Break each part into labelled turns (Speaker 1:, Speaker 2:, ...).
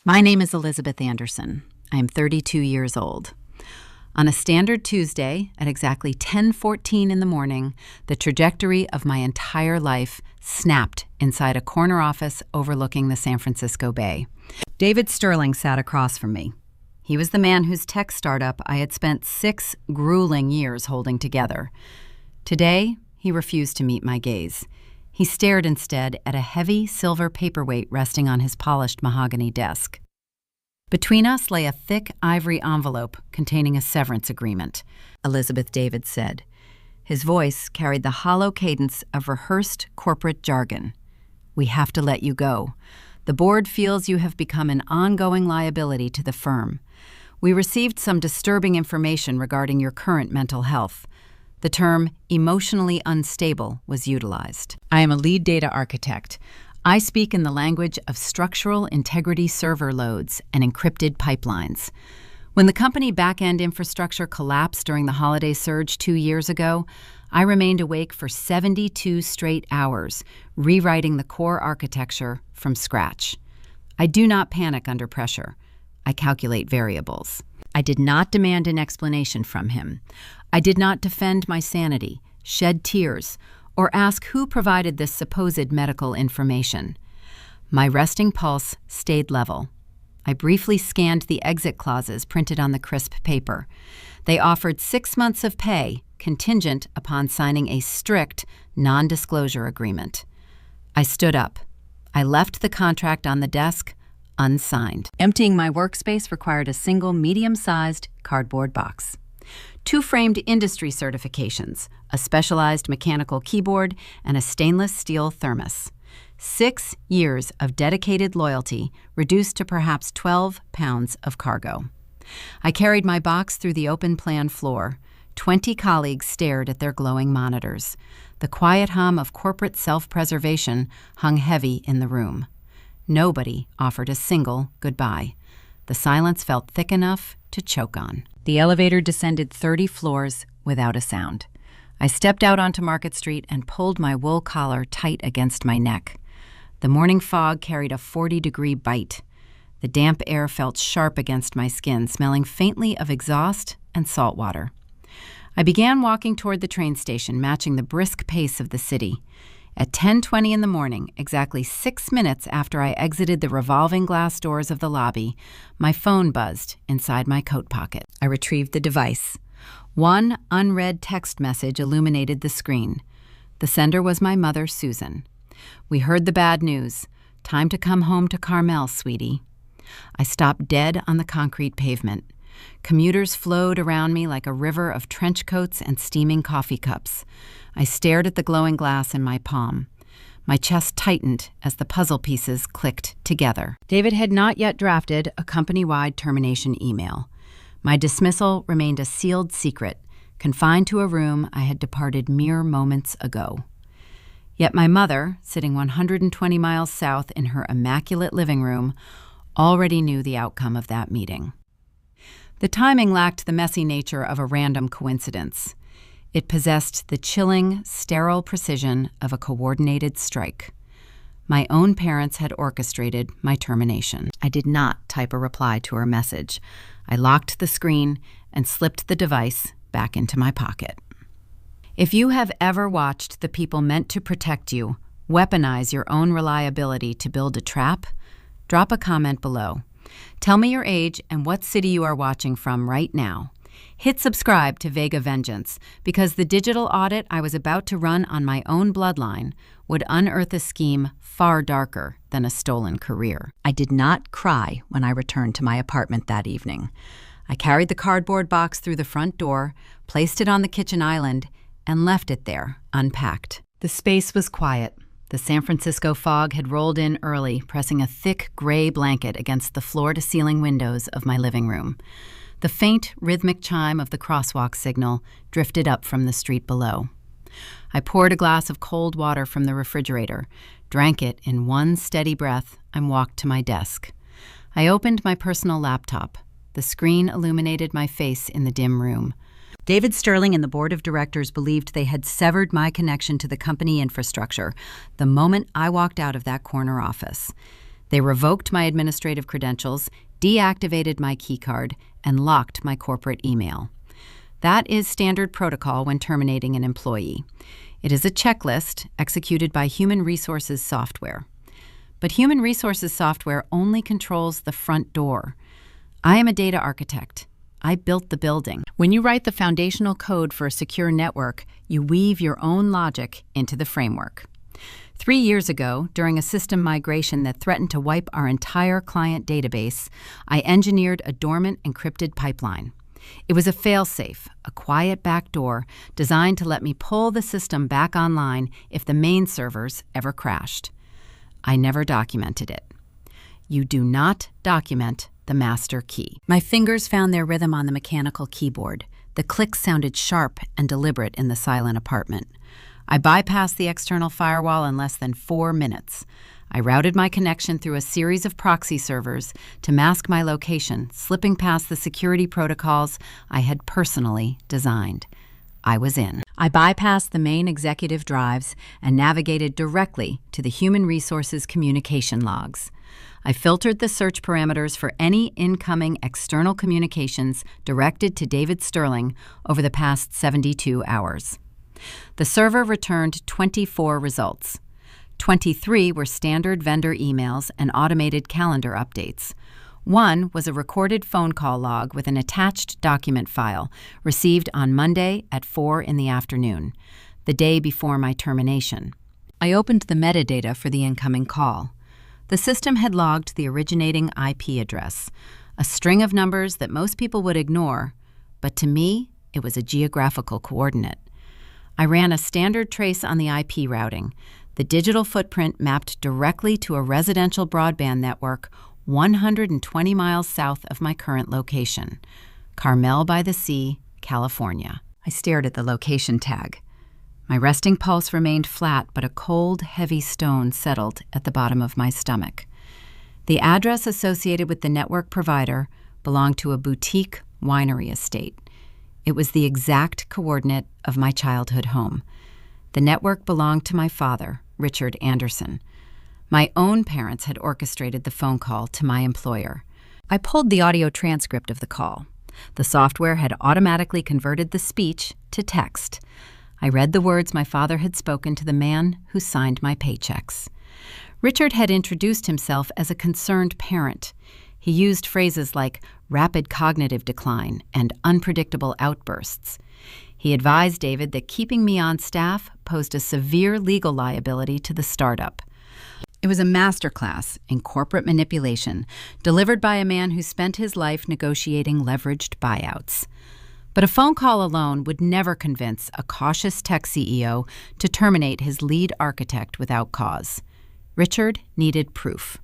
Speaker 1: My name is Elizabeth Anderson. I am 32 years old. On a standard Tuesday at exactly 10:14 in the morning, the trajectory of my entire life snapped inside a corner office overlooking the San Francisco Bay. David Sterling sat across from me. He was the man whose tech startup I had spent 6 grueling years holding together. Today, he refused to meet my gaze. He stared instead at a heavy silver paperweight resting on his polished mahogany desk. Between us lay a thick ivory envelope containing a severance agreement, Elizabeth David said. His voice carried the hollow cadence of rehearsed corporate jargon. "We have to let you go. The board feels you have become an ongoing liability to the firm. We received some disturbing information regarding your current mental health. The term emotionally unstable was utilized. I am a lead data architect. I speak in the language of structural integrity server loads and encrypted pipelines. When the company back-end infrastructure collapsed during the holiday surge 2 years ago, I remained awake for 72 straight hours, rewriting the core architecture from scratch. I do not panic under pressure. I calculate variables. I did not demand an explanation from him. I did not defend my sanity, shed tears, or ask who provided this supposed medical information. My resting pulse stayed level. I briefly scanned the exit clauses printed on the crisp paper. They offered 6 months of pay, contingent upon signing a strict non-disclosure agreement. I stood up. I left the contract on the desk, unsigned. Emptying my workspace required a single medium-sized cardboard box. 2 framed industry certifications, a specialized mechanical keyboard, and a stainless steel thermos. 6 years of dedicated loyalty reduced to perhaps 12 pounds of cargo. I carried my box through the open plan floor. 20 colleagues stared at their glowing monitors. The quiet hum of corporate self-preservation hung heavy in the room. Nobody offered a single goodbye. The silence felt thick enough to choke on. The elevator descended 30 floors without a sound. I stepped out onto Market Street and pulled my wool collar tight against my neck. The morning fog carried a 40-degree bite. The damp air felt sharp against my skin, smelling faintly of exhaust and salt water. I began walking toward the train station, matching the brisk pace of the city. At 10:20 in the morning, exactly 6 minutes after I exited the revolving glass doors of the lobby, my phone buzzed inside my coat pocket. I retrieved the device. One unread text message illuminated the screen. The sender was my mother, Susan. "We heard the bad news. Time to come home to Carmel, sweetie." I stopped dead on the concrete pavement. Commuters flowed around me like a river of trench coats and steaming coffee cups. I stared at the glowing glass in my palm. My chest tightened as the puzzle pieces clicked together. David had not yet drafted a company-wide termination email. My dismissal remained a sealed secret, confined to a room I had departed mere moments ago. Yet my mother, sitting 120 miles south in her immaculate living room, already knew the outcome of that meeting. The timing lacked the messy nature of a random coincidence. It possessed the chilling, sterile precision of a coordinated strike. My own parents had orchestrated my termination. I did not type a reply to her message. I locked the screen and slipped the device back into my pocket. If you have ever watched the people meant to protect you weaponize your own reliability to build a trap, drop a comment below. Tell me your age and what city you are watching from right now. Hit subscribe to Vega Vengeance because the digital audit I was about to run on my own bloodline would unearth a scheme far darker than a stolen career. I did not cry when I returned to my apartment that evening. I carried the cardboard box through the front door, placed it on the kitchen island, and left it there, unpacked. The space was quiet. The San Francisco fog had rolled in early, pressing a thick gray blanket against the floor-to-ceiling windows of my living room. The faint, rhythmic chime of the crosswalk signal drifted up from the street below. I poured a glass of cold water from the refrigerator, drank it in one steady breath, and walked to my desk. I opened my personal laptop. The screen illuminated my face in the dim room. David Sterling and the board of directors believed they had severed my connection to the company infrastructure the moment I walked out of that corner office. They revoked my administrative credentials, deactivated my keycard, and locked my corporate email. That is standard protocol when terminating an employee. It is a checklist executed by human resources software. But human resources software only controls the front door. I am a data architect. I built the building. When you write the foundational code for a secure network, you weave your own logic into the framework. 3 years ago, during a system migration that threatened to wipe our entire client database, I engineered a dormant encrypted pipeline. It was a fail-safe, a quiet backdoor designed to let me pull the system back online if the main servers ever crashed. I never documented it. You do not document the master key. My fingers found their rhythm on the mechanical keyboard. The clicks sounded sharp and deliberate in the silent apartment. I bypassed the external firewall in less than 4 minutes. I routed my connection through a series of proxy servers to mask my location, slipping past the security protocols I had personally designed. I was in. I bypassed the main executive drives and navigated directly to the human resources communication logs. I filtered the search parameters for any incoming external communications directed to David Sterling over the past 72 hours. The server returned 24 results. 23 were standard vendor emails and automated calendar updates. 1 was a recorded phone call log with an attached document file received on Monday at 4 in the afternoon, the day before my termination. I opened the metadata for the incoming call. The system had logged the originating IP address, a string of numbers that most people would ignore, but to me, it was a geographical coordinate. I ran a standard trace on the IP routing. The digital footprint mapped directly to a residential broadband network 120 miles south of my current location, Carmel by the Sea, California. I stared at the location tag. My resting pulse remained flat, but a cold, heavy stone settled at the bottom of my stomach. The address associated with the network provider belonged to a boutique winery estate. It was the exact coordinate of my childhood home. The network belonged to my father, Richard Anderson. My own parents had orchestrated the phone call to my employer. I pulled the audio transcript of the call. The software had automatically converted the speech to text. I read the words my father had spoken to the man who signed my paychecks. Richard had introduced himself as a concerned parent. He used phrases like rapid cognitive decline and unpredictable outbursts. He advised David that keeping me on staff posed a severe legal liability to the startup. It was a masterclass in corporate manipulation, delivered by a man who spent his life negotiating leveraged buyouts. But a phone call alone would never convince a cautious tech CEO to terminate his lead architect without cause. Richard needed proof.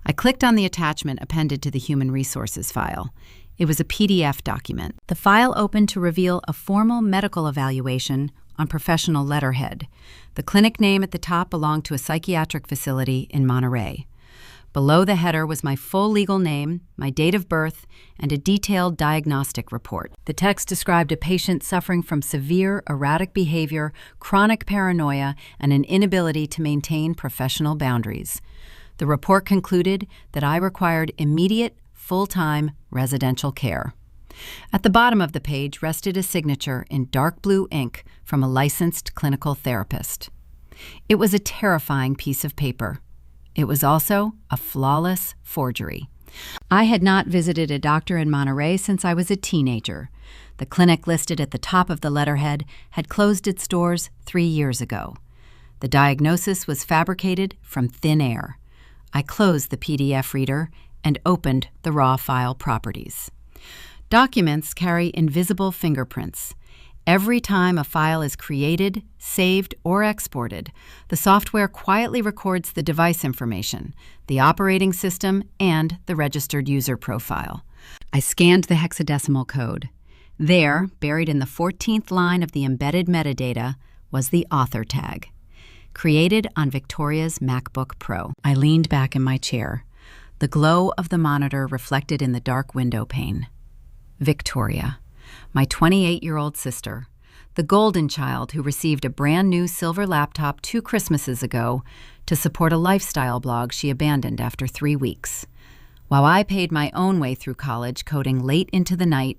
Speaker 1: I clicked on the attachment appended to the human resources file. It was a PDF document. The file opened to reveal a formal medical evaluation on professional letterhead. The clinic name at the top belonged to a psychiatric facility in Monterey. Below the header was my full legal name, my date of birth, and a detailed diagnostic report. The text described a patient suffering from severe erratic behavior, chronic paranoia, and an inability to maintain professional boundaries. The report concluded that I required immediate, full-time residential care. At the bottom of the page rested a signature in dark blue ink from a licensed clinical therapist. It was a terrifying piece of paper. It was also a flawless forgery. I had not visited a doctor in Monterey since I was a teenager. The clinic listed at the top of the letterhead had closed its doors 3 years ago. The diagnosis was fabricated from thin air. I closed the PDF reader and opened the raw file properties. Documents carry invisible fingerprints. Every time a file is created, saved, or exported, the software quietly records the device information, the operating system, and the registered user profile. I scanned the hexadecimal code. There, buried in the 14th line of the embedded metadata, was the author tag. Created on Victoria's MacBook Pro. I leaned back in my chair. The glow of the monitor reflected in the dark window pane. Victoria, my 28-year-old sister, the golden child who received a brand new silver laptop 2 Christmases ago to support a lifestyle blog she abandoned after 3 weeks. While I paid my own way through college coding late into the night,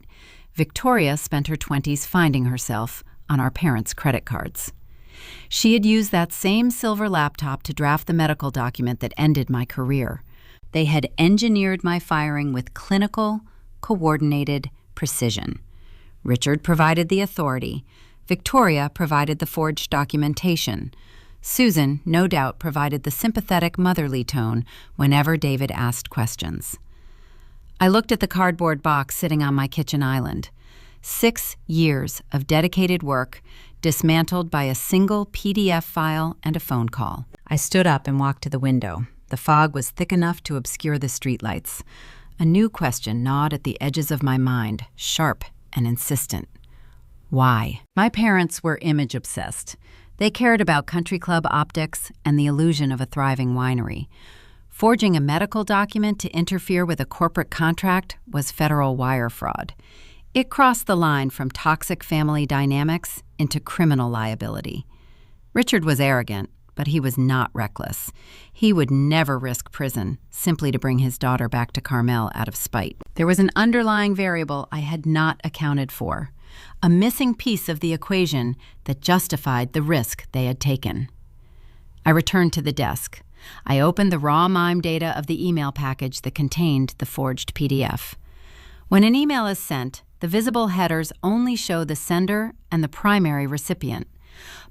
Speaker 1: Victoria spent her 20s finding herself on our parents' credit cards. She had used that same silver laptop to draft the medical document that ended my career. They had engineered my firing with clinical, coordinated precision. Richard provided the authority. Victoria provided the forged documentation. Susan, no doubt, provided the sympathetic motherly tone whenever David asked questions. I looked at the cardboard box sitting on my kitchen island. 6 years of dedicated work dismantled by a single PDF file and a phone call. I stood up and walked to the window. The fog was thick enough to obscure the streetlights. A new question gnawed at the edges of my mind, sharp and insistent. Why? My parents were image-obsessed. They cared about country club optics and the illusion of a thriving winery. Forging a medical document to interfere with a corporate contract was federal wire fraud. It crossed the line from toxic family dynamics into criminal liability. Richard was arrogant, but he was not reckless. He would never risk prison simply to bring his daughter back to Carmel out of spite. There was an underlying variable I had not accounted for, a missing piece of the equation that justified the risk they had taken. I returned to the desk. I opened the raw MIME data of the email package that contained the forged PDF. When an email is sent, the visible headers only show the sender and the primary recipient,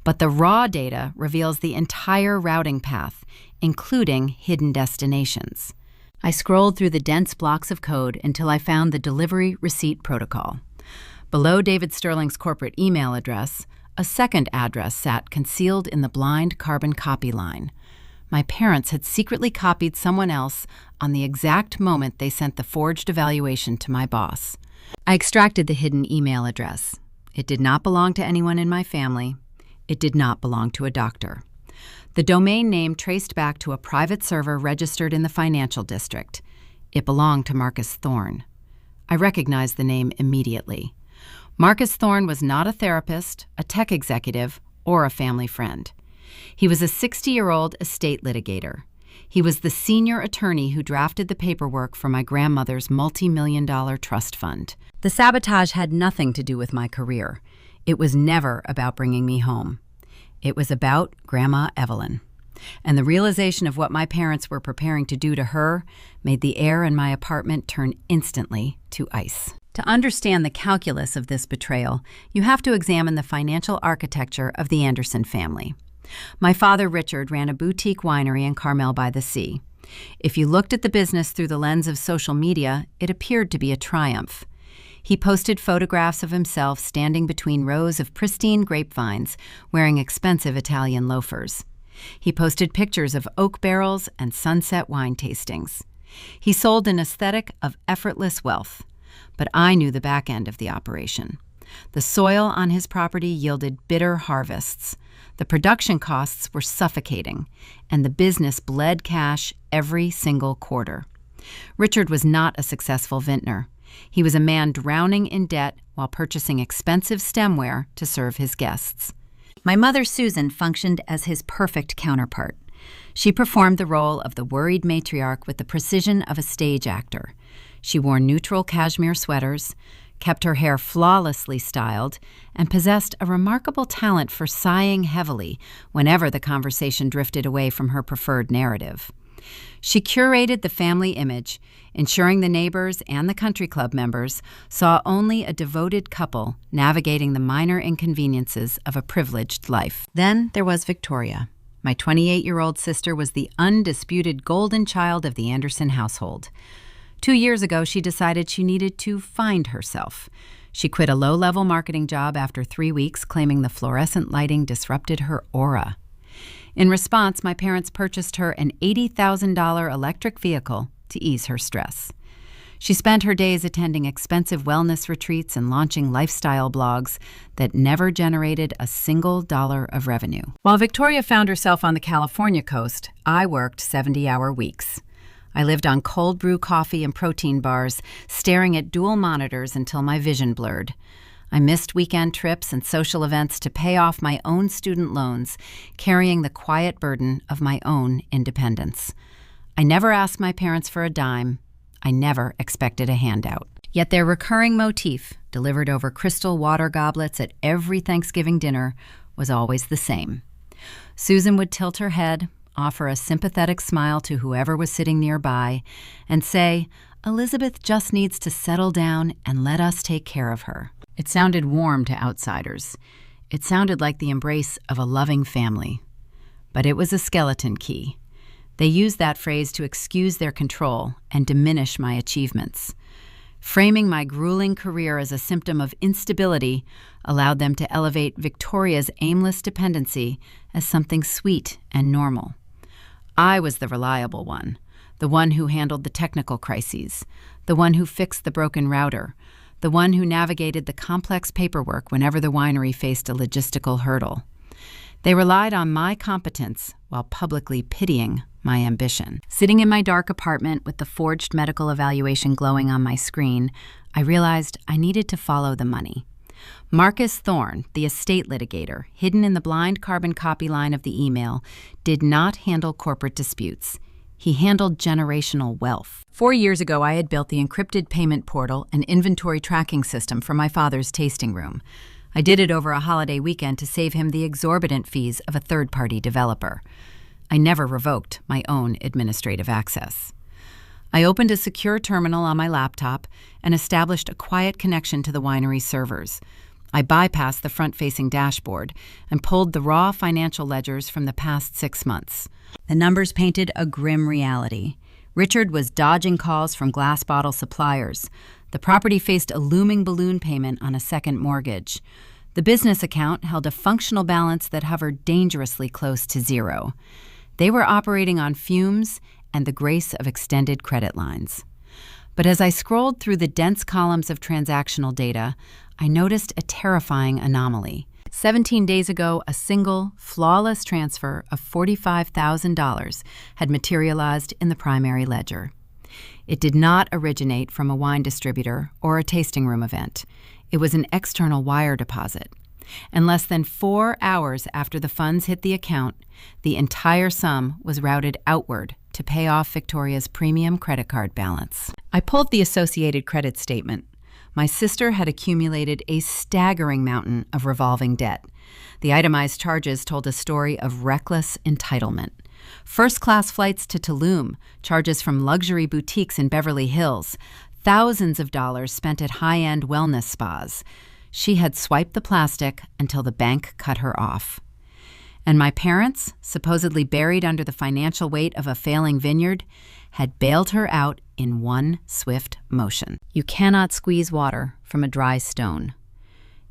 Speaker 1: but the raw data reveals the entire routing path, including hidden destinations. I scrolled through the dense blocks of code until I found the delivery receipt protocol. Below David Sterling's corporate email address, a second address sat concealed in the blind carbon copy line. My parents had secretly copied someone else on the exact moment they sent the forged evaluation to my boss. I extracted the hidden email address. It did not belong to anyone in my family. It did not belong to a doctor. The domain name traced back to a private server registered in the financial district. It belonged to Marcus Thorne. I recognized the name immediately. Marcus Thorne was not a therapist, a tech executive, or a family friend. He was a 60-year-old estate litigator. He was the senior attorney who drafted the paperwork for my grandmother's multi-million-dollar trust fund. The sabotage had nothing to do with my career. It was never about bringing me home. It was about Grandma Evelyn. And the realization of what my parents were preparing to do to her made the air in my apartment turn instantly to ice. To understand the calculus of this betrayal, you have to examine the financial architecture of the Anderson family. My father, Richard, ran a boutique winery in Carmel by the Sea. If you looked at the business through the lens of social media, it appeared to be a triumph. He posted photographs of himself standing between rows of pristine grapevines, wearing expensive Italian loafers. He posted pictures of oak barrels and sunset wine tastings. He sold an aesthetic of effortless wealth. But I knew the back end of the operation. The soil on his property yielded bitter harvests. The production costs were suffocating, and the business bled cash every single quarter. Richard was not a successful vintner. He was a man drowning in debt while purchasing expensive stemware to serve his guests. My mother, Susan, functioned as his perfect counterpart. She performed the role of the worried matriarch with the precision of a stage actor. She wore neutral cashmere sweaters, kept her hair flawlessly styled, and possessed a remarkable talent for sighing heavily whenever the conversation drifted away from her preferred narrative. She curated the family image, ensuring the neighbors and the country club members saw only a devoted couple navigating the minor inconveniences of a privileged life. Then there was Victoria. My 28-year-old sister was the undisputed golden child of the Anderson household. 2 years ago, she decided she needed to find herself. She quit a low-level marketing job after 3 weeks, claiming the fluorescent lighting disrupted her aura. In response, my parents purchased her an $80,000 electric vehicle to ease her stress. She spent her days attending expensive wellness retreats and launching lifestyle blogs that never generated a single dollar of revenue. While Victoria found herself on the California coast, I worked 70-hour weeks. I lived on cold brew coffee and protein bars, staring at dual monitors until my vision blurred. I missed weekend trips and social events to pay off my own student loans, carrying the quiet burden of my own independence. I never asked my parents for a dime. I never expected a handout. Yet their recurring motif, delivered over crystal water goblets at every Thanksgiving dinner, was always the same. Susan would tilt her head, offer a sympathetic smile to whoever was sitting nearby, and say, "Elizabeth just needs to settle down and let us take care of her." It sounded warm to outsiders. It sounded like the embrace of a loving family. But it was a skeleton key. They used that phrase to excuse their control and diminish my achievements. Framing my grueling career as a symptom of instability allowed them to elevate Victoria's aimless dependency as something sweet and normal. I was the reliable one, the one who handled the technical crises, the one who fixed the broken router, the one who navigated the complex paperwork whenever the winery faced a logistical hurdle. They relied on my competence while publicly pitying my ambition. Sitting in my dark apartment with the forged medical evaluation glowing on my screen, I realized I needed to follow the money. Marcus Thorne, the estate litigator, hidden in the blind carbon copy line of the email, did not handle corporate disputes. He handled generational wealth. 4 years ago, I had built the encrypted payment portal and inventory tracking system for my father's tasting room. I did it over a holiday weekend to save him the exorbitant fees of a third-party developer. I never revoked my own administrative access. I opened a secure terminal on my laptop and established a quiet connection to the winery servers. I bypassed the front-facing dashboard and pulled the raw financial ledgers from the past 6 months. The numbers painted a grim reality. Richard was dodging calls from glass bottle suppliers. The property faced a looming balloon payment on a second mortgage. The business account held a functional balance that hovered dangerously close to zero. They were operating on fumes and the grace of extended credit lines. But as I scrolled through the dense columns of transactional data, I noticed a terrifying anomaly. 17 days ago, a single, flawless transfer of $45,000 had materialized in the primary ledger. It did not originate from a wine distributor or a tasting room event. It was an external wire deposit. And less than 4 hours after the funds hit the account, the entire sum was routed outward to pay off Victoria's premium credit card balance. I pulled the associated credit statement. My sister had accumulated a staggering mountain of revolving debt. The itemized charges told a story of reckless entitlement. First-class flights to Tulum, charges from luxury boutiques in Beverly Hills, thousands of dollars spent at high-end wellness spas. She had swiped the plastic until the bank cut her off. And my parents, supposedly buried under the financial weight of a failing vineyard, had bailed her out in one swift motion. You cannot squeeze water from a dry stone.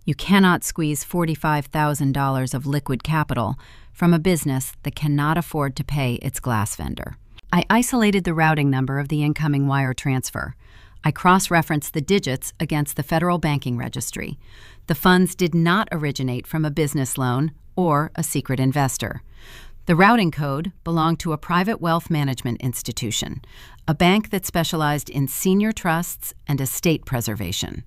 Speaker 1: You cannot squeeze $45,000 of liquid capital from a business that cannot afford to pay its glass vendor. I isolated the routing number of the incoming wire transfer. I cross-referenced the digits against the Federal Banking Registry. The funds did not originate from a business loan or a secret investor. The routing code belonged to a private wealth management institution, a bank that specialized in senior trusts and estate preservation.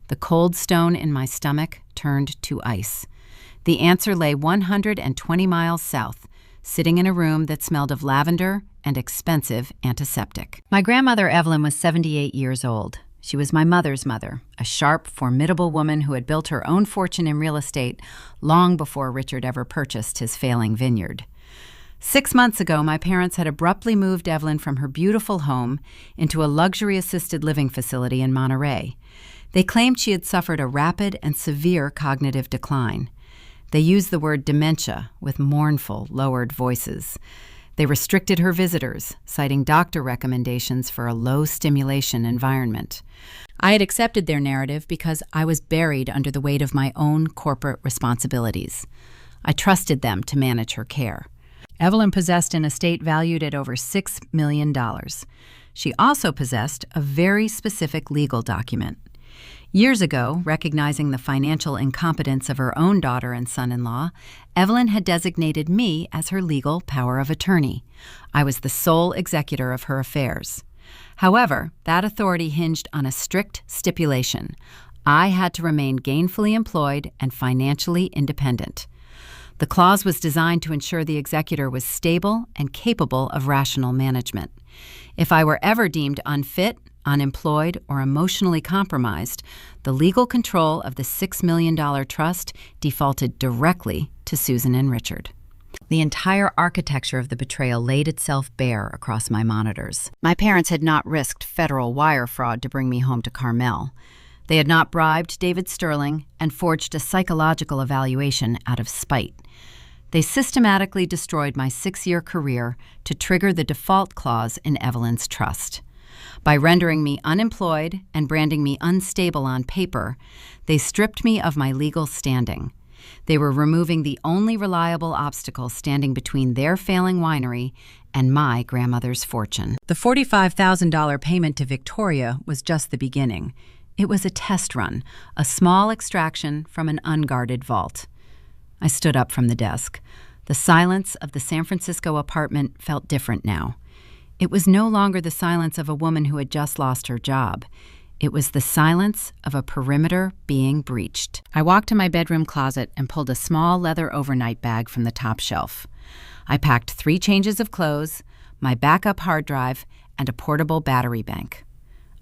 Speaker 1: The cold stone in my stomach turned to ice. The answer lay 120 miles south, sitting in a room that smelled of lavender and expensive antiseptic. My grandmother Evelyn was 78 years old. She was my mother's mother, a sharp, formidable woman who had built her own fortune in real estate long before Richard ever purchased his failing vineyard. 6 months ago, my parents had abruptly moved Evelyn from her beautiful home into a luxury assisted living facility in Monterey. They claimed she had suffered a rapid and severe cognitive decline. They used the word dementia with mournful, lowered voices. They restricted her visitors, citing doctor recommendations for a low-stimulation environment. I had accepted their narrative because I was buried under the weight of my own corporate responsibilities. I trusted them to manage her care. Evelyn possessed an estate valued at over $6 million. She also possessed a very specific legal document. Years ago, recognizing the financial incompetence of her own daughter and son-in-law, Evelyn had designated me as her legal power of attorney. I was the sole executor of her affairs. However, that authority hinged on a strict stipulation. I had to remain gainfully employed and financially independent. The clause was designed to ensure the executor was stable and capable of rational management. If I were ever deemed unfit, unemployed, or emotionally compromised, the legal control of the $6 million trust defaulted directly to Susan and Richard. The entire architecture of the betrayal laid itself bare across my monitors. My parents had not risked federal wire fraud to bring me home to Carmel. They had not bribed David Sterling and forged a psychological evaluation out of spite. They systematically destroyed my 6-year career to trigger the default clause in Evelyn's trust. By rendering me unemployed and branding me unstable on paper, they stripped me of my legal standing. They were removing the only reliable obstacle standing between their failing winery and my grandmother's fortune. The $45,000 payment to Victoria was just the beginning. It was a test run, a small extraction from an unguarded vault. I stood up from the desk. The silence of the San Francisco apartment felt different now. It was no longer the silence of a woman who had just lost her job. It was the silence of a perimeter being breached. I walked to my bedroom closet and pulled a small leather overnight bag from the top shelf. I packed 3 changes of clothes, my backup hard drive, and a portable battery bank.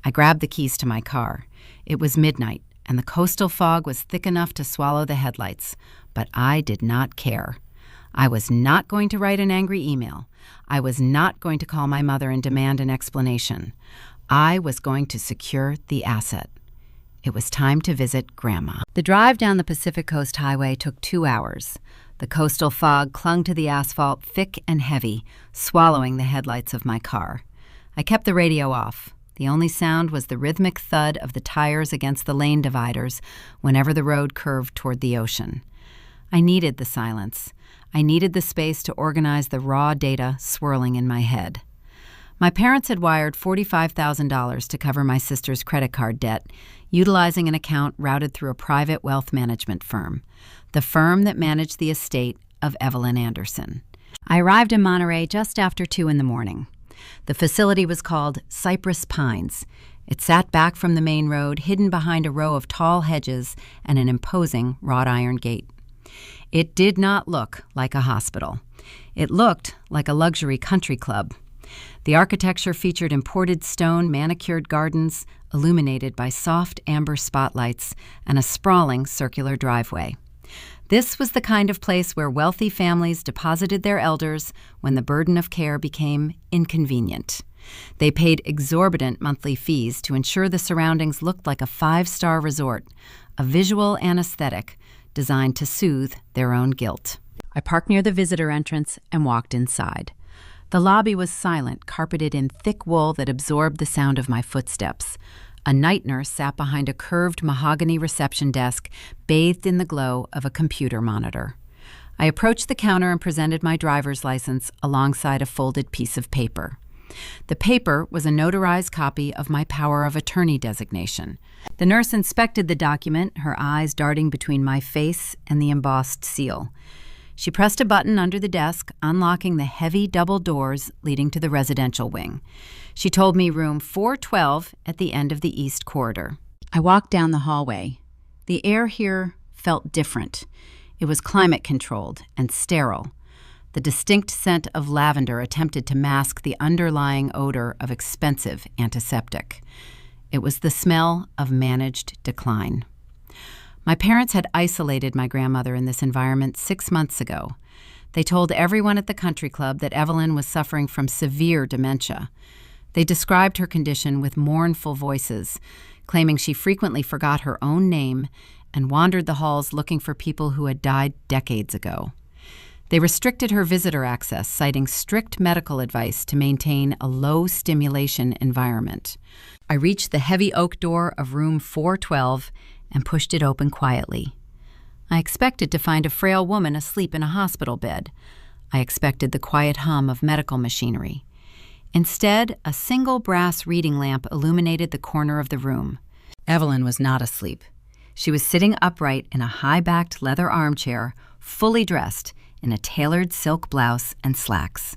Speaker 1: I grabbed the keys to my car. It was midnight, and the coastal fog was thick enough to swallow the headlights, but I did not care. I was not going to write an angry email. I was not going to call my mother and demand an explanation. I was going to secure the asset. It was time to visit Grandma. The drive down the Pacific Coast Highway took 2 hours. The coastal fog clung to the asphalt thick and heavy, swallowing the headlights of my car. I kept the radio off. The only sound was the rhythmic thud of the tires against the lane dividers whenever the road curved toward the ocean. I needed the silence. I needed the space to organize the raw data swirling in my head. My parents had wired $45,000 to cover my sister's credit card debt, utilizing an account routed through a private wealth management firm, the firm that managed the estate of Evelyn Anderson. I arrived in Monterey just after 2 in the morning. The facility was called Cypress Pines. It sat back from the main road, hidden behind a row of tall hedges and an imposing wrought iron gate. It did not look like a hospital. It looked like a luxury country club. The architecture featured imported stone manicured gardens illuminated by soft amber spotlights and a sprawling circular driveway. This was the kind of place where wealthy families deposited their elders when the burden of care became inconvenient. They paid exorbitant monthly fees to ensure the surroundings looked like a 5-star resort, a visual anesthetic designed to soothe their own guilt. I parked near the visitor entrance and walked inside. The lobby was silent, carpeted in thick wool that absorbed the sound of my footsteps. A night nurse sat behind a curved mahogany reception desk, bathed in the glow of a computer monitor. I approached the counter and presented my driver's license alongside a folded piece of paper. The paper was a notarized copy of my power of attorney designation. The nurse inspected the document, her eyes darting between my face and the embossed seal. She pressed a button under the desk, unlocking the heavy double doors leading to the residential wing. She told me room 412 at the end of the east corridor. I walked down the hallway. The air here felt different. It was climate-controlled and sterile. The distinct scent of lavender attempted to mask the underlying odor of expensive antiseptic. It was the smell of managed decline. My parents had isolated my grandmother in this environment 6 months ago. They told everyone at the country club that Evelyn was suffering from severe dementia. They described her condition with mournful voices, claiming she frequently forgot her own name and wandered the halls looking for people who had died decades ago. They restricted her visitor access, citing strict medical advice to maintain a low-stimulation environment. I reached the heavy oak door of room 412 and pushed it open quietly. I expected to find a frail woman asleep in a hospital bed. I expected the quiet hum of medical machinery. Instead, a single brass reading lamp illuminated the corner of the room. Evelyn was not asleep. She was sitting upright in a high-backed leather armchair, fully dressed in a tailored silk blouse and slacks.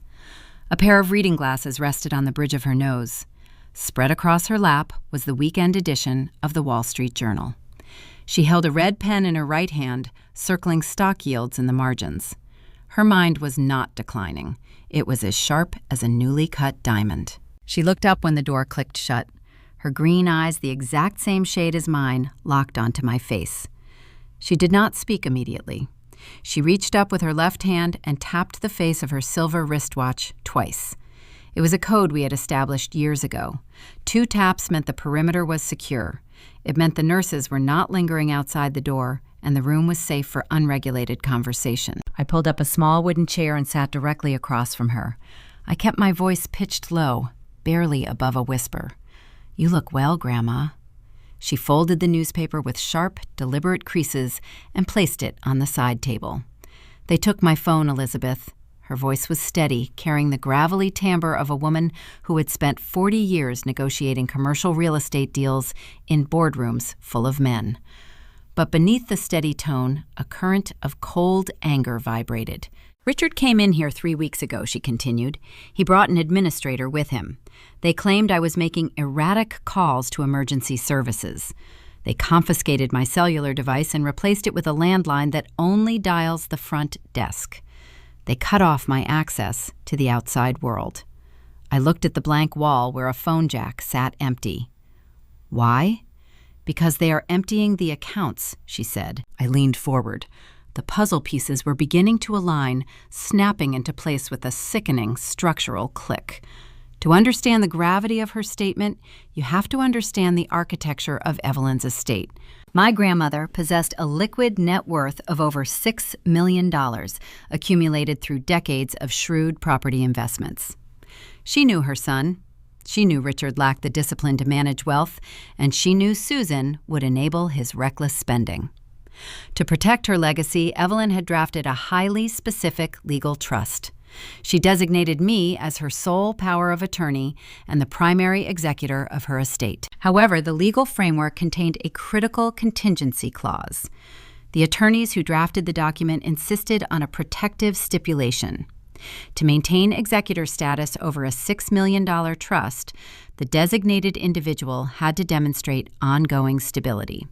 Speaker 1: A pair of reading glasses rested on the bridge of her nose. Spread across her lap was the weekend edition of the Wall Street Journal. She held a red pen in her right hand, circling stock yields in the margins. Her mind was not declining. It was as sharp as a newly cut diamond. She looked up when the door clicked shut. Her green eyes, the exact same shade as mine, locked onto my face. She did not speak immediately. She reached up with her left hand and tapped the face of her silver wristwatch twice. It was a code we had established years ago. 2 taps meant the perimeter was secure. It meant the nurses were not lingering outside the door, and the room was safe for unregulated conversation. I pulled up a small wooden chair and sat directly across from her. I kept my voice pitched low, barely above a whisper. "You look well, Grandma." She folded the newspaper with sharp, deliberate creases and placed it on the side table. "They took my phone, Elizabeth." Her voice was steady, carrying the gravelly timbre of a woman who had spent 40 years negotiating commercial real estate deals in boardrooms full of men. But beneath the steady tone, a current of cold anger vibrated. "Richard came in here 3 weeks ago," she continued. "He brought an administrator with him. They claimed I was making erratic calls to emergency services. They confiscated my cellular device and replaced it with a landline that only dials the front desk. They cut off my access to the outside world." I looked at the blank wall where a phone jack sat empty. "Why?" "Because they are emptying the accounts," she said. I leaned forward. The puzzle pieces were beginning to align, snapping into place with a sickening structural click. To understand the gravity of her statement, you have to understand the architecture of Evelyn's estate. My grandmother possessed a liquid net worth of over $6 million, accumulated through decades of shrewd property investments. She knew her son. She knew Richard lacked the discipline to manage wealth, and she knew Susan would enable his reckless spending. To protect her legacy, Evelyn had drafted a highly specific legal trust. She designated me as her sole power of attorney and the primary executor of her estate. However, the legal framework contained a critical contingency clause. The attorneys who drafted the document insisted on a protective stipulation. To maintain executor status over a $6 million trust, the designated individual had to demonstrate ongoing stability.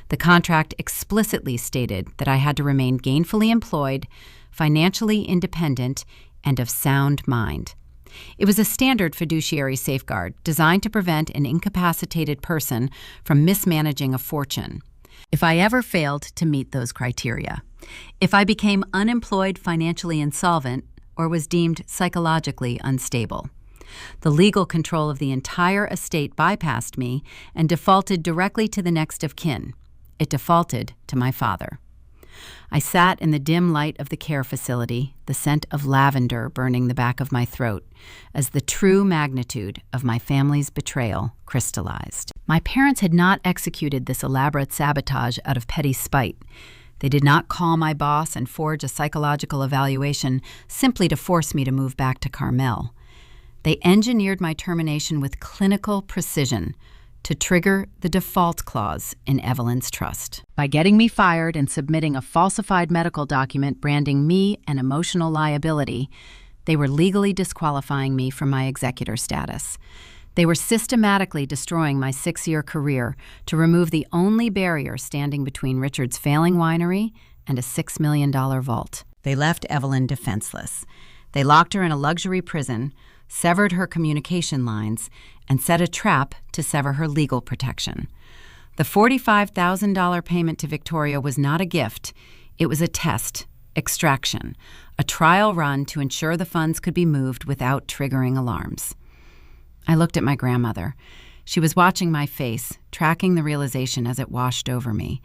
Speaker 1: The contract explicitly stated that I had to remain gainfully employed, financially independent, and of sound mind. It was a standard fiduciary safeguard designed to prevent an incapacitated person from mismanaging a fortune. If I ever failed to meet those criteria, if I became unemployed, financially insolvent, or was deemed psychologically unstable, the legal control of the entire estate bypassed me and defaulted directly to the next of kin. It defaulted to my father. I sat in the dim light of the care facility, the scent of lavender burning the back of my throat, as the true magnitude of my family's betrayal crystallized. My parents had not executed this elaborate sabotage out of petty spite. They did not call my boss and forge a psychological evaluation simply to force me to move back to Carmel. They engineered my termination with clinical precision to trigger the default clause in Evelyn's trust. By getting me fired and submitting a falsified medical document branding me an emotional liability, they were legally disqualifying me from my executor status. They were systematically destroying my 6-year career to remove the only barrier standing between Richard's failing winery and a $6 million vault. They left Evelyn defenseless. They locked her in a luxury prison, severed her communication lines, and set a trap to sever her legal protection. The $45,000 payment to Victoria was not a gift. It was a test, extraction, a trial run to ensure the funds could be moved without triggering alarms. I looked at my grandmother. She was watching my face, tracking the realization as it washed over me.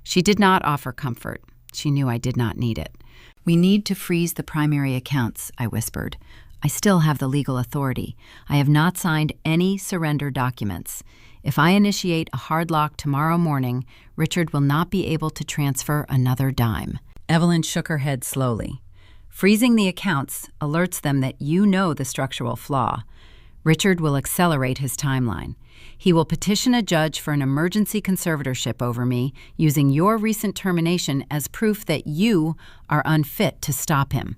Speaker 1: She did not offer comfort. She knew I did not need it. "We need to freeze the primary accounts," I whispered. "I still have the legal authority. I have not signed any surrender documents. If I initiate a hard lock tomorrow morning, Richard will not be able to transfer another dime." Evelyn shook her head slowly. "Freezing the accounts alerts them that you know the structural flaw. Richard will accelerate his timeline. He will petition a judge for an emergency conservatorship over me, using your recent termination as proof that you are unfit to stop him.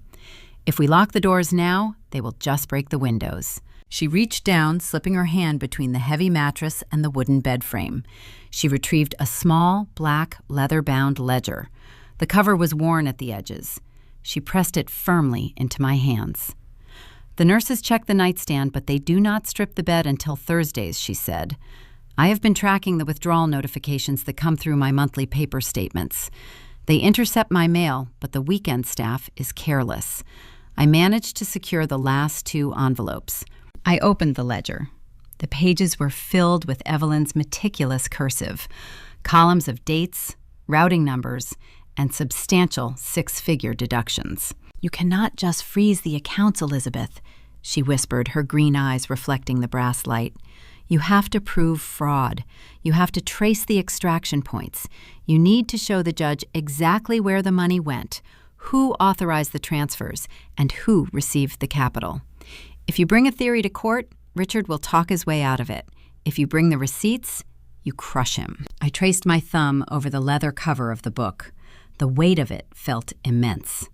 Speaker 1: If we lock the doors now, they will just break the windows." She reached down, slipping her hand between the heavy mattress and the wooden bed frame. She retrieved a small, black, leather-bound ledger. The cover was worn at the edges. She pressed it firmly into my hands. "The nurses check the nightstand, but they do not strip the bed until Thursdays," she said. "I have been tracking the withdrawal notifications that come through my monthly paper statements. They intercept my mail, but the weekend staff is careless. I managed to secure the last 2 envelopes." I opened the ledger. The pages were filled with Evelyn's meticulous cursive, columns of dates, routing numbers, and substantial 6-figure deductions. "You cannot just freeze the accounts, Elizabeth," she whispered, her green eyes reflecting the brass light. "You have to prove fraud. You have to trace the extraction points. You need to show the judge exactly where the money went, who authorized the transfers, and who received the capital. If you bring a theory to court, Richard will talk his way out of it. If you bring the receipts, you crush him." I traced my thumb over the leather cover of the book. The weight of it felt immense.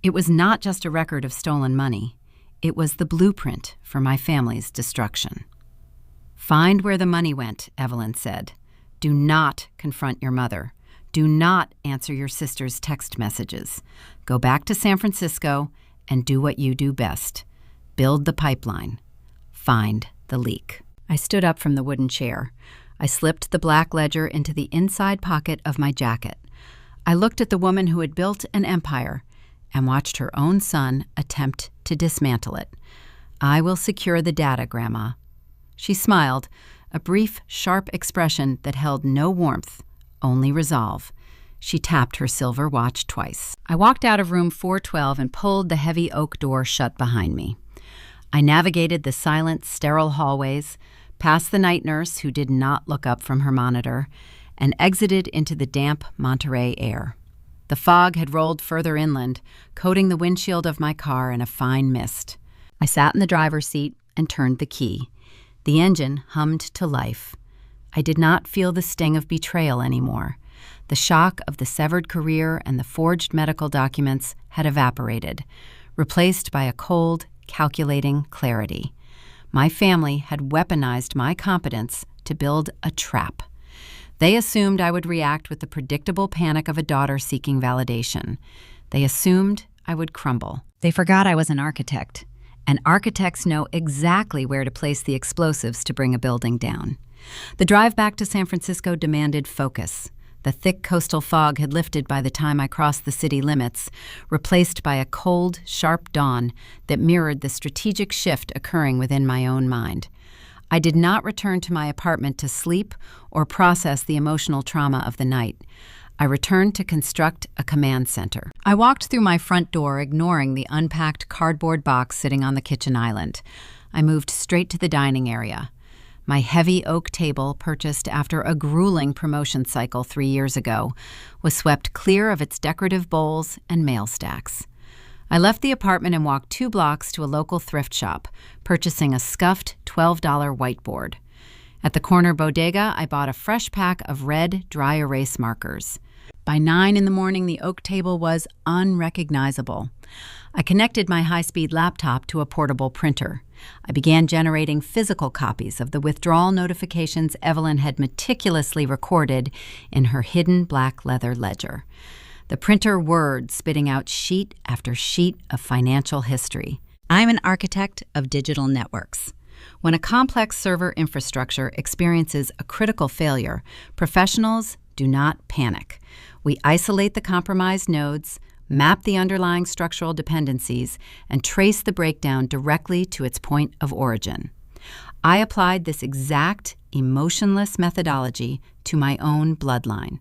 Speaker 1: It was not just a record of stolen money. It was the blueprint for my family's destruction. "Find where the money went," Evelyn said. "Do not confront your mother. Do not answer your sister's text messages. Go back to San Francisco and do what you do best. Build the pipeline. Find the leak." I stood up from the wooden chair. I slipped the black ledger into the inside pocket of my jacket. I looked at the woman who had built an empire and watched her own son attempt to dismantle it. "I will secure the data, Grandma." She smiled, a brief, sharp expression that held no warmth, only resolve. She tapped her silver watch twice. I walked out of room 412 and pulled the heavy oak door shut behind me. I navigated the silent, sterile hallways, past the night nurse who did not look up from her monitor, and exited into the damp Monterey air. The fog had rolled further inland, coating the windshield of my car in a fine mist. I sat in the driver's seat and turned the key. The engine hummed to life. I did not feel the sting of betrayal anymore. The shock of the severed career and the forged medical documents had evaporated, replaced by a cold, calculating clarity. My family had weaponized my competence to build a trap. They assumed I would react with the predictable panic of a daughter seeking validation. They assumed I would crumble. They forgot I was an architect, and architects know exactly where to place the explosives to bring a building down. The drive back to San Francisco demanded focus. The thick coastal fog had lifted by the time I crossed the city limits, replaced by a cold, sharp dawn that mirrored the strategic shift occurring within my own mind. I did not return to my apartment to sleep or process the emotional trauma of the night. I returned to construct a command center. I walked through my front door, ignoring the unpacked cardboard box sitting on the kitchen island. I moved straight to the dining area. My heavy oak table, purchased after a grueling promotion cycle 3 years ago, was swept clear of its decorative bowls and mail stacks. I left the apartment and walked 2 blocks to a local thrift shop, purchasing a scuffed $12 whiteboard. At the corner bodega, I bought a fresh pack of red dry erase markers. By 9 in the morning, the oak table was unrecognizable. I connected my high-speed laptop to a portable printer. I began generating physical copies of the withdrawal notifications Evelyn had meticulously recorded in her hidden black leather ledger. The printer whirred, spitting out sheet after sheet of financial history. I'm an architect of digital networks. When a complex server infrastructure experiences a critical failure, professionals do not panic. We isolate the compromised nodes, map the underlying structural dependencies, and trace the breakdown directly to its point of origin. I applied this exact, emotionless methodology to my own bloodline.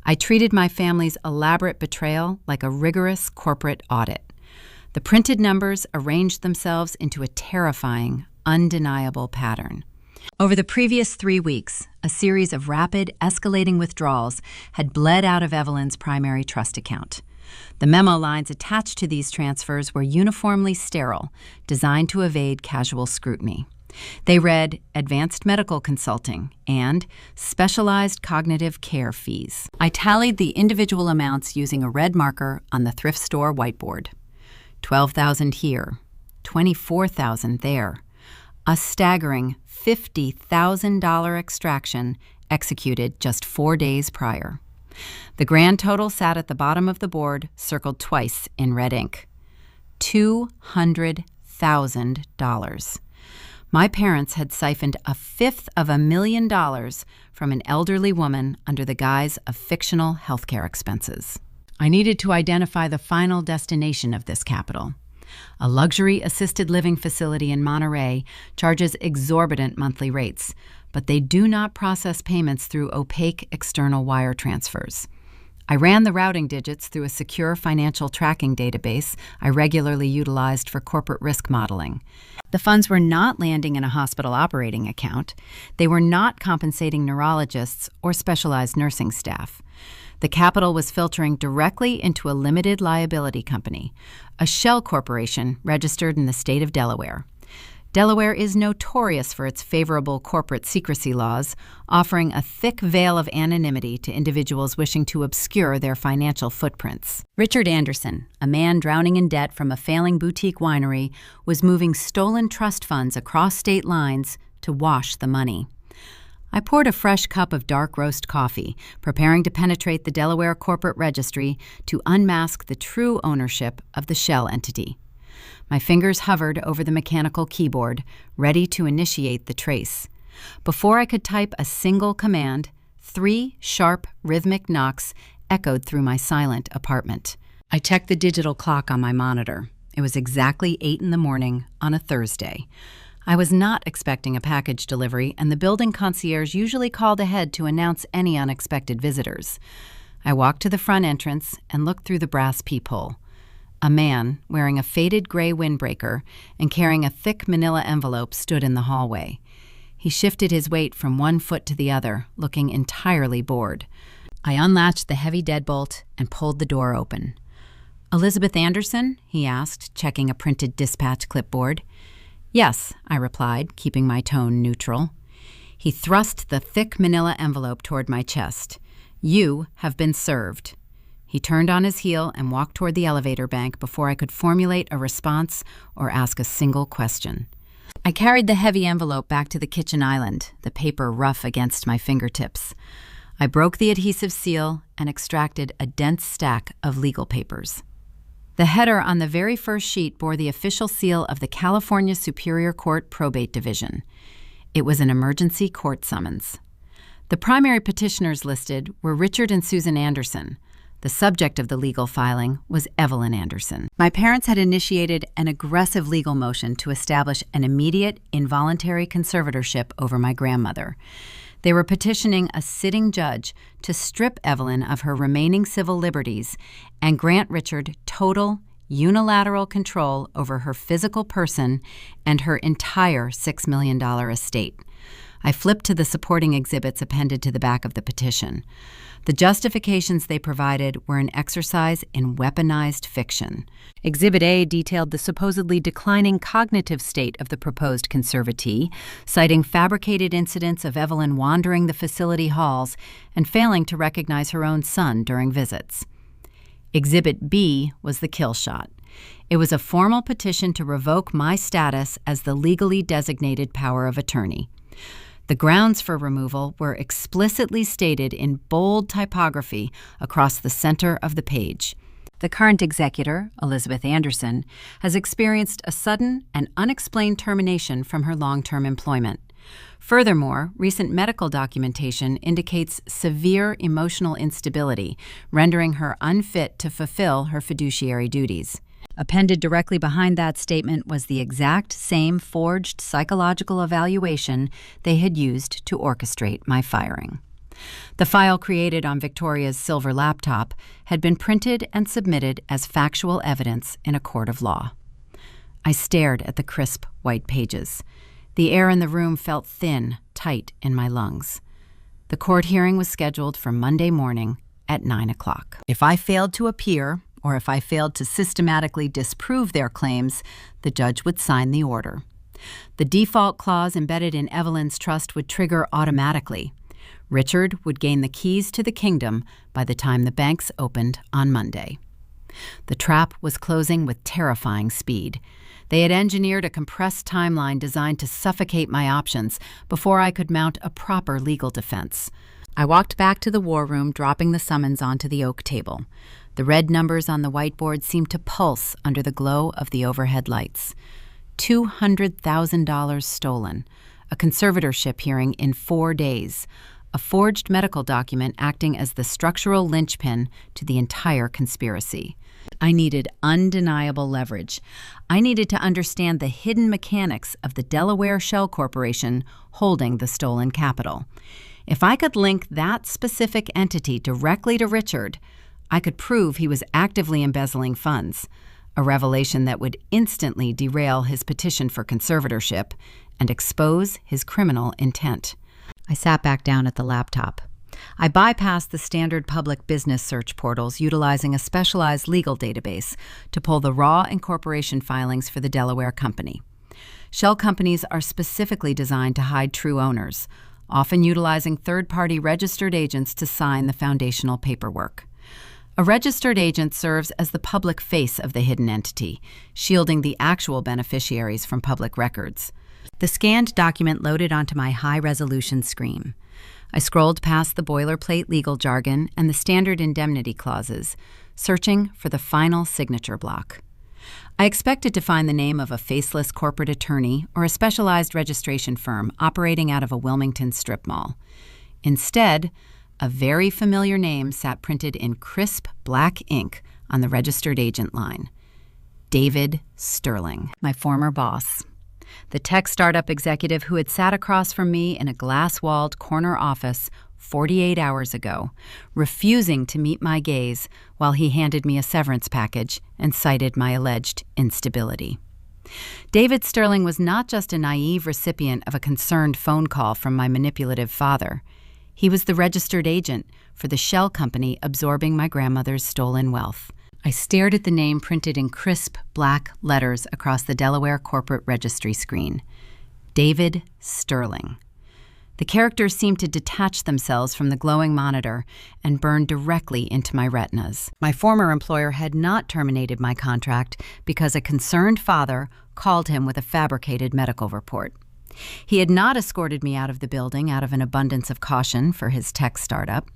Speaker 1: I treated my family's elaborate betrayal like a rigorous corporate audit. The printed numbers arranged themselves into a terrifying, undeniable pattern. Over the previous 3 weeks, a series of rapid, escalating withdrawals had bled out of Evelyn's primary trust account. The memo lines attached to these transfers were uniformly sterile, designed to evade casual scrutiny. They read advanced medical consulting and specialized cognitive care fees. I tallied the individual amounts using a red marker on the thrift store whiteboard. $12,000 here, $24,000 there. A staggering $50,000 extraction executed just 4 days prior. The grand total sat at the bottom of the board, circled twice in red ink. $200,000. My parents had siphoned $250,000 from an elderly woman under the guise of fictional healthcare expenses. I needed to identify the final destination of this capital. A luxury assisted living facility in Monterey charges exorbitant monthly rates, but they do not process payments through opaque external wire transfers. I ran the routing digits through a secure financial tracking database I regularly utilized for corporate risk modeling. The funds were not landing in a hospital operating account. They were not compensating neurologists or specialized nursing staff. The capital was filtering directly into a limited liability company, a shell corporation registered in the state of Delaware. Delaware is notorious for its favorable corporate secrecy laws, offering a thick veil of anonymity to individuals wishing to obscure their financial footprints. Richard Anderson, a man drowning in debt from a failing boutique winery, was moving stolen trust funds across state lines to wash the money. I poured a fresh cup of dark roast coffee, preparing to penetrate the Delaware corporate registry to unmask the true ownership of the shell entity. My fingers hovered over the mechanical keyboard, ready to initiate the trace. Before I could type a single command, 3 sharp, rhythmic knocks echoed through my silent apartment. I checked the digital clock on my monitor. It was exactly 8 in the morning on a Thursday. I was not expecting a package delivery, and the building concierge usually called ahead to announce any unexpected visitors. I walked to the front entrance and looked through the brass peephole. A man, wearing a faded gray windbreaker and carrying a thick manila envelope, stood in the hallway. He shifted his weight from one foot to the other, looking entirely bored. I unlatched the heavy deadbolt and pulled the door open. "Elizabeth Anderson?" he asked, checking a printed dispatch clipboard. "Yes," I replied, keeping my tone neutral. He thrust the thick manila envelope toward my chest. "You have been served." He turned on his heel and walked toward the elevator bank before I could formulate a response or ask a single question. I carried the heavy envelope back to the kitchen island, the paper rough against my fingertips. I broke the adhesive seal and extracted a dense stack of legal papers. The header on the very first sheet bore the official seal of the California Superior Court Probate Division. It was an emergency court summons. The primary petitioners listed were Richard and Susan Anderson. The subject of the legal filing was Evelyn Anderson. My parents had initiated an aggressive legal motion to establish an immediate, involuntary conservatorship over my grandmother. They were petitioning a sitting judge to strip Evelyn of her remaining civil liberties and grant Richard total, unilateral control over her physical person and her entire $6 million estate. I flipped to the supporting exhibits appended to the back of the petition. The justifications they provided were an exercise in weaponized fiction. Exhibit A detailed the supposedly declining cognitive state of the proposed conservatee, citing fabricated incidents of Evelyn wandering the facility halls and failing to recognize her own son during visits. Exhibit B was the kill shot. It was a formal petition to revoke my status as the legally designated power of attorney. The grounds for removal were explicitly stated in bold typography across the center of the page. The current executor, Elizabeth Anderson, has experienced a sudden and unexplained termination from her long-term employment. Furthermore, recent medical documentation indicates severe emotional instability, rendering her unfit to fulfill her fiduciary duties. Appended directly behind that statement was the exact same forged psychological evaluation they had used to orchestrate my firing. The file created on Victoria's silver laptop had been printed and submitted as factual evidence in a court of law. I stared at the crisp white pages. The air in the room felt thin, tight in my lungs. The court hearing was scheduled for Monday morning at 9 o'clock. If I failed to appear, or if I failed to systematically disprove their claims, the judge would sign the order. The default clause embedded in Evelyn's trust would trigger automatically. Richard would gain the keys to the kingdom by the time the banks opened on Monday. The trap was closing with terrifying speed. They had engineered a compressed timeline designed to suffocate my options before I could mount a proper legal defense. I walked back to the war room, dropping the summons onto the oak table. The red numbers on the whiteboard seemed to pulse under the glow of the overhead lights. $200,000 stolen, a conservatorship hearing in 4 days, a forged medical document acting as the structural linchpin to the entire conspiracy. I needed undeniable leverage. I needed to understand the hidden mechanics of the Delaware Shell Corporation holding the stolen capital. If I could link that specific entity directly to Richard, I could prove he was actively embezzling funds, a revelation that would instantly derail his petition for conservatorship and expose his criminal intent. I sat back down at the laptop. I bypassed the standard public business search portals, utilizing a specialized legal database to pull the raw incorporation filings for the Delaware company. Shell companies are specifically designed to hide true owners, often utilizing third-party registered agents to sign the foundational paperwork. A registered agent serves as the public face of the hidden entity, shielding the actual beneficiaries from public records. The scanned document loaded onto my high-resolution screen. I scrolled past the boilerplate legal jargon and the standard indemnity clauses, searching for the final signature block. I expected to find the name of a faceless corporate attorney or a specialized registration firm operating out of a Wilmington strip mall. Instead, a very familiar name sat printed in crisp black ink on the registered agent line. David Sterling, my former boss. The tech startup executive who had sat across from me in a glass-walled corner office 48 hours ago, refusing to meet my gaze while he handed me a severance package and cited my alleged instability. David Sterling was not just a naive recipient of a concerned phone call from my manipulative father. He was the registered agent for the shell company absorbing my grandmother's stolen wealth. I stared at the name printed in crisp black letters across the Delaware corporate registry screen. David Sterling. The characters seemed to detach themselves from the glowing monitor and burn directly into my retinas. My former employer had not terminated my contract because a concerned father called him with a fabricated medical report. He had not escorted me out of the building out of an abundance of caution for his tech startup.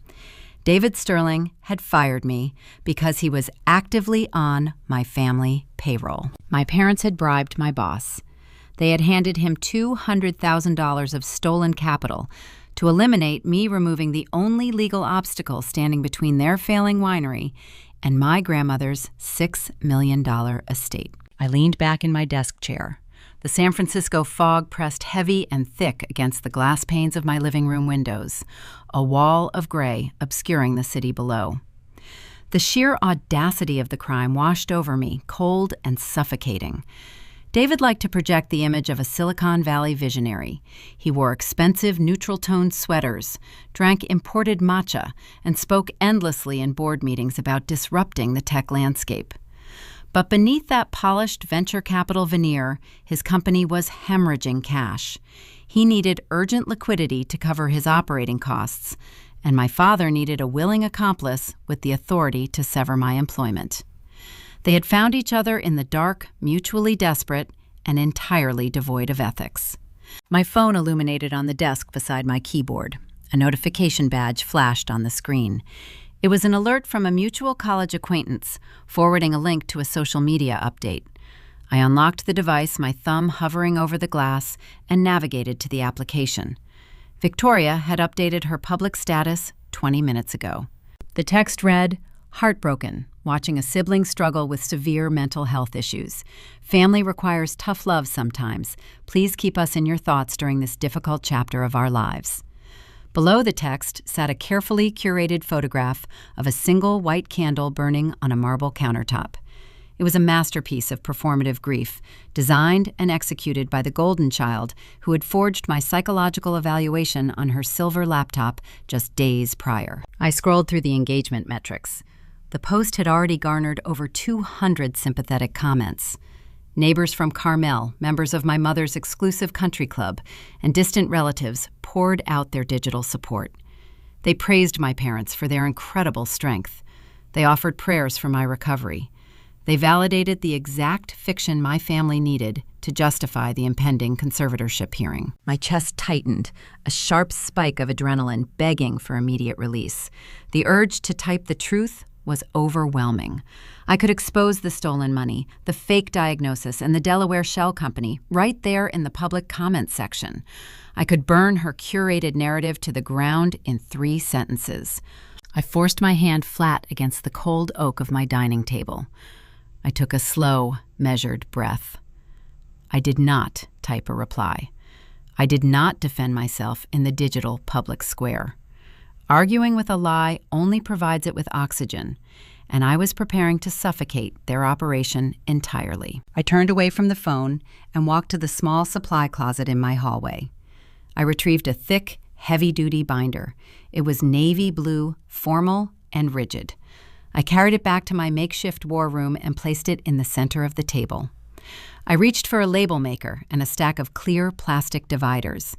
Speaker 1: David Sterling had fired me because he was actively on my family payroll. My parents had bribed my boss. They had handed him $200,000 of stolen capital to eliminate me removing the only legal obstacle standing between their failing winery and my grandmother's $6 million estate. I leaned back in my desk chair. The San Francisco fog pressed heavy and thick against the glass panes of my living room windows, a wall of gray obscuring the city below. The sheer audacity of the crime washed over me, cold and suffocating. David liked to project the image of a Silicon Valley visionary. He wore expensive neutral-toned sweaters, drank imported matcha, and spoke endlessly in board meetings about disrupting the tech landscape. But beneath that polished venture capital veneer, his company was hemorrhaging cash. He needed urgent liquidity to cover his operating costs, and my father needed a willing accomplice with the authority to sever my employment. They had found each other in the dark, mutually desperate, and entirely devoid of ethics. My phone illuminated on the desk beside my keyboard. A notification badge flashed on the screen. It was an alert from a mutual college acquaintance, forwarding a link to a social media update. I unlocked the device, my thumb hovering over the glass, and navigated to the application. Victoria had updated her public status 20 minutes ago. The text read, "Heartbroken, watching a sibling struggle with severe mental health issues. Family requires tough love sometimes. Please keep us in your thoughts during this difficult chapter of our lives." Below the text sat a carefully curated photograph of a single white candle burning on a marble countertop. It was a masterpiece of performative grief, designed and executed by the golden child who had forged my psychological evaluation on her silver laptop just days prior. I scrolled through the engagement metrics. The post had already garnered over 200 sympathetic comments. Neighbors from Carmel, members of my mother's exclusive country club, and distant relatives poured out their digital support. They praised my parents for their incredible strength. They offered prayers for my recovery. They validated the exact fiction my family needed to justify the impending conservatorship hearing. My chest tightened, a sharp spike of adrenaline begging for immediate release. The urge to type the truth was overwhelming. I could expose the stolen money, the fake diagnosis, and the Delaware Shell Company right there in the public comments section. I could burn her curated narrative to the ground in 3 sentences. I forced my hand flat against the cold oak of my dining table. I took a slow, measured breath. I did not type a reply. I did not defend myself in the digital public square. Arguing with a lie only provides it with oxygen, and I was preparing to suffocate their operation entirely. I turned away from the phone and walked to the small supply closet in my hallway. I retrieved a thick, heavy-duty binder. It was navy blue, formal, and rigid. I carried it back to my makeshift war room and placed it in the center of the table. I reached for a label maker and a stack of clear plastic dividers.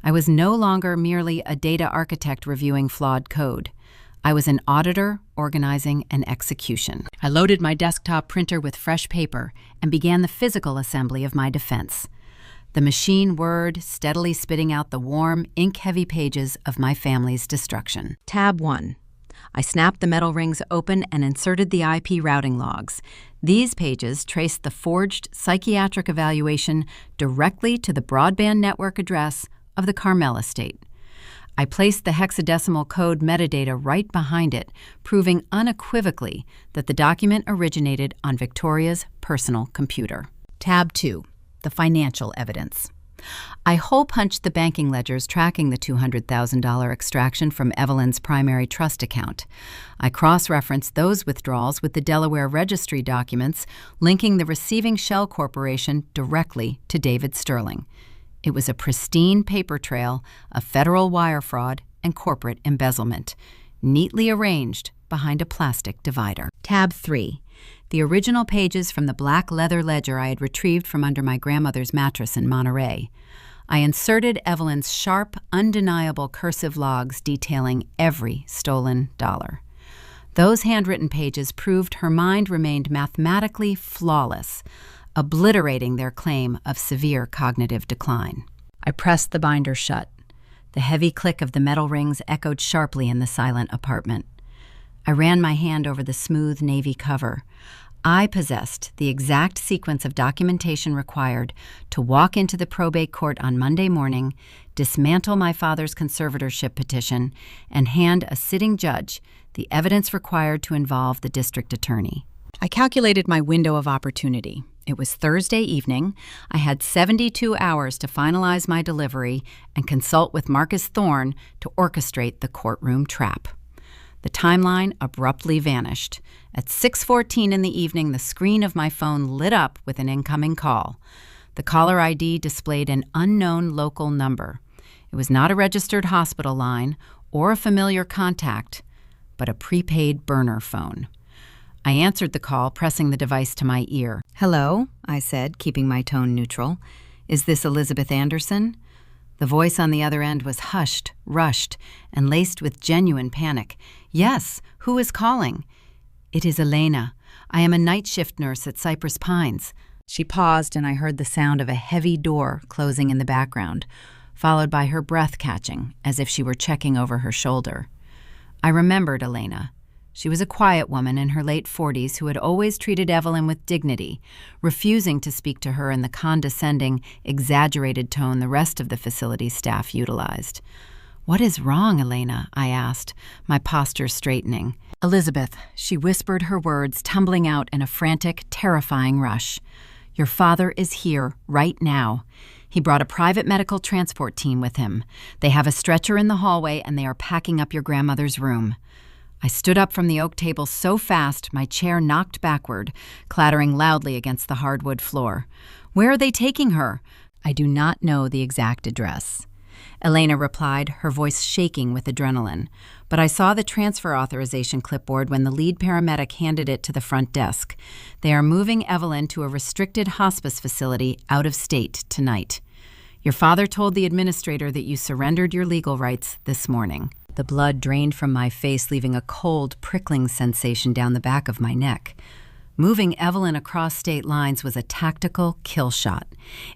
Speaker 1: I was no longer merely a data architect reviewing flawed code. I was an auditor organizing an execution. I loaded my desktop printer with fresh paper and began the physical assembly of my defense. The machine whirred, steadily spitting out the warm, ink-heavy pages of my family's destruction. Tab 1. I snapped the metal rings open and inserted the IP routing logs. These pages traced the forged psychiatric evaluation directly to the broadband network address of the Carmel estate. I placed the hexadecimal code metadata right behind it, proving unequivocally that the document originated on Victoria's personal computer. Tab 2. The financial evidence. I hole-punched the banking ledgers tracking the $200,000 extraction from Evelyn's primary trust account. I cross-referenced those withdrawals with the Delaware registry documents linking the receiving shell corporation directly to David Sterling. It was a pristine paper trail of federal wire fraud and corporate embezzlement, neatly arranged behind a plastic divider. Tab 3. The original pages from the black leather ledger I had retrieved from under my grandmother's mattress in Monterey. I inserted Evelyn's sharp, undeniable cursive logs detailing every stolen dollar. Those handwritten pages proved her mind remained mathematically flawless, obliterating their claim of severe cognitive decline. I pressed the binder shut. The heavy click of the metal rings echoed sharply in the silent apartment. I ran my hand over the smooth navy cover. I possessed the exact sequence of documentation required to walk into the probate court on Monday morning, dismantle my father's conservatorship petition, and hand a sitting judge the evidence required to involve the district attorney. I calculated my window of opportunity. It was Thursday evening. I had 72 hours to finalize my delivery and consult with Marcus Thorne to orchestrate the courtroom trap. The timeline abruptly vanished. At 6:14 in the evening, the screen of my phone lit up with an incoming call. The caller ID displayed an unknown local number. It was not a registered hospital line or a familiar contact, but a prepaid burner phone. I answered the call, pressing the device to my ear. "Hello," I said, keeping my tone neutral. "Is this Elizabeth Anderson?" The voice on the other end was hushed, rushed, and laced with genuine panic. "Yes, who is calling?" "It is Elena. I am a night shift nurse at Cypress Pines." She paused, and I heard the sound of a heavy door closing in the background, followed by her breath catching, as if she were checking over her shoulder. I remembered Elena. She was a quiet woman in her late 40s who had always treated Evelyn with dignity, refusing to speak to her in the condescending, exaggerated tone the rest of the facility staff utilized. "What is wrong, Elena?" I asked, my posture straightening. "Elizabeth," she whispered, her words tumbling out in a frantic, terrifying rush. "Your father is here right now. He brought a private medical transport team with him. They have a stretcher in the hallway, and they are packing up your grandmother's room." I stood up from the oak table so fast my chair knocked backward, clattering loudly against the hardwood floor. "Where are they taking her?" "I do not know the exact address," Elena replied, her voice shaking with adrenaline. But I saw the transfer authorization clipboard when the lead paramedic handed it to the front desk. "They are moving Evelyn to a restricted hospice facility out of state tonight. Your father told the administrator that you surrendered your legal rights this morning." The blood drained from my face, leaving a cold, prickling sensation down the back of my neck. Moving Evelyn across state lines was a tactical kill shot.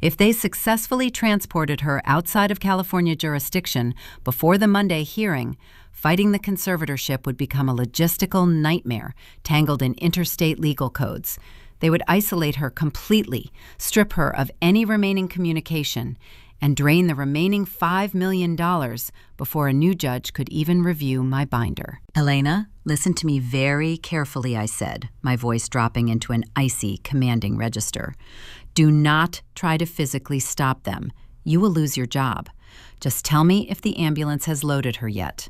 Speaker 1: If they successfully transported her outside of California jurisdiction before the Monday hearing, fighting the conservatorship would become a logistical nightmare tangled in interstate legal codes. They would isolate her completely, strip her of any remaining communication, and drain the remaining $5 million before a new judge could even review my binder. Elena, listen to me very carefully, I said, my voice dropping into an icy, commanding register. Do not try to physically stop them. You will lose your job. Just tell me if the ambulance has loaded her yet.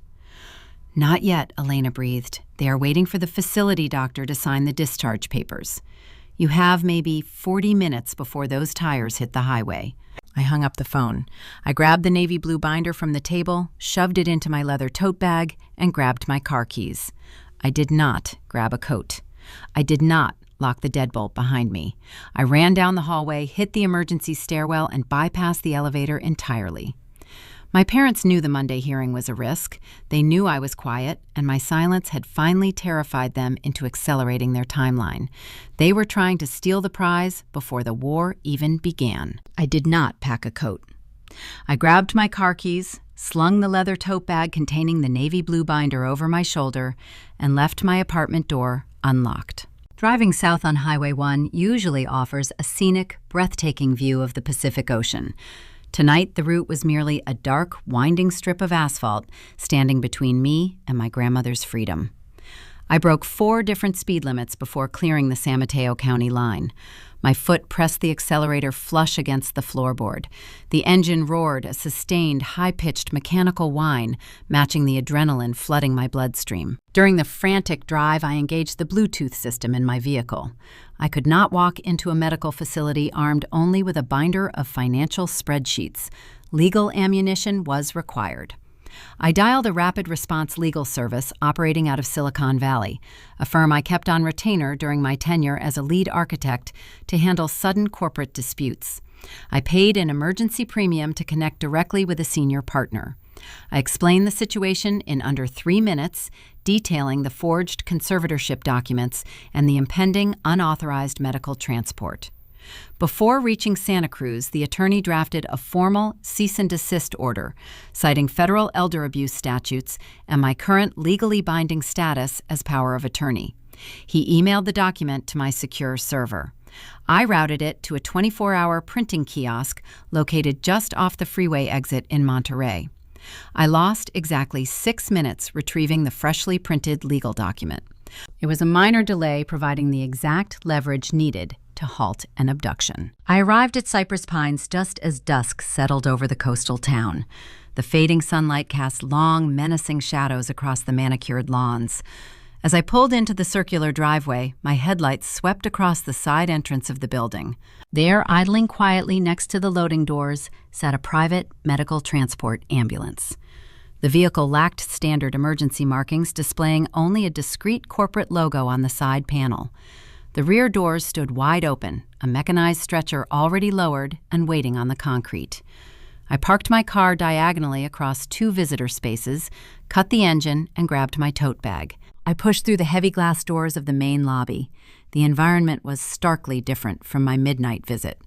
Speaker 1: Not yet, Elena breathed. They are waiting for the facility doctor to sign the discharge papers. You have maybe 40 minutes before those tires hit the highway. I hung up the phone. I grabbed the navy blue binder from the table, shoved it into my leather tote bag, and grabbed my car keys. I did not grab a coat. I did not lock the deadbolt behind me. I ran down the hallway, hit the emergency stairwell, and bypassed the elevator entirely. My parents knew the Monday hearing was a risk. They knew I was quiet, and my silence had finally terrified them into accelerating their timeline. They were trying to steal the prize before the war even began. I did not pack a coat. I grabbed my car keys, slung the leather tote bag containing the navy blue binder over my shoulder, and left my apartment door unlocked. Driving south on Highway 1 usually offers a scenic, breathtaking view of the Pacific Ocean. Tonight, the route was merely a dark, winding strip of asphalt standing between me and my grandmother's freedom. I broke 4 different speed limits before clearing the San Mateo County line. My foot pressed the accelerator flush against the floorboard. The engine roared, a sustained, high-pitched mechanical whine, matching the adrenaline flooding my bloodstream. During the frantic drive, I engaged the Bluetooth system in my vehicle. I could not walk into a medical facility armed only with a binder of financial spreadsheets. Legal ammunition was required. I dialed a rapid response legal service operating out of Silicon Valley, a firm I kept on retainer during my tenure as a lead architect to handle sudden corporate disputes. I paid an emergency premium to connect directly with a senior partner. I explained the situation in under 3 minutes, detailing the forged conservatorship documents and the impending unauthorized medical transport. Before reaching Santa Cruz, the attorney drafted a formal cease and desist order, citing federal elder abuse statutes and my current legally binding status as power of attorney. He emailed the document to my secure server. I routed it to a 24-hour printing kiosk located just off the freeway exit in Monterey. I lost exactly 6 minutes retrieving the freshly printed legal document. It was a minor delay providing the exact leverage needed to halt an abduction. I arrived at Cypress Pines just as dusk settled over the coastal town. The fading sunlight cast long, menacing shadows across the manicured lawns. As I pulled into the circular driveway, my headlights swept across the side entrance of the building. There, idling quietly next to the loading doors, sat a private medical transport ambulance. The vehicle lacked standard emergency markings, displaying only a discreet corporate logo on the side panel. The rear doors stood wide open, a mechanized stretcher already lowered and waiting on the concrete. I parked my car diagonally across 2 visitor spaces, cut the engine, and grabbed my tote bag. I pushed through the heavy glass doors of the main lobby. The environment was starkly different from my midnight visit.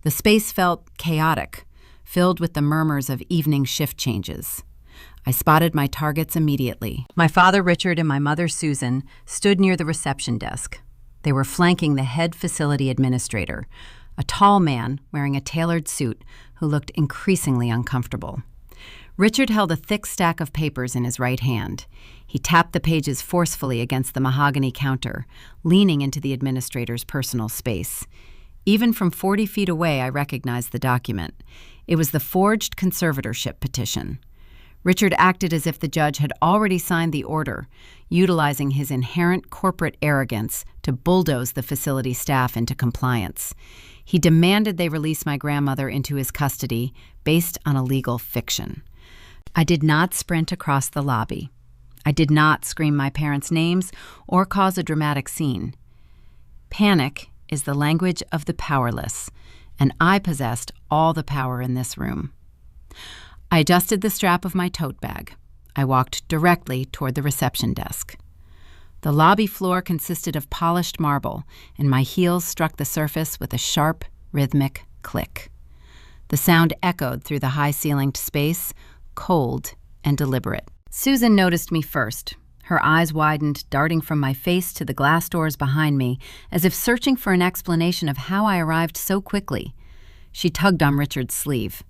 Speaker 1: The space felt chaotic, filled with the murmurs of evening shift changes. I spotted my targets immediately. My father, Richard, and my mother, Susan, stood near the reception desk. They were flanking the head facility administrator, a tall man wearing a tailored suit who looked increasingly uncomfortable. Richard held a thick stack of papers in his right hand. He tapped the pages forcefully against the mahogany counter, leaning into the administrator's personal space. Even from 40 feet away, I recognized the document. It was the forged conservatorship petition. Richard acted as if the judge had already signed the order, utilizing his inherent corporate arrogance to bulldoze the facility staff into compliance. He demanded they release my grandmother into his custody based on a legal fiction. I did not sprint across the lobby. I did not scream my parents' names or cause a dramatic scene. Panic is the language of the powerless, and I possessed all the power in this room. I adjusted the strap of my tote bag. I walked directly toward the reception desk. The lobby floor consisted of polished marble, and my heels struck the surface with a sharp, rhythmic click. The sound echoed through the high-ceilinged space, cold and deliberate. Susan noticed me first. Her eyes widened, darting from my face to the glass doors behind me, as if searching for an explanation of how I arrived so quickly. She tugged on Richard's sleeve.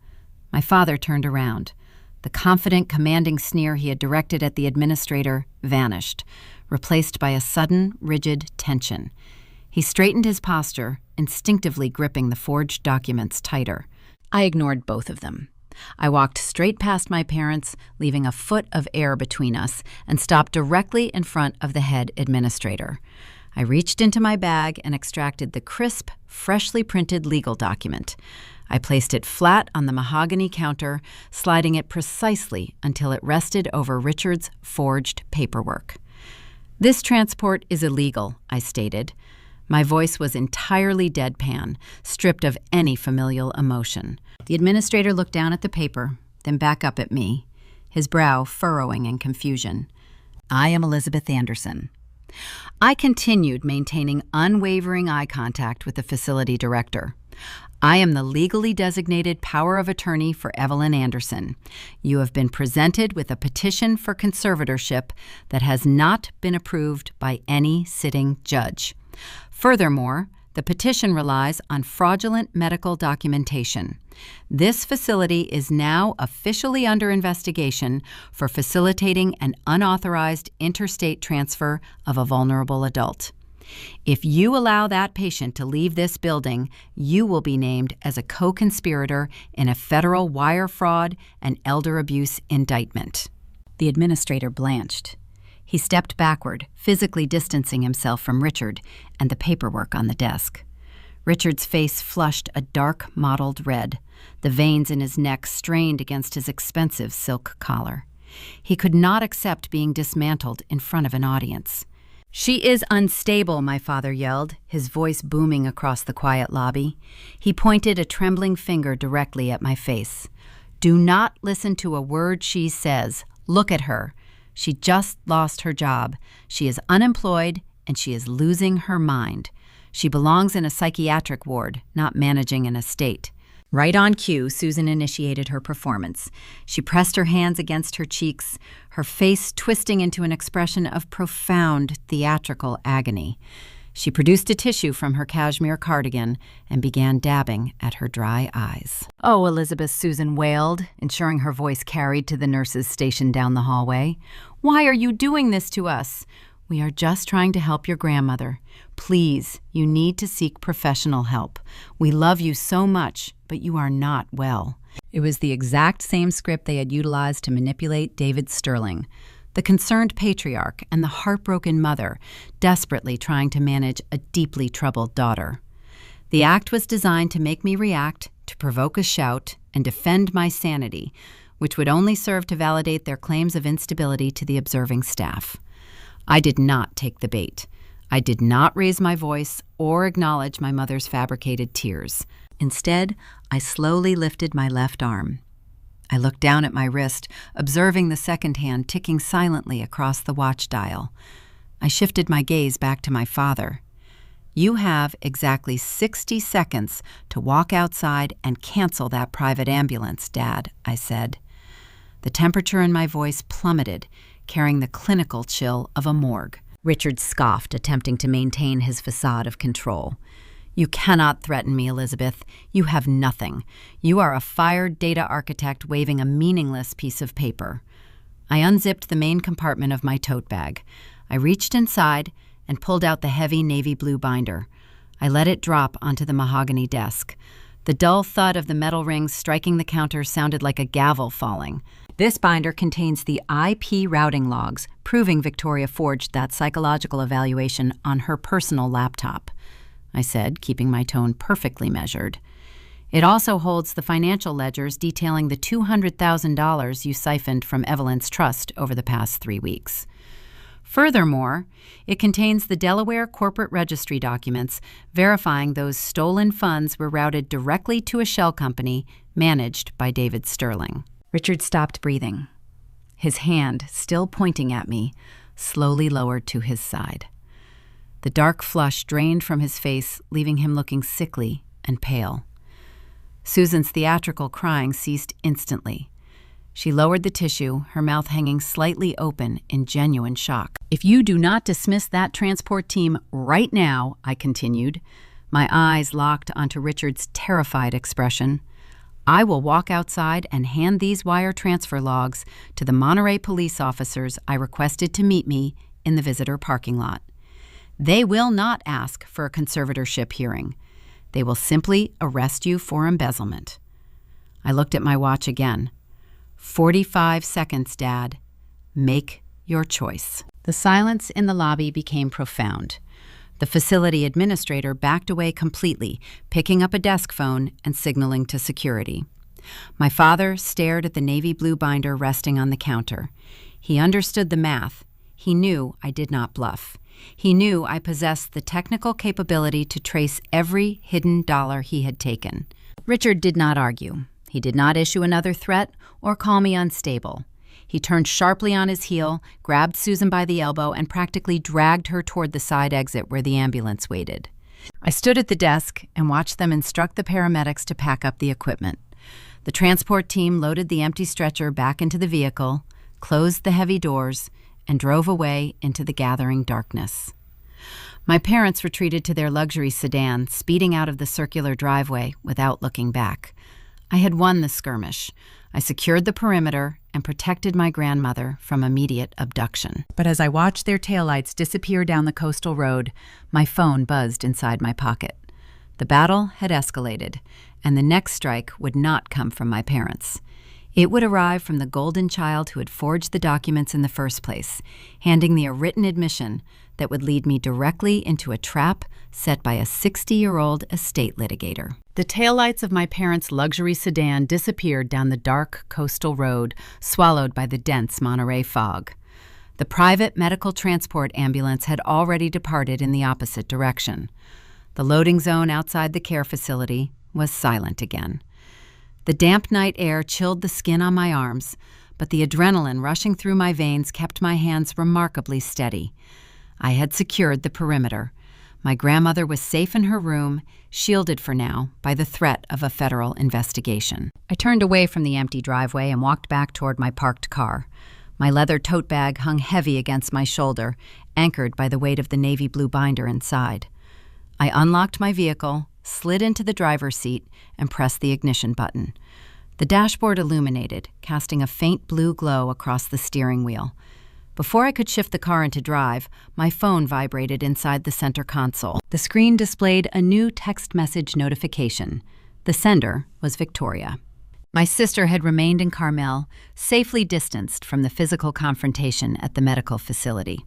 Speaker 1: My father turned around. The confident, commanding sneer he had directed at the administrator vanished, replaced by a sudden, rigid tension. He straightened his posture, instinctively gripping the forged documents tighter. I ignored both of them. I walked straight past my parents, leaving a foot of air between us, and stopped directly in front of the head administrator. I reached into my bag and extracted the crisp, freshly printed legal document. I placed it flat on the mahogany counter, sliding it precisely until it rested over Richard's forged paperwork. "This transport is illegal," I stated. My voice was entirely deadpan, stripped of any familial emotion. The administrator looked down at the paper, then back up at me, his brow furrowing in confusion. "I am Elizabeth Anderson." I continued maintaining unwavering eye contact with the facility director. "I am the legally designated power of attorney for Evelyn Anderson. You have been presented with a petition for conservatorship that has not been approved by any sitting judge. Furthermore, the petition relies on fraudulent medical documentation. This facility is now officially under investigation for facilitating an unauthorized interstate transfer of a vulnerable adult. If you allow that patient to leave this building, you will be named as a co-conspirator in a federal wire fraud and elder abuse indictment." The administrator blanched. He stepped backward, physically distancing himself from Richard and the paperwork on the desk. Richard's face flushed a dark, mottled red. The veins in his neck strained against his expensive silk collar. He could not accept being dismantled in front of an audience. "She is unstable," my father yelled, his voice booming across the quiet lobby. He pointed a trembling finger directly at my face. "Do not listen to a word she says. Look at her. She just lost her job. She is unemployed, and she is losing her mind. She belongs in a psychiatric ward, not managing an estate." Right on cue, Susan initiated her performance. She pressed her hands against her cheeks, her face twisting into an expression of profound theatrical agony. She produced a tissue from her cashmere cardigan and began dabbing at her dry eyes. "Oh, Elizabeth," Susan wailed, ensuring her voice carried to the nurses stationed down the hallway. "Why are you doing this to us? We are just trying to help your grandmother. Please, you need to seek professional help. We love you so much, but you are not well." It was the exact same script they had utilized to manipulate David Sterling, the concerned patriarch and the heartbroken mother, desperately trying to manage a deeply troubled daughter. The act was designed to make me react, to provoke a shout, and defend my sanity, which would only serve to validate their claims of instability to the observing staff. I did not take the bait. I did not raise my voice or acknowledge my mother's fabricated tears. Instead, I slowly lifted my left arm. I looked down at my wrist, observing the second hand ticking silently across the watch dial. I shifted my gaze back to my father. "You have exactly 60 seconds to walk outside and cancel that private ambulance, Dad," I said. The temperature in my voice plummeted, carrying the clinical chill of a morgue. Richard scoffed, attempting to maintain his facade of control. "You cannot threaten me, Elizabeth. You have nothing. You are a fired data architect waving a meaningless piece of paper." I unzipped the main compartment of my tote bag. I reached inside and pulled out the heavy navy blue binder. I let it drop onto the mahogany desk. The dull thud of the metal rings striking the counter sounded like a gavel falling. "This binder contains the IP routing logs, proving Victoria forged that psychological evaluation on her personal laptop," I said, keeping my tone perfectly measured. "It also holds the financial ledgers detailing the $200,000 you siphoned from Evelyn's trust over the past 3 weeks. Furthermore, it contains the Delaware corporate registry documents verifying those stolen funds were routed directly to a shell company managed by David Sterling." Richard stopped breathing. His hand, still pointing at me, slowly lowered to his side. The dark flush drained from his face, leaving him looking sickly and pale. Susan's theatrical crying ceased instantly. She lowered the tissue, her mouth hanging slightly open in genuine shock. "If you do not dismiss that transport team right now," I continued, my eyes locked onto Richard's terrified expression, "I will walk outside and hand these wire transfer logs to the Monterey police officers I requested to meet me in the visitor parking lot. They will not ask for a conservatorship hearing. They will simply arrest you for embezzlement." I looked at my watch again. 45 seconds, Dad. Make your choice. The silence in the lobby became profound. The facility administrator backed away completely, picking up a desk phone and signaling to security. My father stared at the navy blue binder resting on the counter. He understood the math. He knew I did not bluff. He knew I possessed the technical capability to trace every hidden dollar he had taken. Richard did not argue. He did not issue another threat or call me unstable. He turned sharply on his heel, grabbed Susan by the elbow, and practically dragged her toward the side exit where the ambulance waited. I stood at the desk and watched them instruct the paramedics to pack up the equipment. The transport team loaded the empty stretcher back into the vehicle, closed the heavy doors, and drove away into the gathering darkness. My parents retreated to their luxury sedan, speeding out of the circular driveway without looking back. I had won the skirmish. I secured the perimeter and protected my grandmother from immediate abduction. But as I watched their taillights disappear down the coastal road, my phone buzzed inside my pocket. The battle had escalated, and the next strike would not come from my parents. It would arrive from the golden child who had forged the documents in the first place, handing me a written admission that would lead me directly into a trap set by a 60-year-old estate litigator. The taillights of my parents' luxury sedan disappeared down the dark coastal road, swallowed by the dense Monterey fog. The private medical transport ambulance had already departed in the opposite direction. The loading zone outside the care facility was silent again. The damp night air chilled the skin on my arms, but the adrenaline rushing through my veins kept my hands remarkably steady. I had secured the perimeter. My grandmother was safe in her room, shielded for now by the threat of a federal investigation. I turned away from the empty driveway and walked back toward my parked car. My leather tote bag hung heavy against my shoulder, anchored by the weight of the navy blue binder inside. I unlocked my vehicle, slid into the driver's seat, and pressed the ignition button. The dashboard illuminated, casting a faint blue glow across the steering wheel. Before I could shift the car into drive, my phone vibrated inside the center console. The screen displayed a new text message notification. The sender was Victoria. My sister had remained in Carmel, safely distanced from the physical confrontation at the medical facility.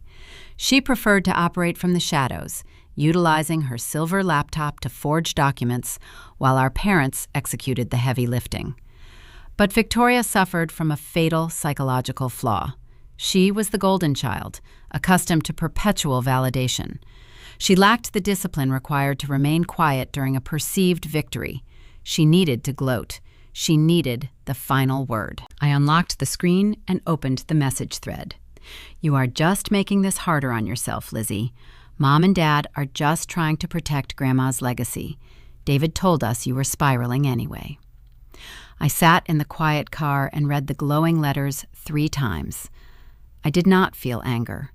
Speaker 1: She preferred to operate from the shadows, utilizing her silver laptop to forge documents while our parents executed the heavy lifting. But Victoria suffered from a fatal psychological flaw. She was the golden child, accustomed to perpetual validation. She lacked the discipline required to remain quiet during a perceived victory. She needed to gloat. She needed the final word. I unlocked the screen and opened the message thread. "You are just making this harder on yourself, Lizzie. Mom and Dad are just trying to protect Grandma's legacy. David told us you were spiraling anyway." I sat in the quiet car and read the glowing letters 3 times. I did not feel anger.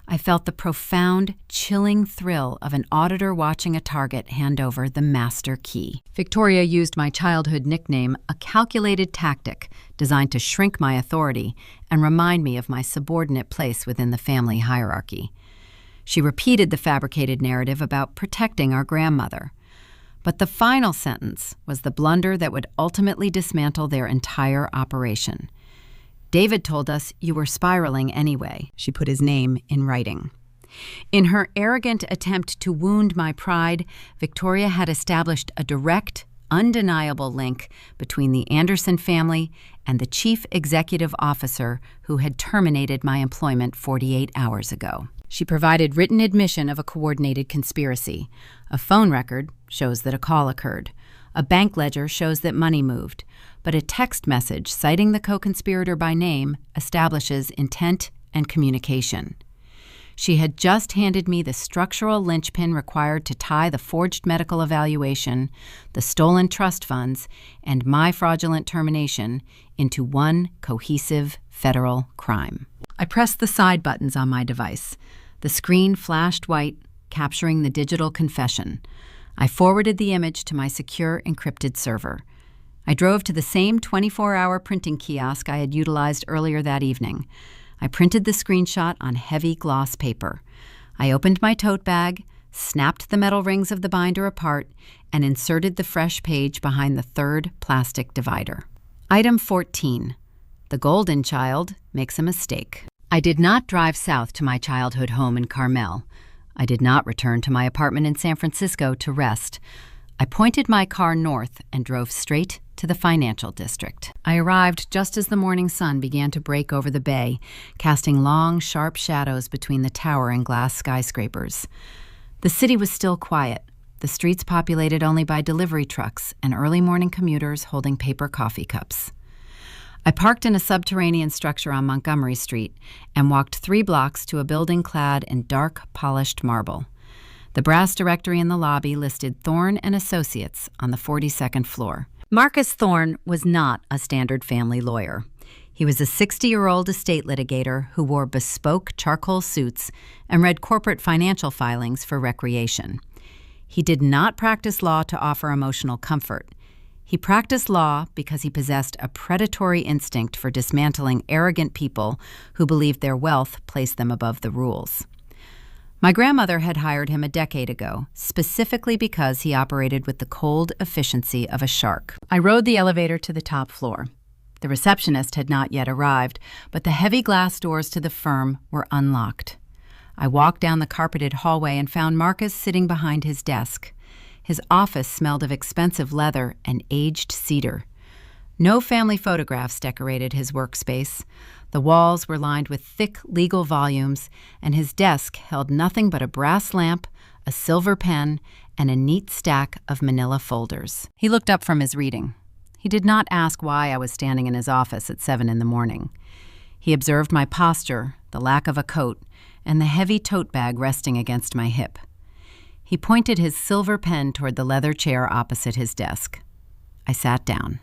Speaker 1: I felt the profound, chilling thrill of an auditor watching a target hand over the master key. Victoria used my childhood nickname, a calculated tactic designed to shrink my authority and remind me of my subordinate place within the family hierarchy. She repeated the fabricated narrative about protecting our grandmother. But the final sentence was the blunder that would ultimately dismantle their entire operation. "David told us you were spiraling anyway." She put his name in writing. In her arrogant attempt to wound my pride, Victoria had established a direct, undeniable link between the Anderson family and the chief executive officer who had terminated my employment 48 hours ago. She provided written admission of a coordinated conspiracy. A phone record shows that a call occurred. A bank ledger shows that money moved. But a text message citing the co-conspirator by name establishes intent and communication. She had just handed me the structural linchpin required to tie the forged medical evaluation, the stolen trust funds, and my fraudulent termination into one cohesive federal crime. I pressed the side buttons on my device. The screen flashed white, capturing the digital confession. I forwarded the image to my secure encrypted server. I drove to the same 24-hour printing kiosk I had utilized earlier that evening. I printed the screenshot on heavy gloss paper. I opened my tote bag, snapped the metal rings of the binder apart, and inserted the fresh page behind the third plastic divider. Item 14. The golden child makes a mistake. I did not drive south to my childhood home in Carmel. I did not return to my apartment in San Francisco to rest. I pointed my car north and drove straight to the financial district. I arrived just as the morning sun began to break over the bay, casting long, sharp shadows between the tower and glass skyscrapers. The city was still quiet, the streets populated only by delivery trucks and early morning commuters holding paper coffee cups. I parked in a subterranean structure on Montgomery Street and walked 3 blocks to a building clad in dark, polished marble. The brass directory in the lobby listed Thorne and Associates on the 42nd floor. Marcus Thorne was not a standard family lawyer. He was a 60-year-old estate litigator who wore bespoke charcoal suits and read corporate financial filings for recreation. He did not practice law to offer emotional comfort. He practiced law because he possessed a predatory instinct for dismantling arrogant people who believed their wealth placed them above the rules. My grandmother had hired him a decade ago, specifically because he operated with the cold efficiency of a shark. I rode the elevator to the top floor. The receptionist had not yet arrived, but the heavy glass doors to the firm were unlocked. I walked down the carpeted hallway and found Marcus sitting behind his desk. His office smelled of expensive leather and aged cedar. No family photographs decorated his workspace. The walls were lined with thick legal volumes, and his desk held nothing but a brass lamp, a silver pen, and a neat stack of manila folders. He looked up from his reading. He did not ask why I was standing in his office at 7 a.m. He observed my posture, the lack of a coat, and the heavy tote bag resting against my hip. He pointed his silver pen toward the leather chair opposite his desk. I sat down.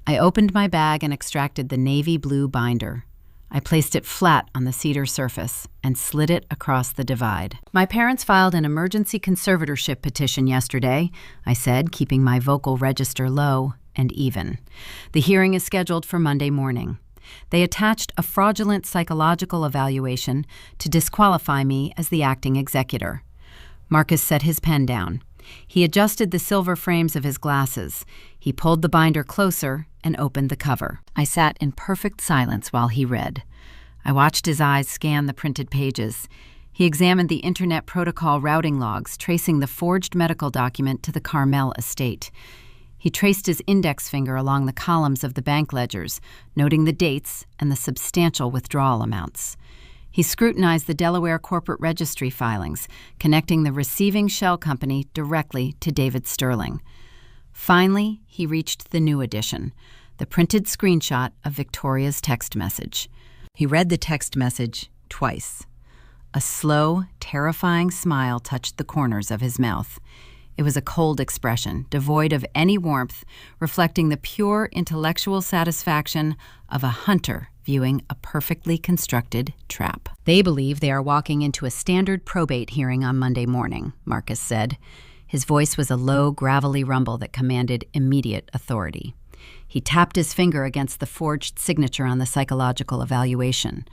Speaker 1: I opened my bag and extracted the navy blue binder. I placed it flat on the cedar surface and slid it across the divide. My parents filed an emergency conservatorship petition yesterday, I said, keeping my vocal register low and even. The hearing is scheduled for Monday morning. They attached a fraudulent psychological evaluation to disqualify me as the acting executor. Marcus set his pen down. He adjusted the silver frames of his glasses. He pulled the binder closer and opened the cover. I sat in perfect silence while he read. I watched his eyes scan the printed pages. He examined the Internet Protocol routing logs, tracing the forged medical document to the Carmel estate. He traced his index finger along the columns of the bank ledgers, noting the dates and the substantial withdrawal amounts. He scrutinized the Delaware corporate registry filings, connecting the receiving shell company directly to David Sterling. Finally, he reached the new edition, the printed screenshot of Victoria's text message. He read the text message twice. A slow, terrifying smile touched the corners of his mouth. It was a cold expression, devoid of any warmth, reflecting the pure intellectual satisfaction of a hunter viewing a perfectly constructed trap. They believe they are walking into a standard probate hearing on Monday morning, Marcus said. His voice was a low, gravelly rumble that commanded immediate authority. He tapped his finger against the forged signature on the psychological evaluation.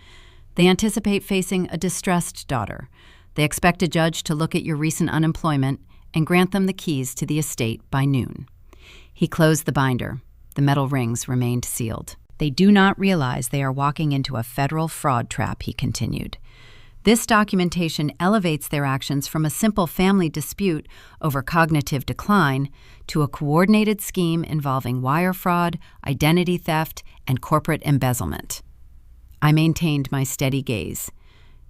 Speaker 1: They anticipate facing a distressed daughter. They expect a judge to look at your recent unemployment and grant them the keys to the estate by noon. He closed the binder. The metal rings remained sealed. They do not realize they are walking into a federal fraud trap, he continued. This documentation elevates their actions from a simple family dispute over cognitive decline to a coordinated scheme involving wire fraud, identity theft, and corporate embezzlement. I maintained my steady gaze.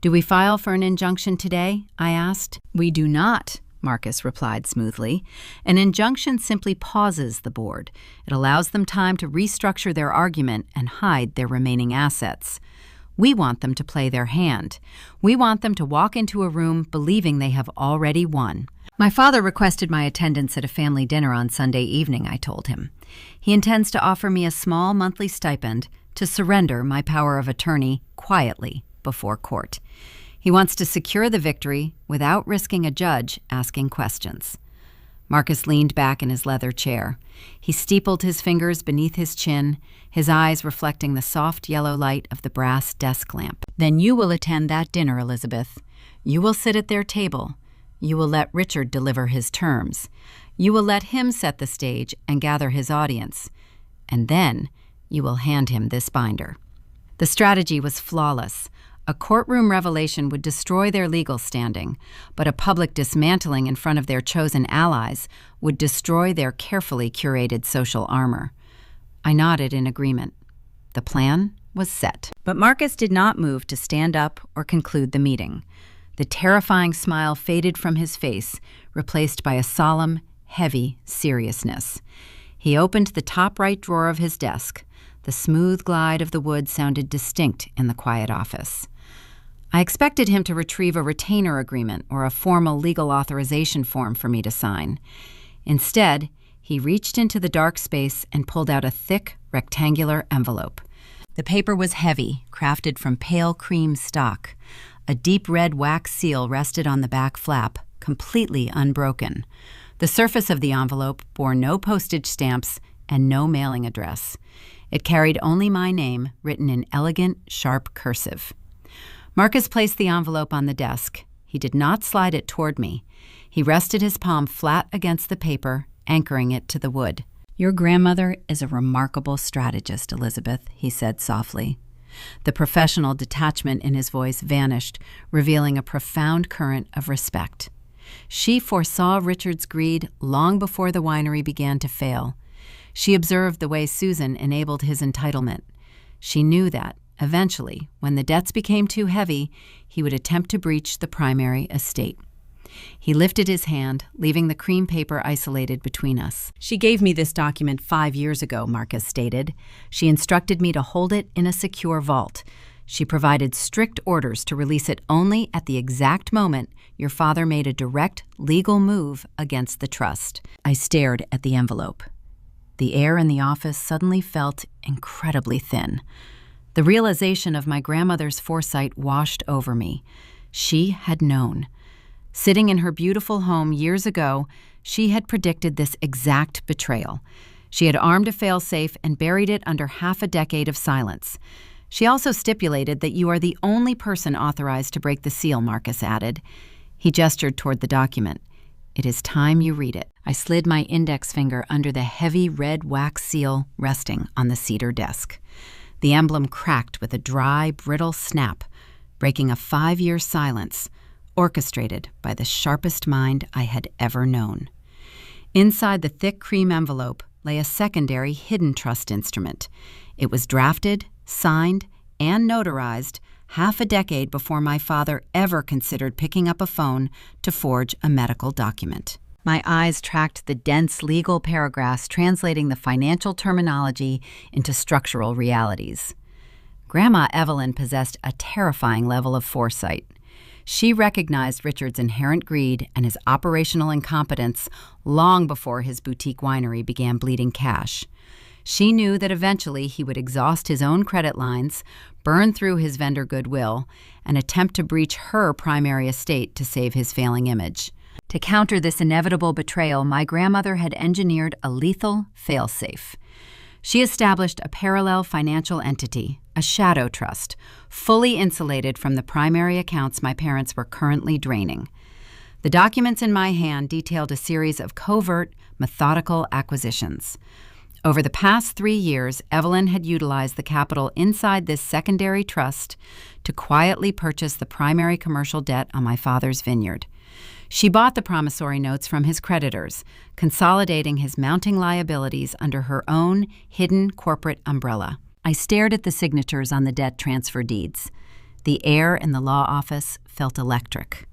Speaker 1: Do we file for an injunction today? I asked. We do not, Marcus replied smoothly. An injunction simply pauses the board. It allows them time to restructure their argument and hide their remaining assets. We want them to play their hand. We want them to walk into a room believing they have already won. My father requested my attendance at a family dinner on Sunday evening, I told him. He intends to offer me a small monthly stipend to surrender my power of attorney quietly before court. He wants to secure the victory without risking a judge asking questions. Marcus leaned back in his leather chair. He steepled his fingers beneath his chin, his eyes reflecting the soft yellow light of the brass desk lamp. Then you will attend that dinner, Elizabeth. You will sit at their table. You will let Richard deliver his terms. You will let him set the stage and gather his audience. And then you will hand him this binder. The strategy was flawless. A courtroom revelation would destroy their legal standing, but a public dismantling in front of their chosen allies would destroy their carefully curated social armor. I nodded in agreement. The plan was set. But Marcus did not move to stand up or conclude the meeting. The terrifying smile faded from his face, replaced by a solemn, heavy seriousness. He opened the top right drawer of his desk. The smooth glide of the wood sounded distinct in the quiet office. I expected him to retrieve a retainer agreement or a formal legal authorization form for me to sign. Instead, he reached into the dark space and pulled out a thick, rectangular envelope. The paper was heavy, crafted from pale cream stock. A deep red wax seal rested on the back flap, completely unbroken. The surface of the envelope bore no postage stamps and no mailing address. It carried only my name, written in elegant, sharp cursive. Marcus placed the envelope on the desk. He did not slide it toward me. He rested his palm flat against the paper, anchoring it to the wood. "Your grandmother is a remarkable strategist, Elizabeth," he said softly. The professional detachment in his voice vanished, revealing a profound current of respect. She foresaw Richard's greed long before the winery began to fail. She observed the way Susan enabled his entitlement. She knew that, eventually, when the debts became too heavy, he would attempt to breach the primary estate. He lifted his hand, leaving the cream paper isolated between us. "She gave me this document 5 years ago," Marcus stated. "She instructed me to hold it in a secure vault. She provided strict orders to release it only at the exact moment your father made a direct legal move against the trust." I stared at the envelope. The air in the office suddenly felt incredibly thin. The realization of my grandmother's foresight washed over me. She had known. Sitting in her beautiful home years ago, she had predicted this exact betrayal. She had armed a failsafe and buried it under half a decade of silence. She also stipulated that you are the only person authorized to break the seal, Marcus added. He gestured toward the document. "It is time you read it." I slid my index finger under the heavy red wax seal resting on the cedar desk. The emblem cracked with a dry, brittle snap, breaking a 5-year silence, orchestrated by the sharpest mind I had ever known. Inside the thick cream envelope lay a secondary hidden trust instrument. It was drafted, signed, and notarized half a decade before my father ever considered picking up a phone to forge a medical document. My eyes tracked the dense legal paragraphs translating the financial terminology into structural realities. Grandma Evelyn possessed a terrifying level of foresight. She recognized Richard's inherent greed and his operational incompetence long before his boutique winery began bleeding cash. She knew that eventually he would exhaust his own credit lines, burn through his vendor goodwill, and attempt to breach her primary estate to save his failing image. To counter this inevitable betrayal, my grandmother had engineered a lethal failsafe. She established a parallel financial entity, a shadow trust, fully insulated from the primary accounts my parents were currently draining. The documents in my hand detailed a series of covert, methodical acquisitions. Over the past 3 years, Evelyn had utilized the capital inside this secondary trust to quietly purchase the primary commercial debt on my father's vineyard. She bought the promissory notes from his creditors, consolidating his mounting liabilities under her own hidden corporate umbrella. I stared at the signatures on the debt transfer deeds. The air in the law office felt electric.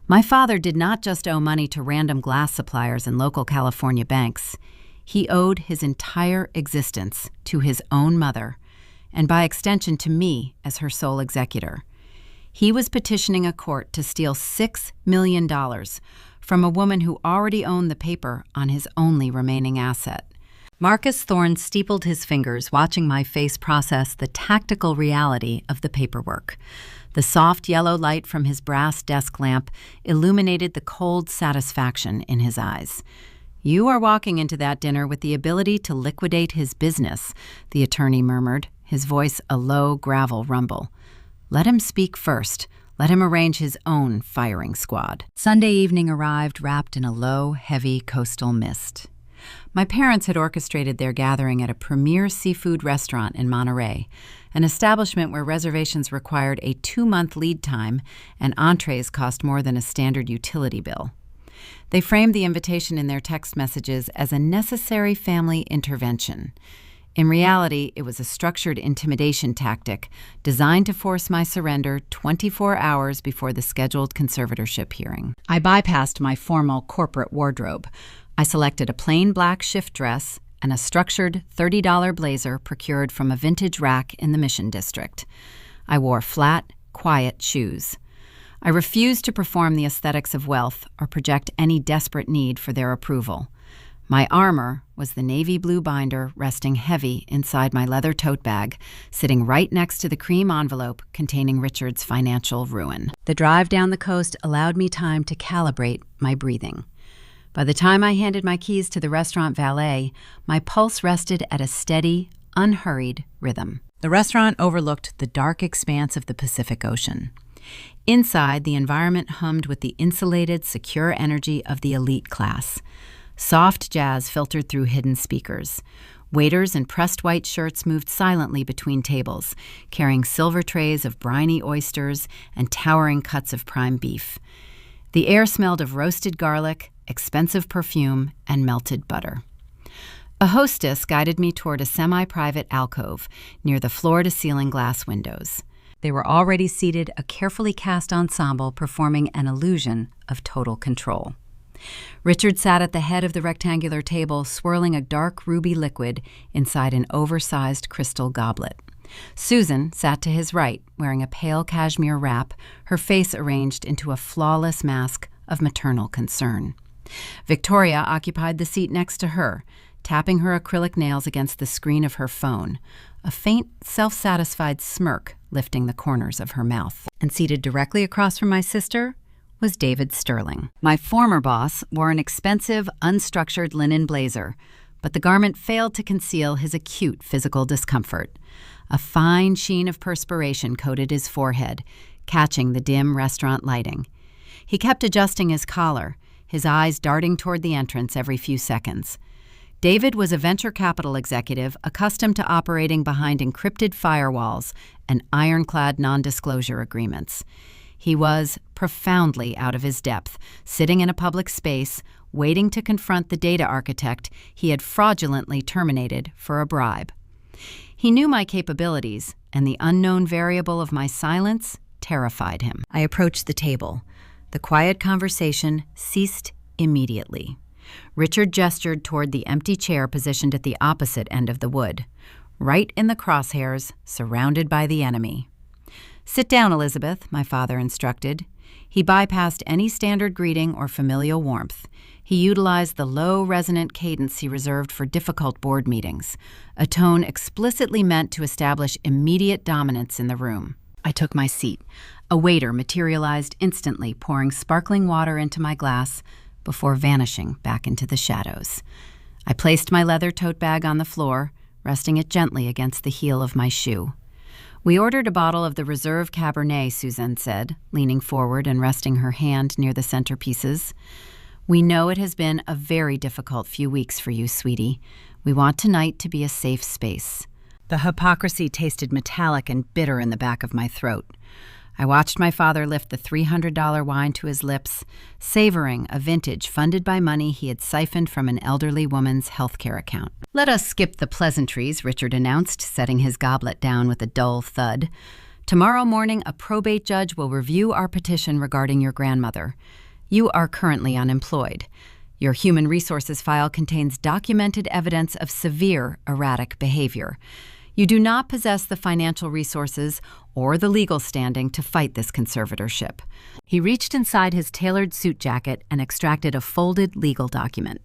Speaker 1: My father did not just owe money to random glass suppliers and local California banks. He owed his entire existence to his own mother, and by extension to me as her sole executor. He was petitioning a court to steal $6 million from a woman who already owned the paper on his only remaining asset. Marcus Thorne steepled his fingers, watching my face process the tactical reality of the paperwork. The soft yellow light from his brass desk lamp illuminated the cold satisfaction in his eyes. "You are walking into that dinner with the ability to liquidate his business," the attorney murmured, his voice a low gravel rumble. "Let him speak first. Let him arrange his own firing squad." Sunday evening arrived wrapped in a low, heavy coastal mist. My parents had orchestrated their gathering at a premier seafood restaurant in Monterey, an establishment where reservations required a 2-month lead time and entrees cost more than a standard utility bill. They framed the invitation in their text messages as a necessary family intervention. In reality, it was a structured intimidation tactic designed to force my surrender 24 hours before the scheduled conservatorship hearing. I bypassed my formal corporate wardrobe. I selected a plain black shift dress and a structured $30 blazer procured from a vintage rack in the Mission District. I wore flat, quiet shoes. I refused to perform the aesthetics of wealth or project any desperate need for their approval. My armor was the navy blue binder resting heavy inside my leather tote bag, sitting right next to the cream envelope containing Richard's financial ruin. The drive down the coast allowed me time to calibrate my breathing. By the time I handed my keys to the restaurant valet, my pulse rested at a steady, unhurried rhythm. The restaurant overlooked the dark expanse of the Pacific Ocean. Inside, the environment hummed with the insulated, secure energy of the elite class. Soft jazz filtered through hidden speakers. Waiters in pressed white shirts moved silently between tables, carrying silver trays of briny oysters and towering cuts of prime beef. The air smelled of roasted garlic, expensive perfume, and melted butter. A hostess guided me toward a semi-private alcove near the floor-to-ceiling glass windows. They were already seated, a carefully cast ensemble performing an illusion of total control. Richard sat at the head of the rectangular table, swirling a dark ruby liquid inside an oversized crystal goblet. Susan sat to his right, wearing a pale cashmere wrap, her face arranged into a flawless mask of maternal concern. Victoria occupied the seat next to her, tapping her acrylic nails against the screen of her phone, a faint, self-satisfied smirk lifting the corners of her mouth. And seated directly across from my sister was David Sterling. My former boss wore an expensive, unstructured linen blazer, but the garment failed to conceal his acute physical discomfort. A fine sheen of perspiration coated his forehead, catching the dim restaurant lighting. He kept adjusting his collar, his eyes darting toward the entrance every few seconds. David was a venture capital executive accustomed to operating behind encrypted firewalls and ironclad non-disclosure agreements. He was profoundly out of his depth, sitting in a public space, waiting to confront the data architect he had fraudulently terminated for a bribe. He knew my capabilities, and the unknown variable of my silence terrified him. I approached the table. The quiet conversation ceased immediately. Richard gestured toward the empty chair positioned at the opposite end of the wood, right in the crosshairs, surrounded by the enemy. "Sit down, Elizabeth," my father instructed. He bypassed any standard greeting or familial warmth. He utilized the low, resonant cadence he reserved for difficult board meetings, a tone explicitly meant to establish immediate dominance in the room. I took my seat. A waiter materialized instantly, pouring sparkling water into my glass before vanishing back into the shadows. I placed my leather tote bag on the floor, resting it gently against the heel of my shoe. "We ordered a bottle of the Reserve Cabernet," Suzanne said, leaning forward and resting her hand near the centerpieces. "We know it has been a very difficult few weeks for you, sweetie. We want tonight to be a safe space." The hypocrisy tasted metallic and bitter in the back of my throat. I watched my father lift the $300 wine to his lips, savoring a vintage funded by money he had siphoned from an elderly woman's healthcare account. "Let us skip the pleasantries," Richard announced, setting his goblet down with a dull thud. "Tomorrow morning, a probate judge will review our petition regarding your grandmother. You are currently unemployed. Your human resources file contains documented evidence of severe erratic behavior. You do not possess the financial resources or the legal standing to fight this conservatorship. He reached inside his tailored suit jacket and extracted a folded legal document.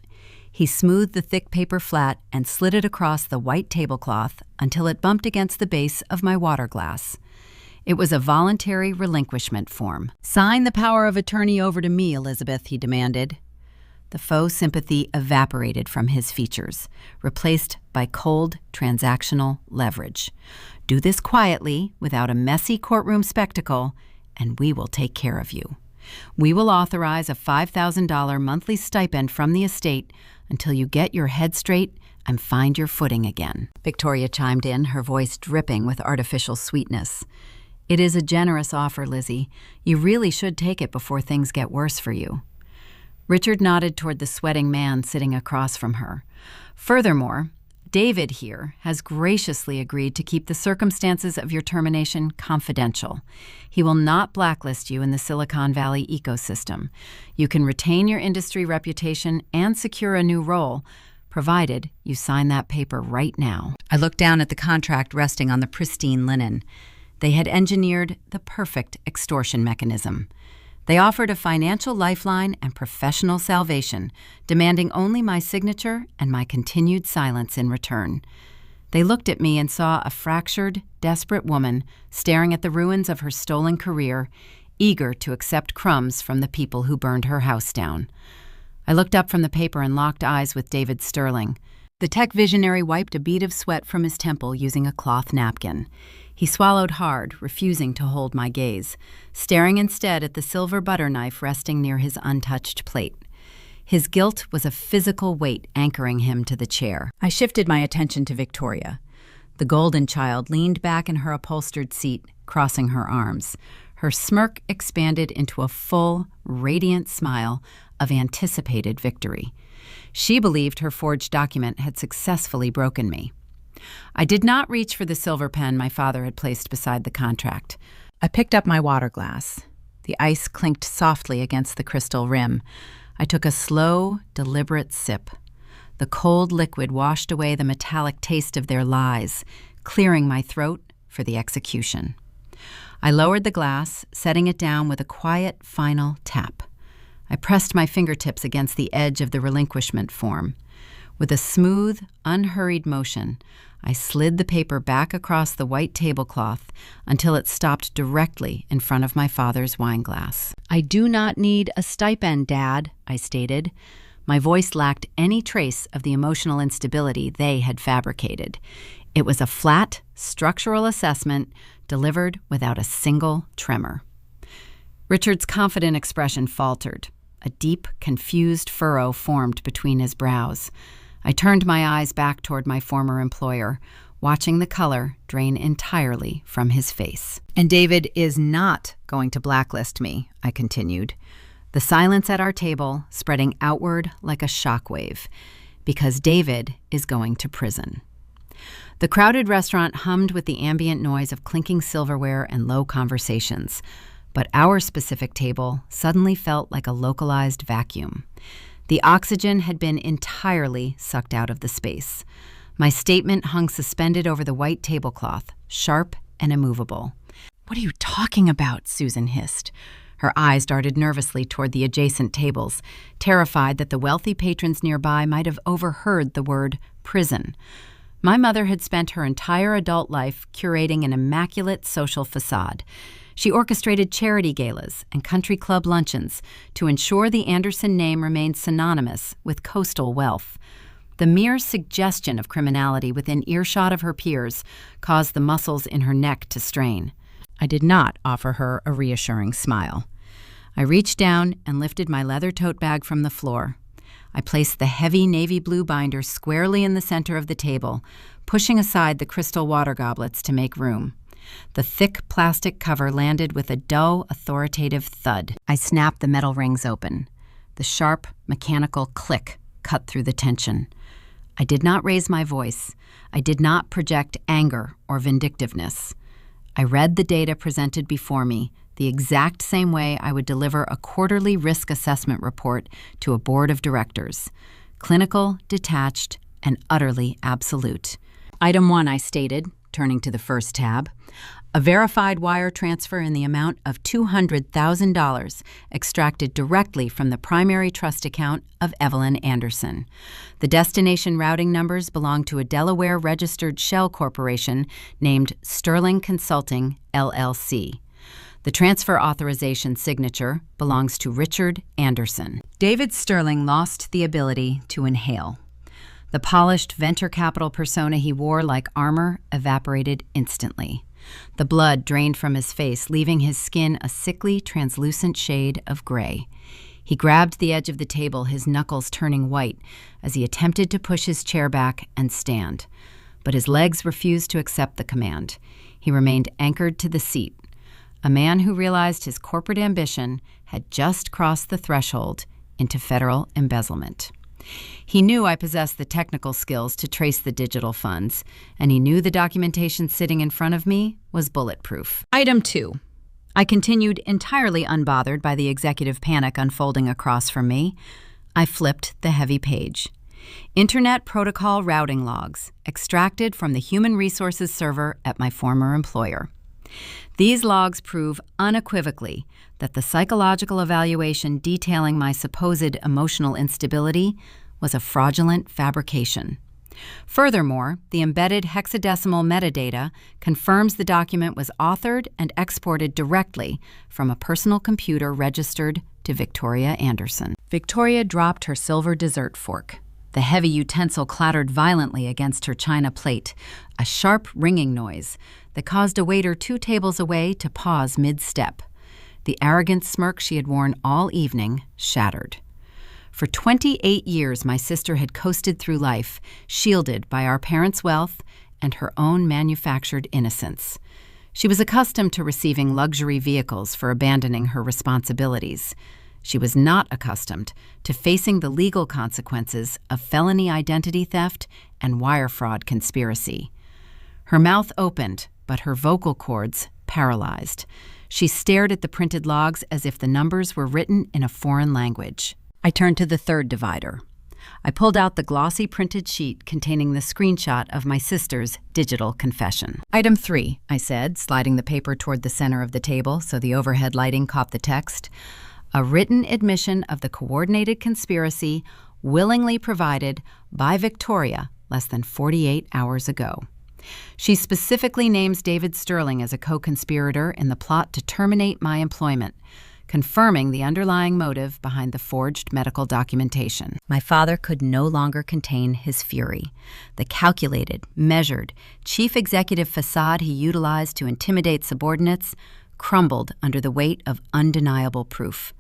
Speaker 1: He smoothed the thick paper flat and slid it across the white tablecloth until it bumped against the base of my water glass. It was a voluntary relinquishment form. "Sign the power of attorney over to me, Elizabeth," he demanded. The faux sympathy evaporated from his features, replaced by cold, transactional leverage. "Do this quietly, without a messy courtroom spectacle, and we will take care of you. We will authorize a $5,000 monthly stipend from the estate until you get your head straight and find your footing again." Victoria chimed in, her voice dripping with artificial sweetness. "It is a generous offer, Lizzie. You really should take it before things get worse for you." Richard nodded toward the sweating man sitting across from her. "Furthermore, David here has graciously agreed to keep the circumstances of your termination confidential. He will not blacklist you in the Silicon Valley ecosystem. You can retain your industry reputation and secure a new role, provided you sign that paper right now." I looked down at the contract resting on the pristine linen. They had engineered the perfect extortion mechanism. They offered a financial lifeline and professional salvation, demanding only my signature and my continued silence in return. They looked at me and saw a fractured, desperate woman staring at the ruins of her stolen career, eager to accept crumbs from the people who burned her house down. I looked up from the paper and locked eyes with David Sterling. The tech visionary wiped a bead of sweat from his temple using a cloth napkin. He swallowed hard, refusing to hold my gaze, staring instead at the silver butter knife resting near his untouched plate. His guilt was a physical weight anchoring him to the chair. I shifted my attention to Victoria. The golden child leaned back in her upholstered seat, crossing her arms. Her smirk expanded into a full, radiant smile of anticipated victory. She believed her forged document had successfully broken me. I did not reach for the silver pen my father had placed beside the contract. I picked up my water glass. The ice clinked softly against the crystal rim. I took a slow, deliberate sip. The cold liquid washed away the metallic taste of their lies, clearing my throat for the execution. I lowered the glass, setting it down with a quiet, final tap. I pressed my fingertips against the edge of the relinquishment form. With a smooth, unhurried motion, I slid the paper back across the white tablecloth until it stopped directly in front of my father's wineglass. "I do not need a stipend, Dad," I stated. My voice lacked any trace of the emotional instability they had fabricated. It was a flat, structural assessment delivered without a single tremor. Richard's confident expression faltered. A deep, confused furrow formed between his brows. I turned my eyes back toward my former employer, watching the color drain entirely from his face. "And David is not going to blacklist me," I continued, the silence at our table spreading outward like a shockwave, "because David is going to prison." The crowded restaurant hummed with the ambient noise of clinking silverware and low conversations, but our specific table suddenly felt like a localized vacuum. The oxygen had been entirely sucked out of the space. My statement hung suspended over the white tablecloth, sharp and immovable. "What are you talking about?" Susan hissed. Her eyes darted nervously toward the adjacent tables, terrified that the wealthy patrons nearby might have overheard the word prison. My mother had spent her entire adult life curating an immaculate social facade. She orchestrated charity galas and country club luncheons to ensure the Anderson name remained synonymous with coastal wealth. The mere suggestion of criminality within earshot of her peers caused the muscles in her neck to strain. I did not offer her a reassuring smile. I reached down and lifted my leather tote bag from the floor. I placed the heavy navy blue binder squarely in the center of the table, pushing aside the crystal water goblets to make room. The thick plastic cover landed with a dull, authoritative thud. I snapped the metal rings open. The sharp, mechanical click cut through the tension. I did not raise my voice. I did not project anger or vindictiveness. I read the data presented before me the exact same way I would deliver a quarterly risk assessment report to a board of directors. Clinical, detached, and utterly absolute. Item 1, I stated, turning to the first tab. A verified wire transfer in the amount of $200,000 extracted directly from the primary trust account of Evelyn Anderson. The destination routing numbers belong to a Delaware-registered shell corporation named Sterling Consulting, LLC. The transfer authorization signature belongs to Richard Anderson. David Sterling lost the ability to inhale. The polished venture capital persona he wore like armor evaporated instantly. The blood drained from his face, leaving his skin a sickly, translucent shade of gray. He grabbed the edge of the table, his knuckles turning white, as he attempted to push his chair back and stand. But his legs refused to accept the command. He remained anchored to the seat. A man who realized his corporate ambition had just crossed the threshold into federal embezzlement. He knew I possessed the technical skills to trace the digital funds, and he knew the documentation sitting in front of me was bulletproof. Item 2. I continued entirely unbothered by the executive panic unfolding across from me. I flipped the heavy page. Internet Protocol routing logs, extracted from the human resources server at my former employer. These logs prove unequivocally that the psychological evaluation detailing my supposed emotional instability was a fraudulent fabrication. Furthermore, the embedded hexadecimal metadata confirms the document was authored and exported directly from a personal computer registered to Victoria Anderson. Victoria dropped her silver dessert fork. The heavy utensil clattered violently against her china plate, a sharp ringing noise that caused a waiter 2 tables away to pause mid-step. The arrogant smirk she had worn all evening shattered. For 28 years, my sister had coasted through life, shielded by our parents' wealth and her own manufactured innocence. She was accustomed to receiving luxury vehicles for abandoning her responsibilities. She was not accustomed to facing the legal consequences of felony identity theft and wire fraud conspiracy. Her mouth opened, but her vocal cords paralyzed. She stared at the printed logs as if the numbers were written in a foreign language. I turned to the third divider. I pulled out the glossy printed sheet containing the screenshot of my sister's digital confession. Item 3, I said, sliding the paper toward the center of the table so the overhead lighting caught the text. A written admission of the coordinated conspiracy willingly provided by Victoria less than 48 hours ago. She specifically names David Sterling as a co-conspirator in the plot to terminate my employment, confirming the underlying motive behind the forged medical documentation. My father could no longer contain his fury. The calculated, measured, chief executive facade he utilized to intimidate subordinates crumbled under the weight of undeniable proof.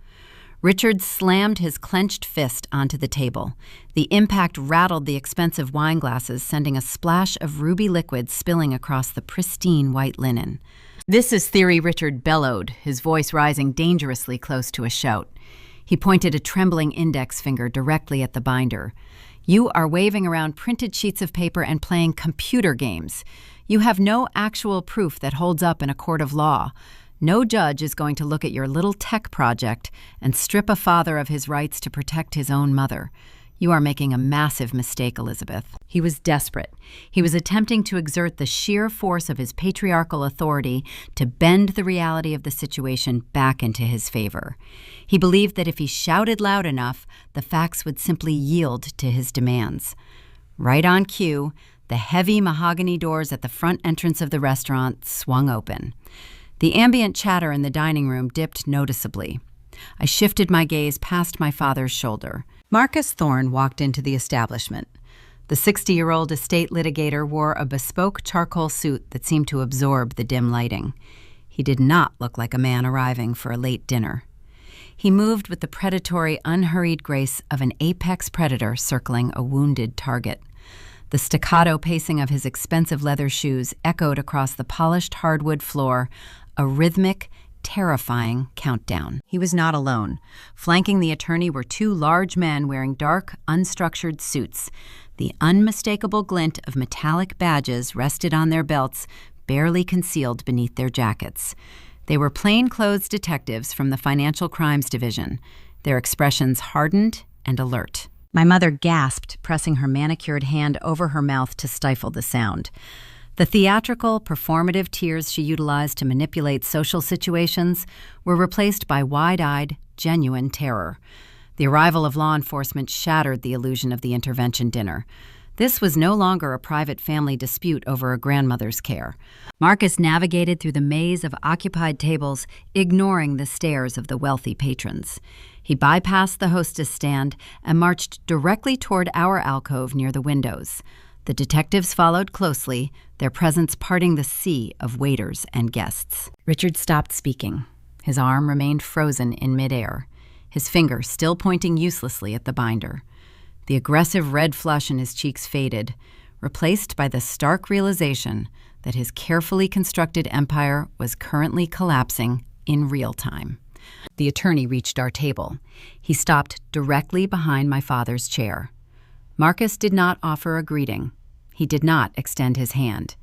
Speaker 1: Richard slammed his clenched fist onto the table. The impact rattled the expensive wine glasses, sending a splash of ruby liquid spilling across the pristine white linen. "This is theory," Richard bellowed, his voice rising dangerously close to a shout. He pointed a trembling index finger directly at the binder. "You are waving around printed sheets of paper and playing computer games. You have no actual proof that holds up in a court of law. No judge is going to look at your little tech project and strip a father of his rights to protect his own mother. You are making a massive mistake, Elizabeth." He was desperate. He was attempting to exert the sheer force of his patriarchal authority to bend the reality of the situation back into his favor. He believed that if he shouted loud enough, the facts would simply yield to his demands. Right on cue, the heavy mahogany doors at the front entrance of the restaurant swung open. The ambient chatter in the dining room dipped noticeably. I shifted my gaze past my father's shoulder. Marcus Thorne walked into the establishment. The 60-year-old estate litigator wore a bespoke charcoal suit that seemed to absorb the dim lighting. He did not look like a man arriving for a late dinner. He moved with the predatory, unhurried grace of an apex predator circling a wounded target. The staccato pacing of his expensive leather shoes echoed across the polished hardwood floor, a rhythmic, terrifying countdown. He was not alone. Flanking the attorney were 2 large men wearing dark, unstructured suits. The unmistakable glint of metallic badges rested on their belts, barely concealed beneath their jackets. They were plainclothes detectives from the Financial Crimes Division, their expressions hardened and alert. My mother gasped, pressing her manicured hand over her mouth to stifle the sound. The theatrical, performative tears she utilized to manipulate social situations were replaced by wide-eyed, genuine terror. The arrival of law enforcement shattered the illusion of the intervention dinner. This was no longer a private family dispute over a grandmother's care. Marcus navigated through the maze of occupied tables, ignoring the stares of the wealthy patrons. He bypassed the hostess stand and marched directly toward our alcove near the windows. The detectives followed closely, their presence parting the sea of waiters and guests. Richard stopped speaking. His arm remained frozen in midair, his finger still pointing uselessly at the binder. The aggressive red flush in his cheeks faded, replaced by the stark realization that his carefully constructed empire was currently collapsing in real time. The attorney reached our table. He stopped directly behind my father's chair. Marcus did not offer a greeting. He did not extend his hand.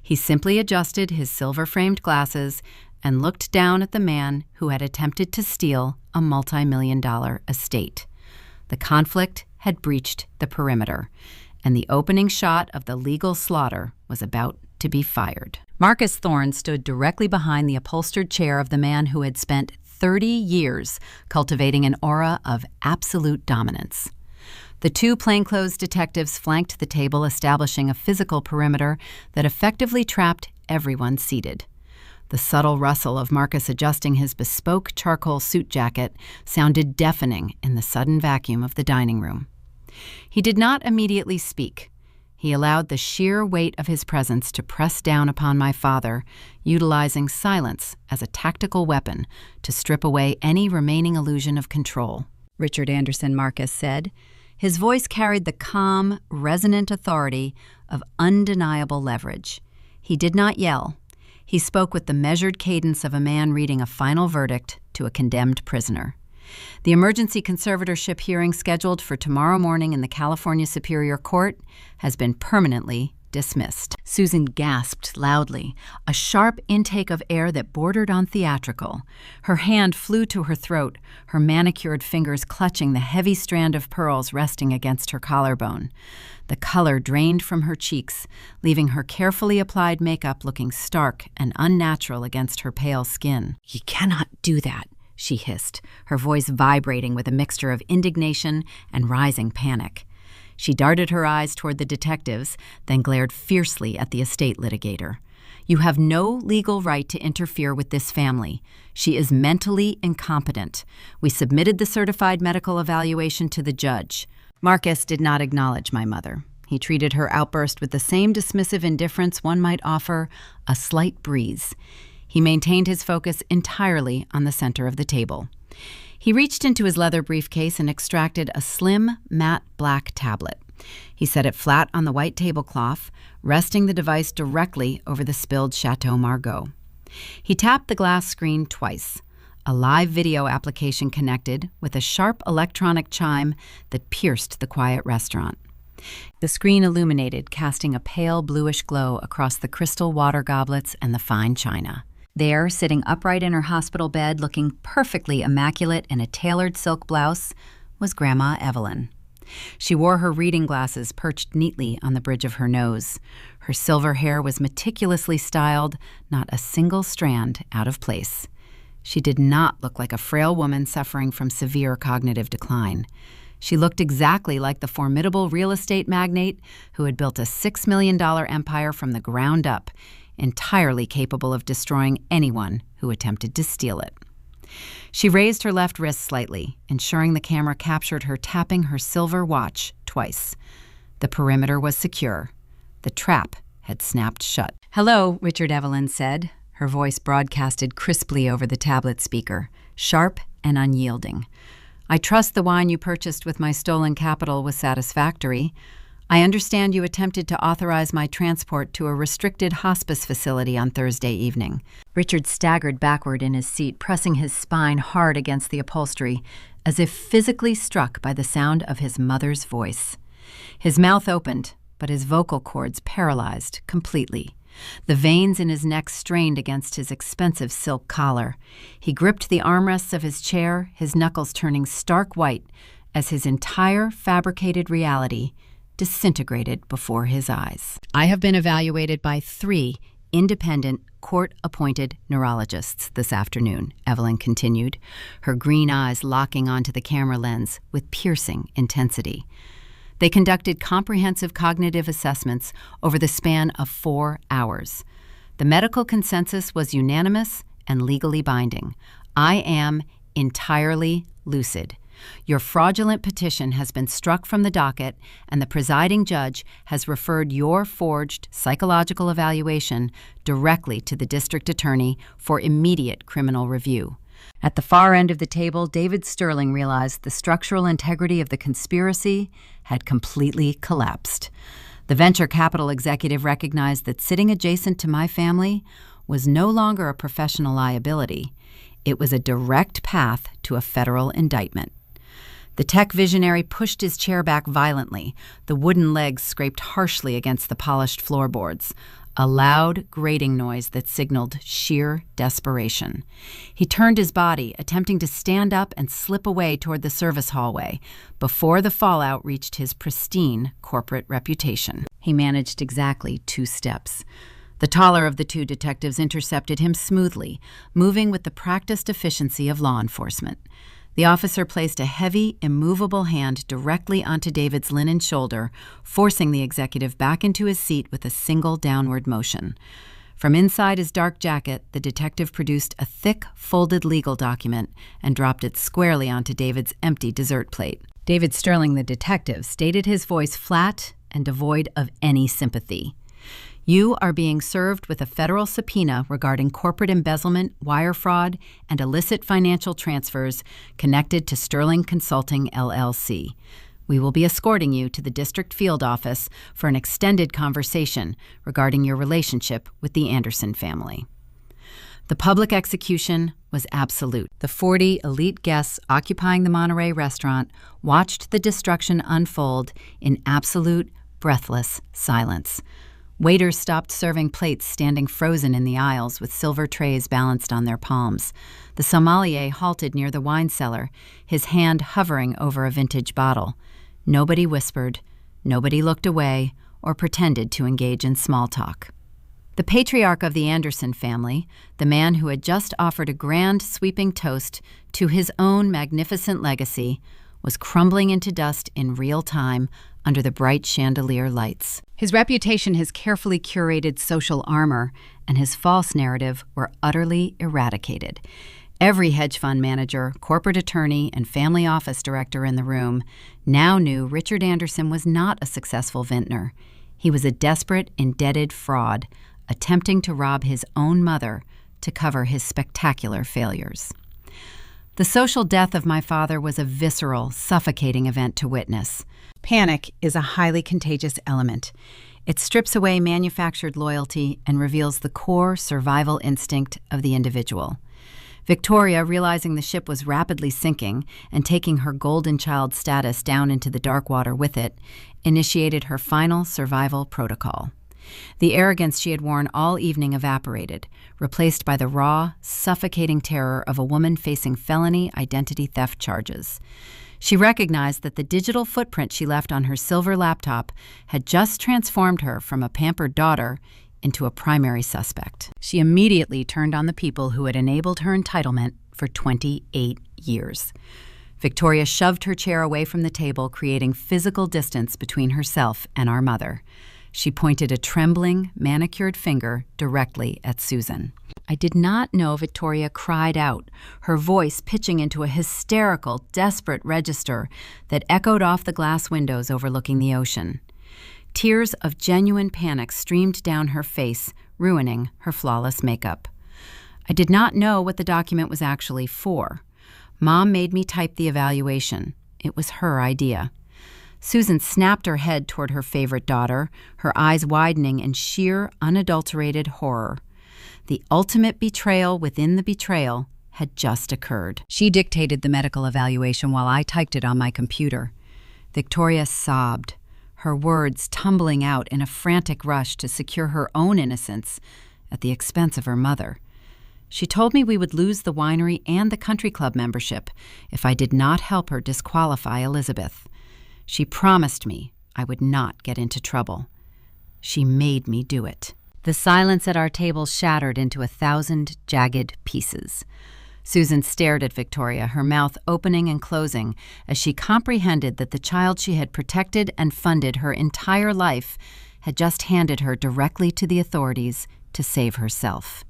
Speaker 1: He simply adjusted his silver-framed glasses and looked down at the man who had attempted to steal a multi-million-dollar estate. The conflict had breached the perimeter, and the opening shot of the legal slaughter was about to be fired. Marcus Thorne stood directly behind the upholstered chair of the man who had spent 30 years cultivating an aura of absolute dominance. The two plainclothes detectives flanked the table, establishing a physical perimeter that effectively trapped everyone seated. The subtle rustle of Marcus adjusting his bespoke charcoal suit jacket sounded deafening in the sudden vacuum of the dining room. He did not immediately speak. He allowed the sheer weight of his presence to press down upon my father, utilizing silence as a tactical weapon to strip away any remaining illusion of control. Richard Anderson, Marcus said. His voice carried the calm, resonant authority of undeniable leverage. He did not yell. He spoke with the measured cadence of a man reading a final verdict to a condemned prisoner. The emergency conservatorship hearing scheduled for tomorrow morning in the California Superior Court has been permanently dismissed. Susan gasped loudly, a sharp intake of air that bordered on theatrical. Her hand flew to her throat, her manicured fingers clutching the heavy strand of pearls resting against her collarbone. The color drained from her cheeks, leaving her carefully applied makeup looking stark and unnatural against her pale skin. "You cannot do that," she hissed, her voice vibrating with a mixture of indignation and rising panic. She darted her eyes toward the detectives, then glared fiercely at the estate litigator. "You have no legal right to interfere with this family. She is mentally incompetent. We submitted the certified medical evaluation to the judge." Marcus did not acknowledge my mother. He treated her outburst with the same dismissive indifference one might offer a slight breeze. He maintained his focus entirely on the center of the table. He reached into his leather briefcase and extracted a slim, matte black tablet. He set it flat on the white tablecloth, resting the device directly over the spilled Chateau Margaux. He tapped the glass screen twice. A live video application connected with a sharp electronic chime that pierced the quiet restaurant. The screen illuminated, casting a pale bluish glow across the crystal water goblets and the fine china. There, sitting upright in her hospital bed, looking perfectly immaculate in a tailored silk blouse, was Grandma Evelyn. She wore her reading glasses perched neatly on the bridge of her nose. Her silver hair was meticulously styled, not a single strand out of place. She did not look like a frail woman suffering from severe cognitive decline. She looked exactly like the formidable real estate magnate who had built a $6 million empire from the ground up, entirely capable of destroying anyone who attempted to steal it. She raised her left wrist slightly, ensuring the camera captured her tapping her silver watch twice. The perimeter was secure. The trap had snapped shut. "Hello," Richard Evelyn said, her voice broadcasted crisply over the tablet speaker, sharp and unyielding. "I trust the wine you purchased with my stolen capital was satisfactory. I understand you attempted to authorize my transport to a restricted hospice facility on Thursday evening." Richard staggered backward in his seat, pressing his spine hard against the upholstery, as if physically struck by the sound of his mother's voice. His mouth opened, but his vocal cords paralyzed completely. The veins in his neck strained against his expensive silk collar. He gripped the armrests of his chair, his knuckles turning stark white as his entire fabricated reality disintegrated before his eyes. I have been evaluated by 3 independent, court-appointed neurologists this afternoon, Evelyn continued, her green eyes locking onto the camera lens with piercing intensity. They conducted comprehensive cognitive assessments over the span of 4 hours. The medical consensus was unanimous and legally binding. I am entirely lucid. Your fraudulent petition has been struck from the docket, and the presiding judge has referred your forged psychological evaluation directly to the district attorney for immediate criminal review. At the far end of the table, David Sterling realized the structural integrity of the conspiracy had completely collapsed. The venture capital executive recognized that sitting adjacent to my family was no longer a professional liability. It was a direct path to a federal indictment. The tech visionary pushed his chair back violently. The wooden legs scraped harshly against the polished floorboards, a loud grating noise that signaled sheer desperation. He turned his body, attempting to stand up and slip away toward the service hallway before the fallout reached his pristine corporate reputation. He managed exactly 2 steps. The taller of the 2 detectives intercepted him smoothly, moving with the practiced efficiency of law enforcement. The officer placed a heavy, immovable hand directly onto David's linen shoulder, forcing the executive back into his seat with a single downward motion. From inside his dark jacket, the detective produced a thick, folded legal document and dropped it squarely onto David's empty dessert plate. David Sterling, the detective, stated his voice flat and devoid of any sympathy. You are being served with a federal subpoena regarding corporate embezzlement, wire fraud, and illicit financial transfers connected to Sterling Consulting, LLC. We will be escorting you to the district field office for an extended conversation regarding your relationship with the Anderson family. The public execution was absolute. The 40 elite guests occupying the Monterey restaurant watched the destruction unfold in absolute, breathless silence. Waiters stopped serving plates standing frozen in the aisles with silver trays balanced on their palms. The sommelier halted near the wine cellar, his hand hovering over a vintage bottle. Nobody whispered, nobody looked away, or pretended to engage in small talk. The patriarch of the Anderson family, the man who had just offered a grand sweeping toast to his own magnificent legacy, was crumbling into dust in real time under the bright chandelier lights. His reputation, his carefully curated social armor, and his false narrative were utterly eradicated. Every hedge fund manager, corporate attorney, and family office director in the room now knew Richard Anderson was not a successful vintner. He was a desperate, indebted fraud, attempting to rob his own mother to cover his spectacular failures. The social death of my father was a visceral, suffocating event to witness. Panic is a highly contagious element. It strips away manufactured loyalty and reveals the core survival instinct of the individual. Victoria, realizing the ship was rapidly sinking and taking her golden child status down into the dark water with it, initiated her final survival protocol. The arrogance she had worn all evening evaporated, replaced by the raw, suffocating terror of a woman facing felony identity theft charges. She recognized that the digital footprint she left on her silver laptop had just transformed her from a pampered daughter into a primary suspect. She immediately turned on the people who had enabled her entitlement for 28 years. Victoria shoved her chair away from the table, creating physical distance between herself and our mother. She pointed a trembling, manicured finger directly at Susan. I did not know Victoria cried out, her voice pitching into a hysterical, desperate register that echoed off the glass windows overlooking the ocean. Tears of genuine panic streamed down her face, ruining her flawless makeup. I did not know what the document was actually for. Mom made me type the evaluation. It was her idea. Susan snapped her head toward her favorite daughter, her eyes widening in sheer, unadulterated horror. The ultimate betrayal within the betrayal had just occurred. She dictated the medical evaluation while I typed it on my computer. Victoria sobbed, her words tumbling out in a frantic rush to secure her own innocence at the expense of her mother. She told me we would lose the winery and the country club membership if I did not help her disqualify Elizabeth. She promised me I would not get into trouble. She made me do it. The silence at our table shattered into 1,000 jagged pieces. Susan stared at Victoria, her mouth opening and closing, as she comprehended that the child she had protected and funded her entire life had just handed her directly to the authorities to save herself.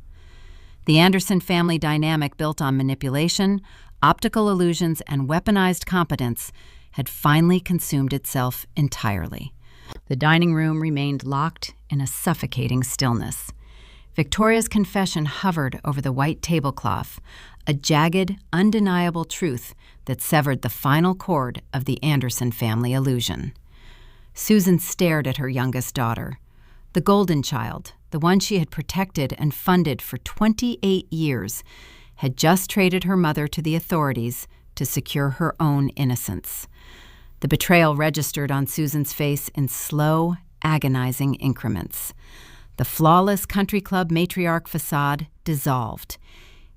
Speaker 1: The Anderson family dynamic, built on manipulation, optical illusions, and weaponized competence, had finally consumed itself entirely. The dining room remained locked in a suffocating stillness. Victoria's confession hovered over the white tablecloth, a jagged, undeniable truth that severed the final cord of the Anderson family illusion. Susan stared at her youngest daughter. The golden child, the one she had protected and funded for 28 years, had just traded her mother to the authorities to secure her own innocence. The betrayal registered on Susan's face in slow, agonizing increments. The flawless country club matriarch facade dissolved.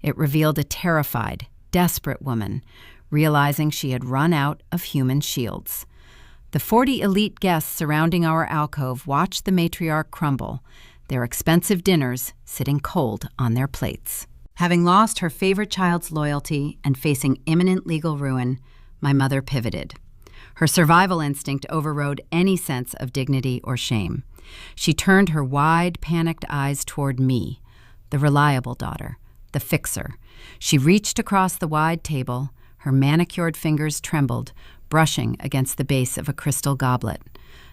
Speaker 1: It revealed a terrified, desperate woman, realizing she had run out of human shields. The 40 elite guests surrounding our alcove watched the matriarch crumble, their expensive dinners sitting cold on their plates. Having lost her favorite child's loyalty and facing imminent legal ruin, my mother pivoted. Her survival instinct overrode any sense of dignity or shame. She turned her wide, panicked eyes toward me, the reliable daughter, the fixer. She reached across the wide table. Her manicured fingers trembled, brushing against the base of a crystal goblet.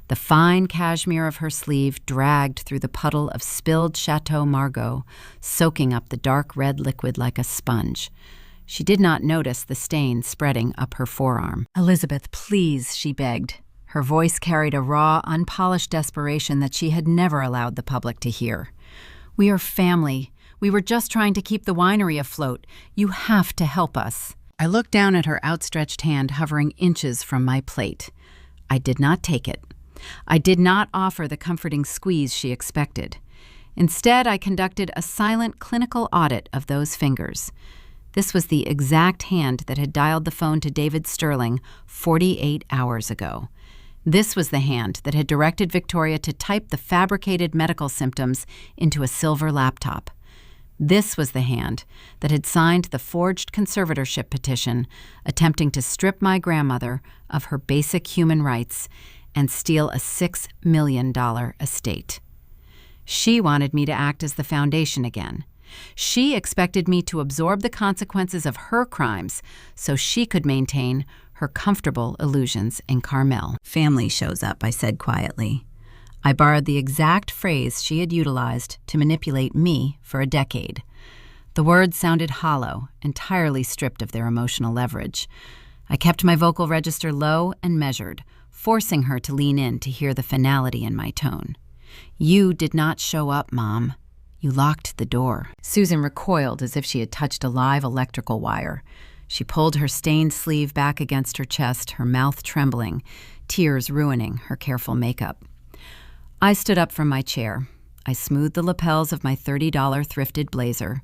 Speaker 1: The fine cashmere of her sleeve dragged through the puddle of spilled Chateau Margaux, soaking up the dark red liquid like a sponge. She did not notice the stain spreading up her forearm. "Elizabeth, please," she begged. Her voice carried a raw, unpolished desperation that she had never allowed the public to hear. "We are family. We were just trying to keep the winery afloat. You have to help us." I looked down at her outstretched hand hovering inches from my plate. I did not take it. I did not offer the comforting squeeze she expected. Instead, I conducted a silent clinical audit of those fingers. This was the exact hand that had dialed the phone to David Sterling 48 hours ago. This was the hand that had directed Victoria to type the fabricated medical symptoms into a silver laptop. This was the hand that had signed the forged conservatorship petition, attempting to strip my grandmother of her basic human rights and steal a $6 million estate. She wanted me to act as the foundation again. She expected me to absorb the consequences of her crimes so she could maintain her comfortable illusions in Carmel. "Family shows up," I said quietly. I borrowed the exact phrase she had utilized to manipulate me for a decade. The words sounded hollow, entirely stripped of their emotional leverage. I kept my vocal register low and measured, forcing her to lean in to hear the finality in my tone. "You did not show up, Mom. You locked the door." Susan recoiled as if she had touched a live electrical wire. She pulled her stained sleeve back against her chest, her mouth trembling, tears ruining her careful makeup. I stood up from my chair. I smoothed the lapels of my $30 thrifted blazer.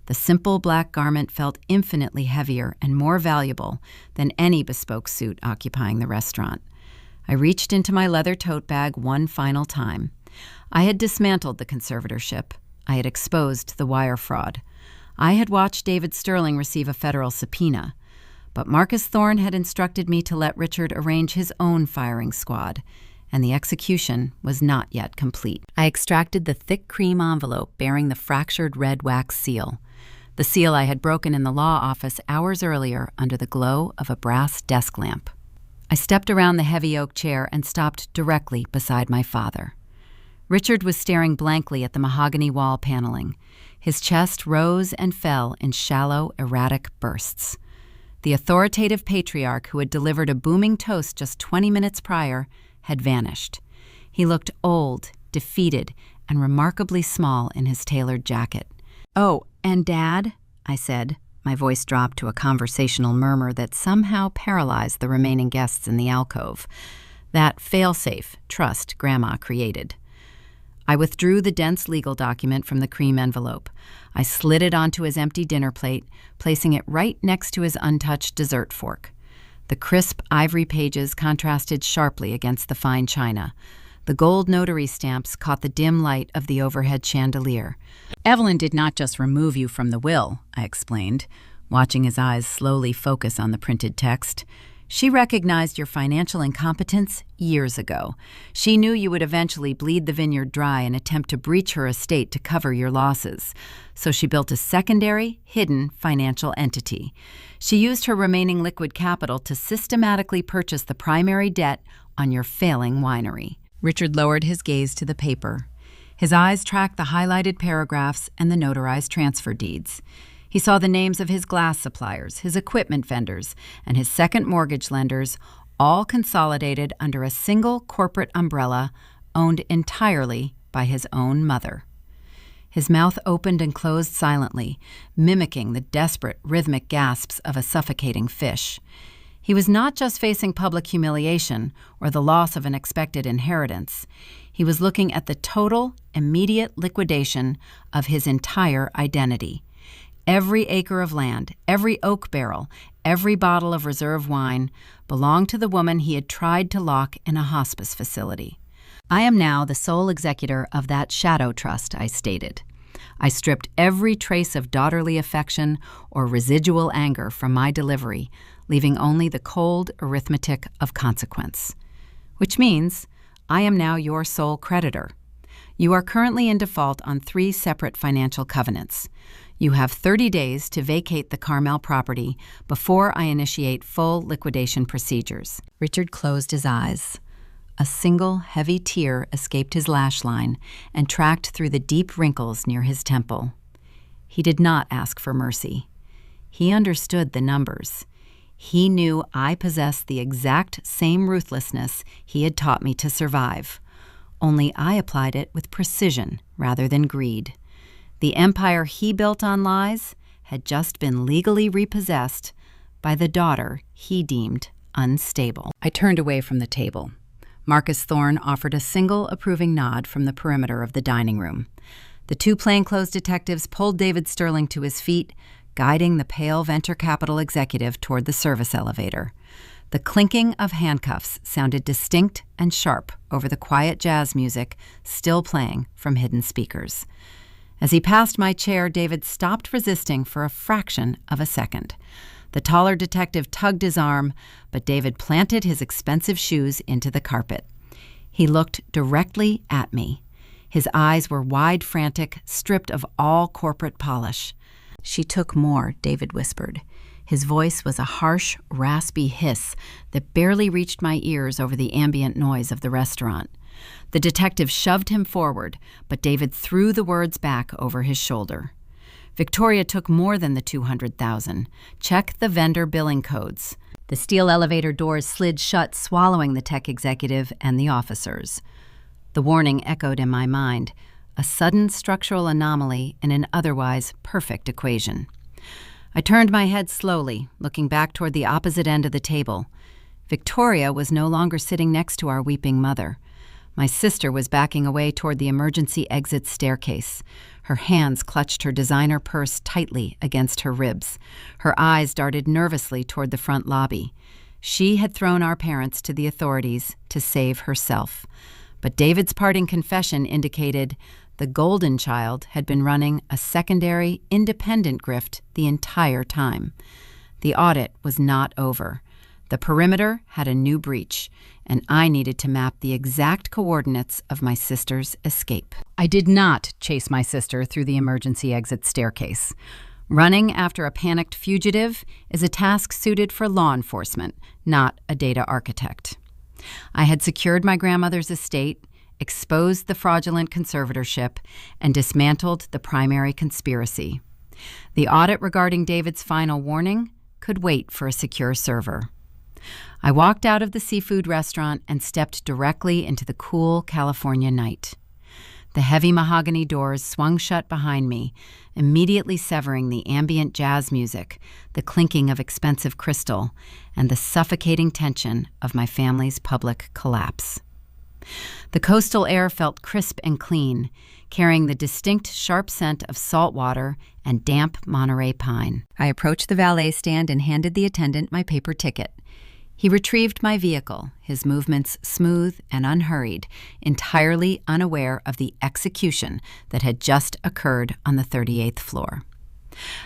Speaker 1: The simple black garment felt infinitely heavier and more valuable than any bespoke suit occupying the restaurant. I reached into my leather tote bag one final time. I had dismantled the conservatorship. I had exposed the wire fraud. I had watched David Sterling receive a federal subpoena. But Marcus Thorne had instructed me to let Richard arrange his own firing squad, and the execution was not yet complete. I extracted the thick cream envelope bearing the fractured red wax seal, the seal I had broken in the law office hours earlier under the glow of a brass desk lamp. I stepped around the heavy oak chair and stopped directly beside my father. Richard was staring blankly at the mahogany wall paneling. His chest rose and fell in shallow, erratic bursts. The authoritative patriarch who had delivered a booming toast just 20 minutes prior had vanished. He looked old, defeated, and remarkably small in his tailored jacket. "Oh, and Dad?" I said. My voice dropped to a conversational murmur that somehow paralyzed the remaining guests in the alcove. That fail-safe trust Grandma created. I withdrew the dense legal document from the cream envelope. I slid it onto his empty dinner plate, placing it right next to his untouched dessert fork. The crisp ivory pages contrasted sharply against the fine china. The gold notary stamps caught the dim light of the overhead chandelier. "Evelyn did not just remove you from the will," I explained, watching his eyes slowly focus on the printed text. "She recognized your financial incompetence years ago. She knew you would eventually bleed the vineyard dry and attempt to breach her estate to cover your losses. So she built a secondary, hidden financial entity. She used her remaining liquid capital to systematically purchase the primary debt on your failing winery." Richard lowered his gaze to the paper. His eyes tracked the highlighted paragraphs and the notarized transfer deeds. He saw the names of his glass suppliers, his equipment vendors, and his second mortgage lenders, all consolidated under a single corporate umbrella owned entirely by his own mother. His mouth opened and closed silently, mimicking the desperate, rhythmic gasps of a suffocating fish. He was not just facing public humiliation or the loss of an expected inheritance. He was looking at the total, immediate liquidation of his entire identity. Every acre of land, every oak barrel, every bottle of reserve wine belonged to the woman he had tried to lock in a hospice facility. "I am now the sole executor of that shadow trust," I stated. I stripped every trace of daughterly affection or residual anger from my delivery, leaving only the cold arithmetic of consequence. "Which means I am now your sole creditor. You are currently in default on 3 separate financial covenants. You have 30 days to vacate the Carmel property before I initiate full liquidation procedures." Richard closed his eyes. A single heavy tear escaped his lash line and tracked through the deep wrinkles near his temple. He did not ask for mercy. He understood the numbers. He knew I possessed the exact same ruthlessness he had taught me to survive. Only I applied it with precision rather than greed. The empire he built on lies had just been legally repossessed by the daughter he deemed unstable. I turned away from the table. Marcus Thorne offered a single approving nod from the perimeter of the dining room. The 2 plainclothes detectives pulled David Sterling to his feet, guiding the pale venture capital executive toward the service elevator. The clinking of handcuffs sounded distinct and sharp over the quiet jazz music still playing from hidden speakers. As he passed my chair, David stopped resisting for a fraction of a second. The taller detective tugged his arm, but David planted his expensive shoes into the carpet. He looked directly at me. His eyes were wide, frantic, stripped of all corporate polish. "She took more," David whispered. His voice was a harsh, raspy hiss that barely reached my ears over the ambient noise of the restaurant. The detective shoved him forward, but David threw the words back over his shoulder. "Victoria took more than the 200,000. Check the vendor billing codes." The steel elevator doors slid shut, swallowing the tech executive and the officers. The warning echoed in my mind, a sudden structural anomaly in an otherwise perfect equation. I turned my head slowly, looking back toward the opposite end of the table. Victoria was no longer sitting next to our weeping mother. My sister was backing away toward the emergency exit staircase. Her hands clutched her designer purse tightly against her ribs. Her eyes darted nervously toward the front lobby. She had thrown our parents to the authorities to save herself. But David's parting confession indicated the golden child had been running a secondary, independent grift the entire time. The audit was not over. The perimeter had a new breach, and I needed to map the exact coordinates of my sister's escape. I did not chase my sister through the emergency exit staircase. Running after a panicked fugitive is a task suited for law enforcement, not a data architect. I had secured my grandmother's estate, exposed the fraudulent conservatorship, and dismantled the primary conspiracy. The audit regarding David's final warning could wait for a secure server. I walked out of the seafood restaurant and stepped directly into the cool California night. The heavy mahogany doors swung shut behind me, immediately severing the ambient jazz music, the clinking of expensive crystal, and the suffocating tension of my family's public collapse. The coastal air felt crisp and clean, carrying the distinct sharp scent of salt water and damp Monterey pine. I approached the valet stand and handed the attendant my paper ticket. He retrieved my vehicle, his movements smooth and unhurried, entirely unaware of the execution that had just occurred on the 38th floor.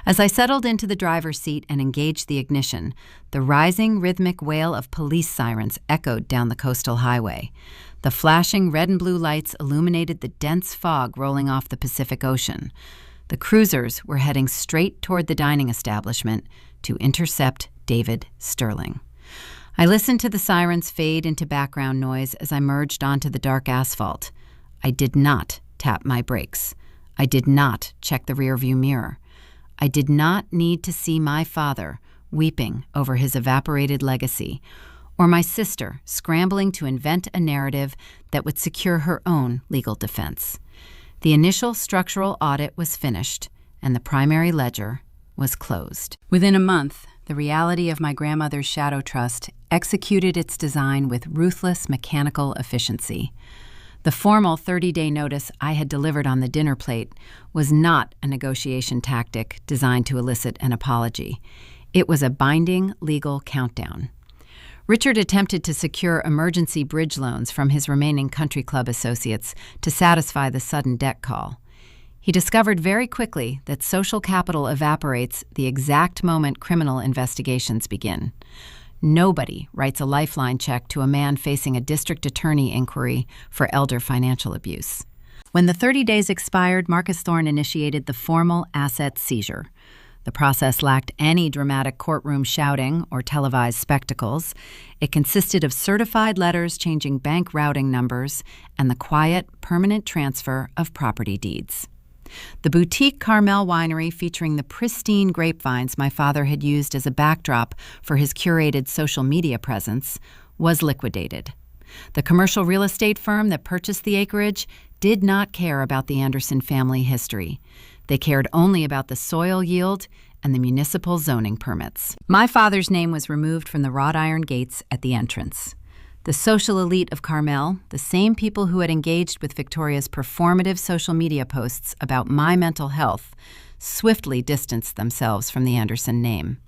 Speaker 1: As I settled into the driver's seat and engaged the ignition, the rising rhythmic wail of police sirens echoed down the coastal highway. The flashing red and blue lights illuminated the dense fog rolling off the Pacific Ocean. The cruisers were heading straight toward the dining establishment to intercept David Sterling. I listened to the sirens fade into background noise as I merged onto the dark asphalt. I did not tap my brakes. I did not check the rearview mirror. I did not need to see my father weeping over his evaporated legacy, or my sister scrambling to invent a narrative that would secure her own legal defense. The initial structural audit was finished, and the primary ledger was closed. Within a month, the reality of my grandmother's shadow trust executed its design with ruthless mechanical efficiency. The formal 30-day notice I had delivered on the dinner plate was not a negotiation tactic designed to elicit an apology. It was a binding legal countdown. Richard attempted to secure emergency bridge loans from his remaining country club associates to satisfy the sudden debt call. He discovered very quickly that social capital evaporates the exact moment criminal investigations begin. Nobody writes a lifeline check to a man facing a district attorney inquiry for elder financial abuse. When the 30 days expired, Marcus Thorne initiated the formal asset seizure. The process lacked any dramatic courtroom shouting or televised spectacles. It consisted of certified letters changing bank routing numbers and the quiet, permanent transfer of property deeds. The boutique Carmel winery, featuring the pristine grapevines my father had used as a backdrop for his curated social media presence, was liquidated. The commercial real estate firm that purchased the acreage did not care about the Anderson family history. They cared only about the soil yield and the municipal zoning permits. My father's name was removed from the wrought iron gates at the entrance. The social elite of Carmel, the same people who had engaged with Victoria's performative social media posts about my mental health, swiftly distanced themselves from the Anderson name.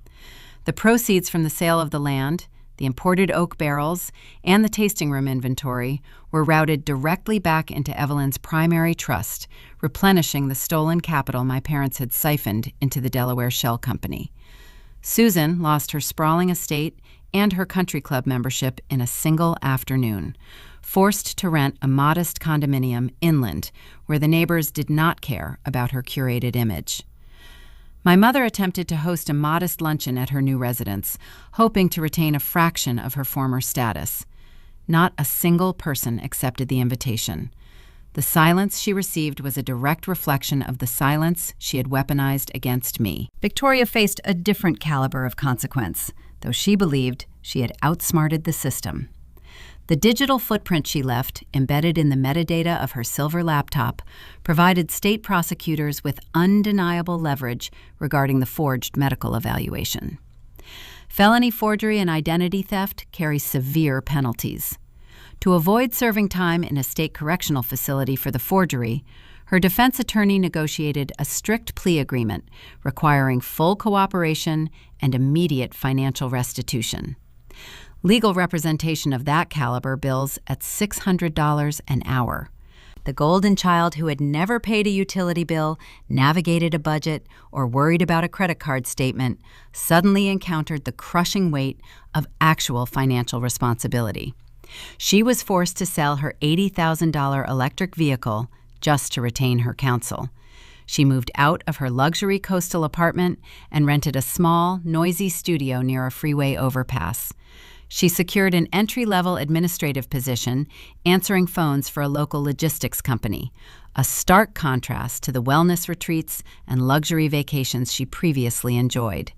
Speaker 1: The proceeds from the sale of the land, the imported oak barrels, and the tasting room inventory were routed directly back into Evelyn's primary trust, replenishing the stolen capital my parents had siphoned into the Delaware Shell Company. Susan lost her sprawling estate and her country club membership in a single afternoon, forced to rent a modest condominium inland where the neighbors did not care about her curated image. My mother attempted to host a modest luncheon at her new residence, hoping to retain a fraction of her former status. Not a single person accepted the invitation. The silence she received was a direct reflection of the silence she had weaponized against me. Victoria faced a different caliber of consequence, though she believed she had outsmarted the system. The digital footprint she left, embedded in the metadata of her silver laptop, provided state prosecutors with undeniable leverage regarding the forged medical evaluation. Felony forgery and identity theft carry severe penalties. To avoid serving time in a state correctional facility for the forgery, her defense attorney negotiated a strict plea agreement requiring full cooperation and immediate financial restitution. Legal representation of that caliber bills at $600 an hour. The golden child who had never paid a utility bill, navigated a budget, or worried about a credit card statement suddenly encountered the crushing weight of actual financial responsibility. She was forced to sell her $80,000 electric vehicle just to retain her counsel. She moved out of her luxury coastal apartment and rented a small, noisy studio near a freeway overpass. She secured an entry-level administrative position, answering phones for a local logistics company, a stark contrast to the wellness retreats and luxury vacations she previously enjoyed.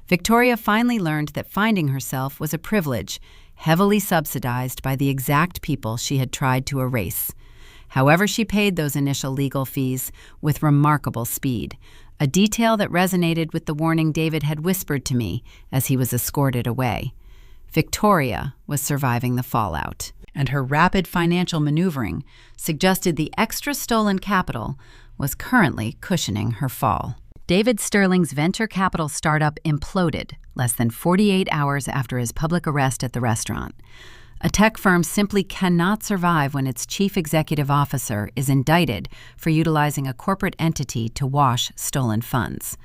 Speaker 1: Victoria finally learned that finding herself was a privilege, heavily subsidized by the exact people she had tried to erase. However, she paid those initial legal fees with remarkable speed, a detail that resonated with the warning David had whispered to me as he was escorted away. Victoria was surviving the fallout, and her rapid financial maneuvering suggested the extra stolen capital was currently cushioning her fall. David Sterling's venture capital startup imploded less than 48 hours after his public arrest at the restaurant. A tech firm simply cannot survive when its chief executive officer is indicted for utilizing a corporate entity to wash stolen funds.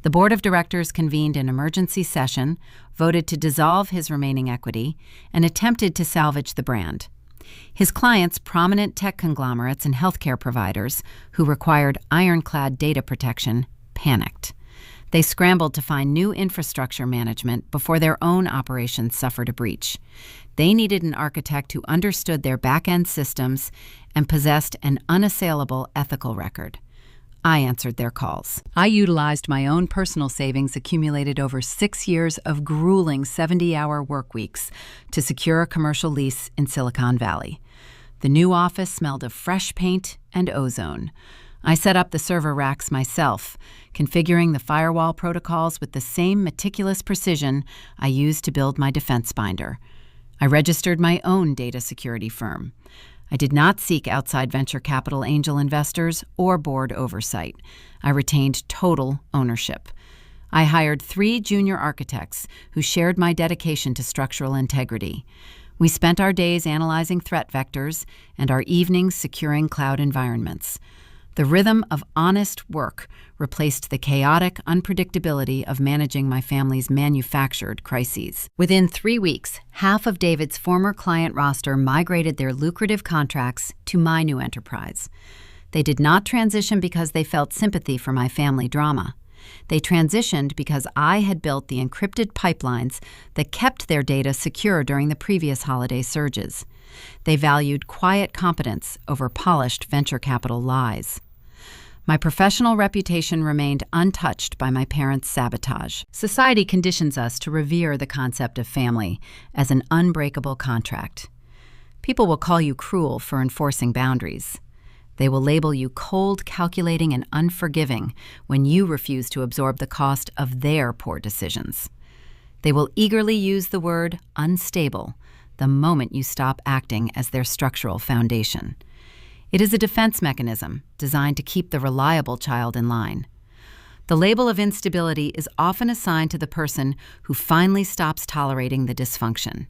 Speaker 1: The board of directors convened an emergency session, voted to dissolve his remaining equity, and attempted to salvage the brand. His clients, prominent tech conglomerates and healthcare providers who required ironclad data protection, panicked. They scrambled to find new infrastructure management before their own operations suffered a breach. They needed an architect who understood their back-end systems and possessed an unassailable ethical record. I answered their calls. I utilized my own personal savings accumulated over 6 years of grueling 70-hour work weeks to secure a commercial lease in Silicon Valley. The new office smelled of fresh paint and ozone. I set up the server racks myself, configuring the firewall protocols with the same meticulous precision I used to build my defense binder. I registered my own data security firm. I did not seek outside venture capital angel investors or board oversight. I retained total ownership. I hired 3 junior architects who shared my dedication to structural integrity. We spent our days analyzing threat vectors and our evenings securing cloud environments. The rhythm of honest work replaced the chaotic unpredictability of managing my family's manufactured crises. Within 3 weeks, half of David's former client roster migrated their lucrative contracts to my new enterprise. They did not transition because they felt sympathy for my family drama. They transitioned because I had built the encrypted pipelines that kept their data secure during the previous holiday surges. They valued quiet competence over polished venture capital lies. My professional reputation remained untouched by my parents' sabotage. Society conditions us to revere the concept of family as an unbreakable contract. People will call you cruel for enforcing boundaries. They will label you cold, calculating, and unforgiving when you refuse to absorb the cost of their poor decisions. They will eagerly use the word unstable the moment you stop acting as their structural foundation. It is a defense mechanism designed to keep the reliable child in line. The label of instability is often assigned to the person who finally stops tolerating the dysfunction.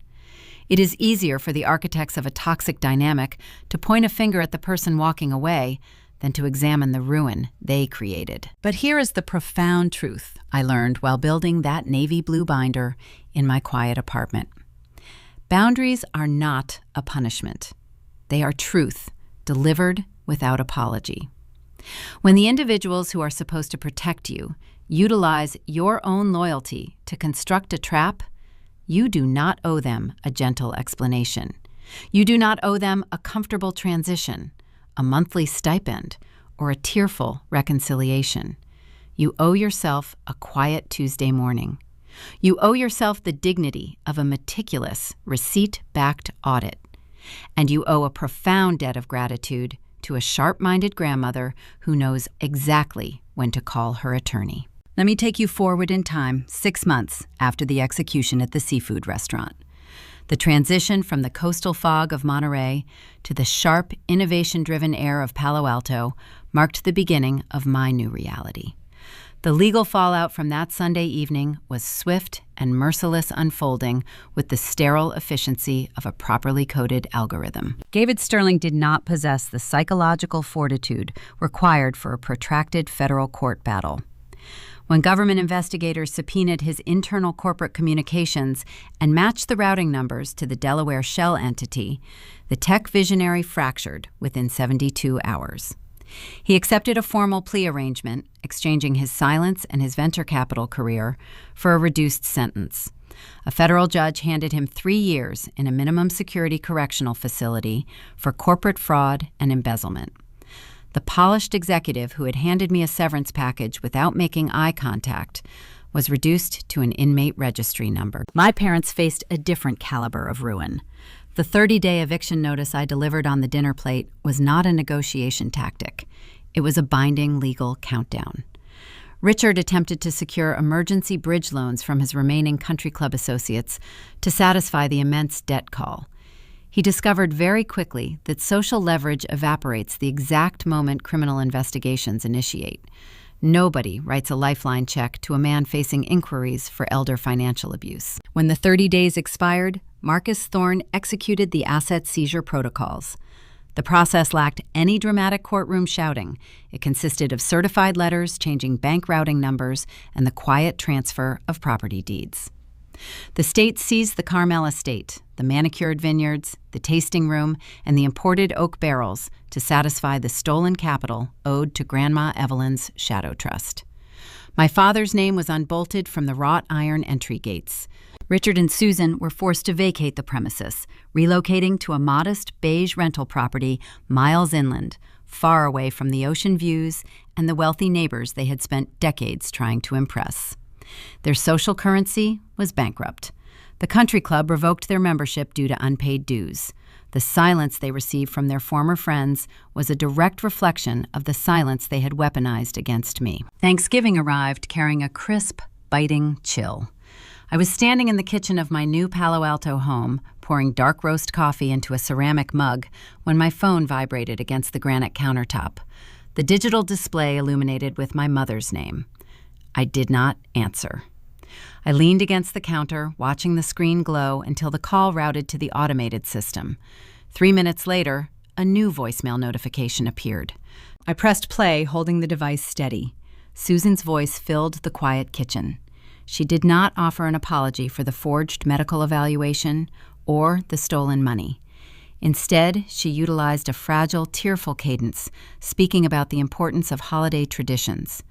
Speaker 1: It is easier for the architects of a toxic dynamic to point a finger at the person walking away than to examine the ruin they created. But here is the profound truth I learned while building that navy blue binder in my quiet apartment. Boundaries are not a punishment. They are truth, delivered without apology. When the individuals who are supposed to protect you utilize your own loyalty to construct a trap, you do not owe them a gentle explanation. You do not owe them a comfortable transition, a monthly stipend, or a tearful reconciliation. You owe yourself a quiet Tuesday morning. You owe yourself the dignity of a meticulous, receipt-backed audit. And you owe a profound debt of gratitude to a sharp-minded grandmother who knows exactly when to call her attorney. Let me take you forward in time, 6 months after the execution at the seafood restaurant. The transition from the coastal fog of Monterey to the sharp, innovation-driven air of Palo Alto marked the beginning of my new reality. The legal fallout from that Sunday evening was swift and merciless unfolding with the sterile efficiency of a properly coded algorithm. David Sterling did not possess the psychological fortitude required for a protracted federal court battle. When government investigators subpoenaed his internal corporate communications and matched the routing numbers to the Delaware shell entity, the tech visionary fractured within 72 hours. He accepted a formal plea arrangement, exchanging his silence and his venture capital career for a reduced sentence. A federal judge handed him 3 years in a minimum security correctional facility for corporate fraud and embezzlement. The polished executive who had handed me a severance package without making eye contact was reduced to an inmate registry number. My parents faced a different caliber of ruin. The 30-day eviction notice I delivered on the dinner plate was not a negotiation tactic. It was a binding legal countdown. Richard attempted to secure emergency bridge loans from his remaining country club associates to satisfy the immense debt call. He discovered very quickly that social leverage evaporates the exact moment criminal investigations initiate. Nobody writes a lifeline check to a man facing inquiries for elder financial abuse. When the 30 days expired, Marcus Thorne executed the asset seizure protocols. The process lacked any dramatic courtroom shouting. It consisted of certified letters changing bank routing numbers and the quiet transfer of property deeds. The state seized the Carmel estate, the manicured vineyards, the tasting room, and the imported oak barrels to satisfy the stolen capital owed to Grandma Evelyn's shadow trust. My father's name was unbolted from the wrought iron entry gates. Richard and Susan were forced to vacate the premises, relocating to a modest beige rental property miles inland, far away from the ocean views and the wealthy neighbors they had spent decades trying to impress. Their social currency was bankrupt. The country club revoked their membership due to unpaid dues. The silence they received from their former friends was a direct reflection of the silence they had weaponized against me. Thanksgiving arrived carrying a crisp, biting chill. I was standing in the kitchen of my new Palo Alto home, pouring dark roast coffee into a ceramic mug, when my phone vibrated against the granite countertop. The digital display illuminated with my mother's name. I did not answer. I leaned against the counter, watching the screen glow until the call routed to the automated system. 3 minutes later, a new voicemail notification appeared. I pressed play, holding the device steady. Susan's voice filled the quiet kitchen. She did not offer an apology for the forged medical evaluation or the stolen money. Instead, she utilized a fragile, tearful cadence, speaking about the importance of holiday traditions.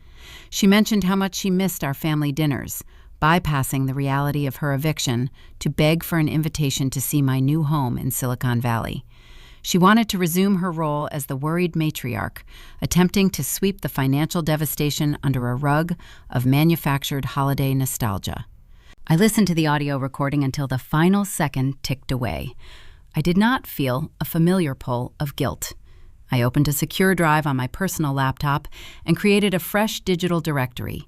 Speaker 1: She mentioned how much she missed our family dinners, bypassing the reality of her eviction to beg for an invitation to see my new home in Silicon Valley. She wanted to resume her role as the worried matriarch, attempting to sweep the financial devastation under a rug of manufactured holiday nostalgia. I listened to the audio recording until the final second ticked away. I did not feel a familiar pull of guilt. I opened a secure drive on my personal laptop and created a fresh digital directory.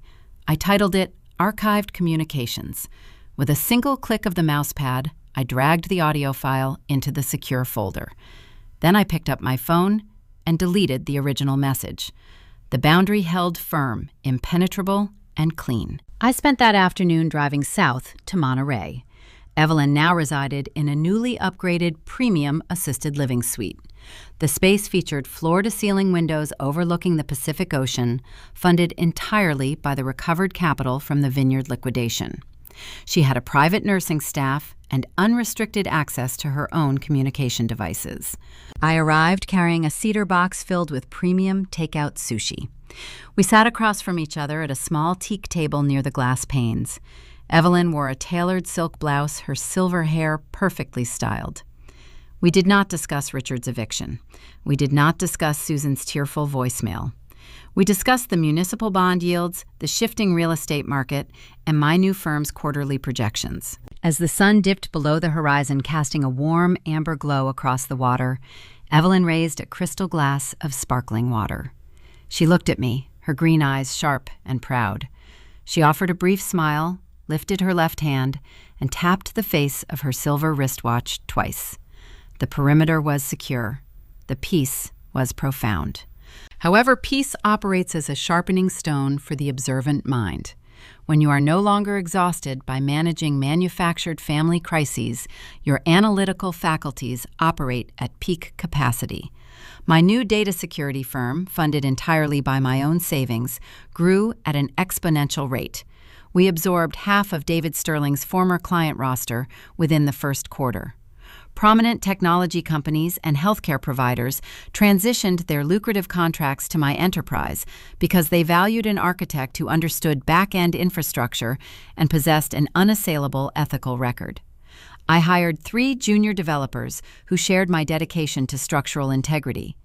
Speaker 1: I titled it Archived Communications. With a single click of the mousepad, I dragged the audio file into the secure folder. Then I picked up my phone and deleted the original message. The boundary held firm, impenetrable, and clean. I spent that afternoon driving south to Monterey. Evelyn now resided in a newly upgraded premium assisted living suite. The space featured floor-to-ceiling windows overlooking the Pacific Ocean, funded entirely by the recovered capital from the vineyard liquidation. She had a private nursing staff and unrestricted access to her own communication devices. I arrived carrying a cedar box filled with premium takeout sushi. We sat across from each other at a small teak table near the glass panes. Evelyn wore a tailored silk blouse, her silver hair perfectly styled. We did not discuss Richard's eviction. We did not discuss Susan's tearful voicemail. We discussed the municipal bond yields, the shifting real estate market, and my new firm's quarterly projections. As the sun dipped below the horizon, casting a warm amber glow across the water, Evelyn raised a crystal glass of sparkling water. She looked at me, her green eyes sharp and proud. She offered a brief smile, lifted her left hand, and tapped the face of her silver wristwatch twice. The perimeter was secure. The peace was profound. However, peace operates as a sharpening stone for the observant mind. When you are no longer exhausted by managing manufactured family crises, your analytical faculties operate at peak capacity. My new data security firm, funded entirely by my own savings, grew at an exponential rate. We absorbed half of David Sterling's former client roster within the first quarter. Prominent technology companies and healthcare providers transitioned their lucrative contracts to my enterprise because they valued an architect who understood back-end infrastructure and possessed an unassailable ethical record. I hired 3 junior developers who shared my dedication to structural integrity.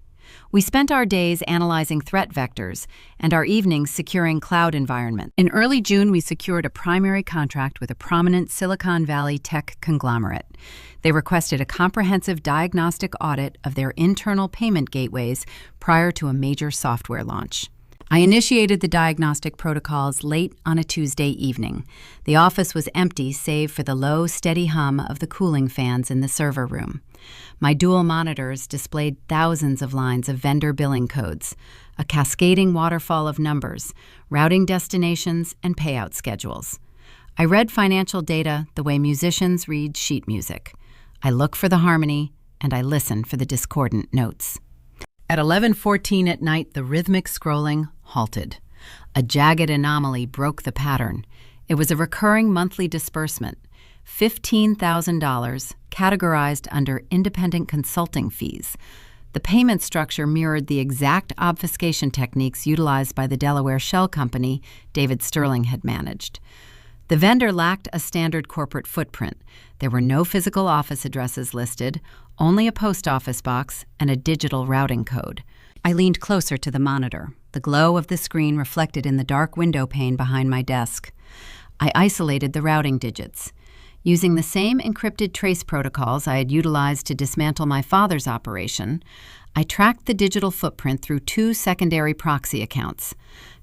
Speaker 1: We spent our days analyzing threat vectors and our evenings securing cloud environments. In early June, we secured a primary contract with a prominent Silicon Valley tech conglomerate. They requested a comprehensive diagnostic audit of their internal payment gateways prior to a major software launch. I initiated the diagnostic protocols late on a Tuesday evening. The office was empty save for the low, steady hum of the cooling fans in the server room. My dual monitors displayed thousands of lines of vendor billing codes, a cascading waterfall of numbers, routing destinations, and payout schedules. I read financial data the way musicians read sheet music. I look for the harmony, and I listen for the discordant notes. At 11:14 at night, the rhythmic scrolling halted. A jagged anomaly broke the pattern. It was a recurring monthly disbursement, $15,000, categorized under independent consulting fees. The payment structure mirrored the exact obfuscation techniques utilized by the Delaware shell company David Sterling had managed. The vendor lacked a standard corporate footprint. There were no physical office addresses listed, only a post office box and a digital routing code. I leaned closer to the monitor, the glow of the screen reflected in the dark window pane behind my desk. I isolated the routing digits. Using the same encrypted trace protocols I had utilized to dismantle my father's operation, I tracked the digital footprint through 2 secondary proxy accounts.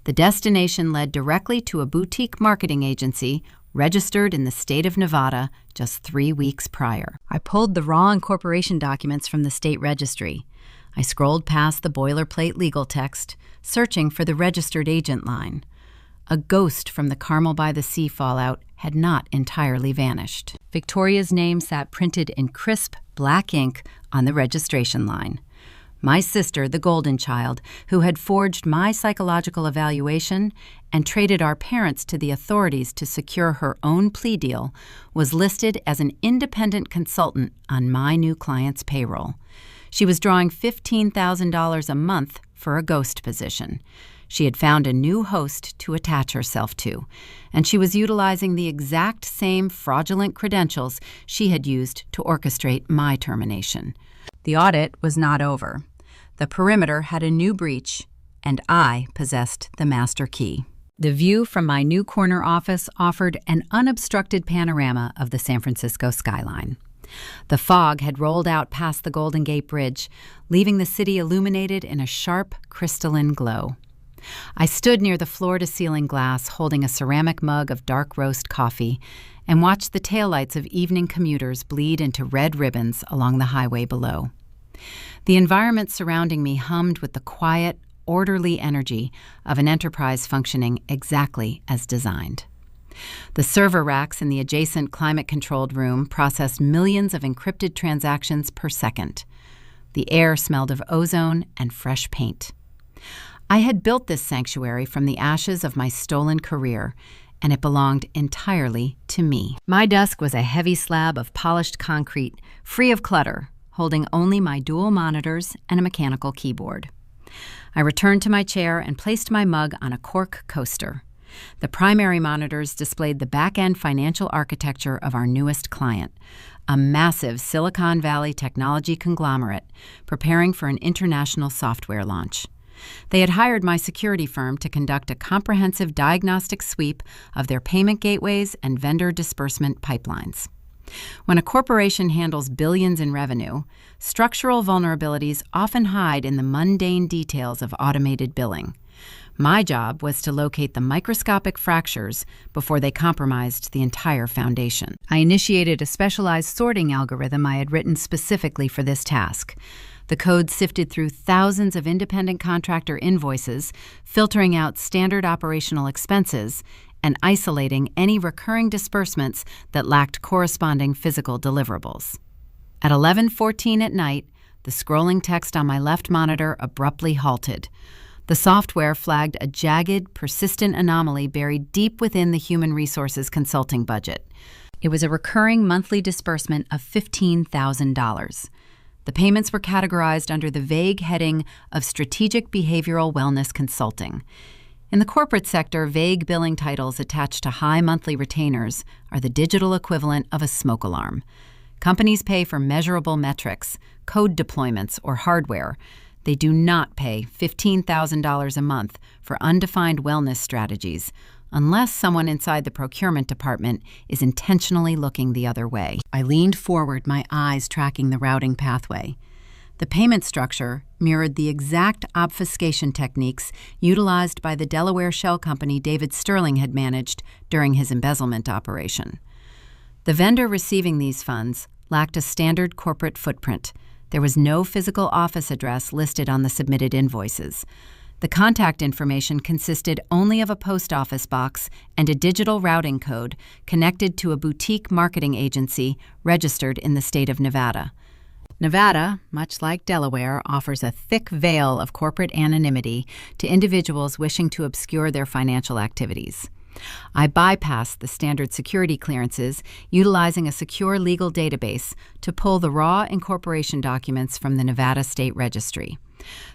Speaker 1: The destination led directly to a boutique marketing agency registered in the state of Nevada just 3 weeks prior. I pulled the raw incorporation documents from the state registry. I scrolled past the boilerplate legal text, searching for the registered agent line. A ghost from the Carmel by the Sea fallout had not entirely vanished. Victoria's name sat printed in crisp black ink on the registration line. My sister, the golden child, who had forged my psychological evaluation and traded our parents to the authorities to secure her own plea deal, was listed as an independent consultant on my new client's payroll. She was drawing $15,000 a month for a ghost position. She had found a new host to attach herself to, and she was utilizing the exact same fraudulent credentials she had used to orchestrate my termination. The audit was not over. The perimeter had a new breach, and I possessed the master key. The view from my new corner office offered an unobstructed panorama of the San Francisco skyline. The fog had rolled out past the Golden Gate Bridge, leaving the city illuminated in a sharp, crystalline glow. I stood near the floor-to-ceiling glass holding a ceramic mug of dark roast coffee and watched the taillights of evening commuters bleed into red ribbons along the highway below. The environment surrounding me hummed with the quiet, orderly energy of an enterprise functioning exactly as designed. The server racks in the adjacent climate-controlled room processed millions of encrypted transactions per second. The air smelled of ozone and fresh paint. I had built this sanctuary from the ashes of my stolen career, and it belonged entirely to me. My desk was a heavy slab of polished concrete, free of clutter, holding only my dual monitors and a mechanical keyboard. I returned to my chair and placed my mug on a cork coaster. The primary monitors displayed the back-end financial architecture of our newest client, a massive Silicon Valley technology conglomerate preparing for an international software launch. They had hired my security firm to conduct a comprehensive diagnostic sweep of their payment gateways and vendor disbursement pipelines. When a corporation handles billions in revenue, structural vulnerabilities often hide in the mundane details of automated billing. My job was to locate the microscopic fractures before they compromised the entire foundation. I initiated a specialized sorting algorithm I had written specifically for this task. The code sifted through thousands of independent contractor invoices, filtering out standard operational expenses, and isolating any recurring disbursements that lacked corresponding physical deliverables. At 11:14 at night, the scrolling text on my left monitor abruptly halted. The software flagged a jagged, persistent anomaly buried deep within the human resources consulting budget. It was a recurring monthly disbursement of $15,000. The payments were categorized under the vague heading of Strategic Behavioral Wellness Consulting. In the corporate sector, vague billing titles attached to high monthly retainers are the digital equivalent of a smoke alarm. Companies pay for measurable metrics, code deployments, or hardware. They do not pay $15,000 a month for undefined wellness strategies, unless someone inside the procurement department is intentionally looking the other way. I leaned forward, my eyes tracking the routing pathway. The payment structure mirrored the exact obfuscation techniques utilized by the Delaware shell company David Sterling had managed during his embezzlement operation. The vendor receiving these funds lacked a standard corporate footprint. There was no physical office address listed on the submitted invoices. The contact information consisted only of a post office box and a digital routing code connected to a boutique marketing agency registered in the state of Nevada. Nevada, much like Delaware, offers a thick veil of corporate anonymity to individuals wishing to obscure their financial activities. I bypassed the standard security clearances, utilizing a secure legal database to pull the raw incorporation documents from the Nevada State Registry.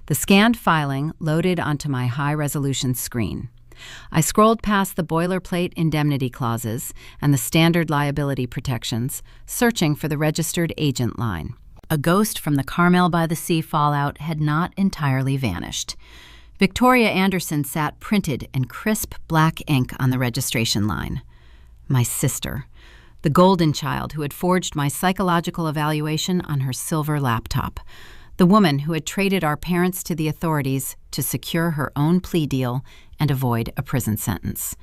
Speaker 1: The scanned filing loaded onto my high-resolution screen. I scrolled past the boilerplate indemnity clauses and the standard liability protections, searching for the registered agent line. A ghost from the Carmel by the Sea fallout had not entirely vanished. Victoria Anderson sat printed in crisp black ink on the registration line. My sister, the golden child who had forged my psychological evaluation on her silver laptop. The woman who had traded our parents to the authorities to secure her own plea deal and avoid a prison sentence.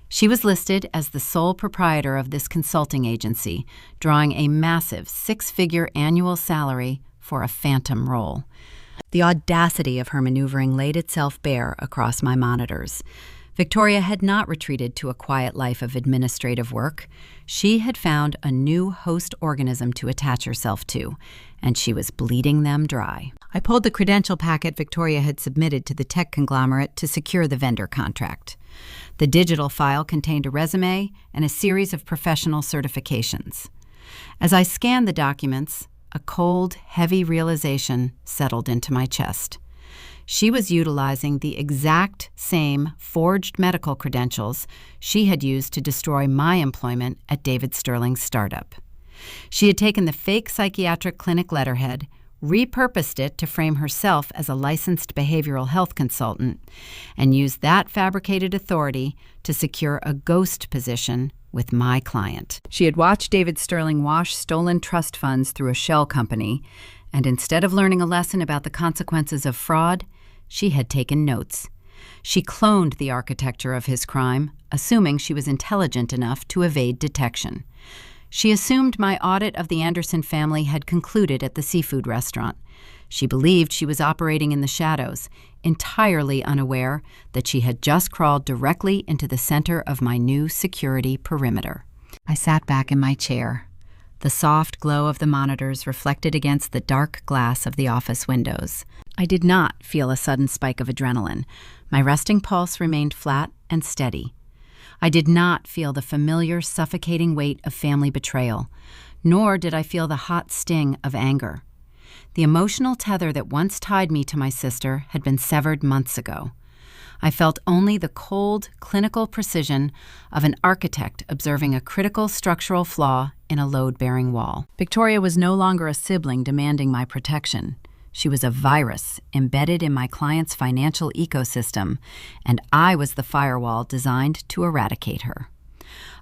Speaker 1: She was listed as the sole proprietor of this consulting agency, drawing a massive six-figure annual salary for a phantom role. The audacity of her maneuvering laid itself bare across my monitors. Victoria had not retreated to a quiet life of administrative work. She had found a new host organism to attach herself to, and she was bleeding them dry. I pulled the credential packet Victoria had submitted to the tech conglomerate to secure the vendor contract. The digital file contained a resume and a series of professional certifications. As I scanned the documents, a cold, heavy realization settled into my chest. She was utilizing the exact same forged medical credentials she had used to destroy my employment at David Sterling's startup. She had taken the fake psychiatric clinic letterhead, repurposed it to frame herself as a licensed behavioral health consultant, and used that fabricated authority to secure a ghost position with my client. She had watched David Sterling wash stolen trust funds through a shell company, and instead of learning a lesson about the consequences of fraud, she had taken notes. She cloned the architecture of his crime, assuming she was intelligent enough to evade detection. She assumed my audit of the Anderson family had concluded at the seafood restaurant. She believed she was operating in the shadows, entirely unaware that she had just crawled directly into the center of my new security perimeter. I sat back in my chair. The soft glow of the monitors reflected against the dark glass of the office windows. I did not feel a sudden spike of adrenaline. My resting pulse remained flat and steady. I did not feel the familiar, suffocating weight of family betrayal, nor did I feel the hot sting of anger. The emotional tether that once tied me to my sister had been severed months ago. I felt only the cold, clinical precision of an architect observing a critical structural flaw in a load-bearing wall. Victoria was no longer a sibling demanding my protection. She was a virus embedded in my client's financial ecosystem, and I was the firewall designed to eradicate her.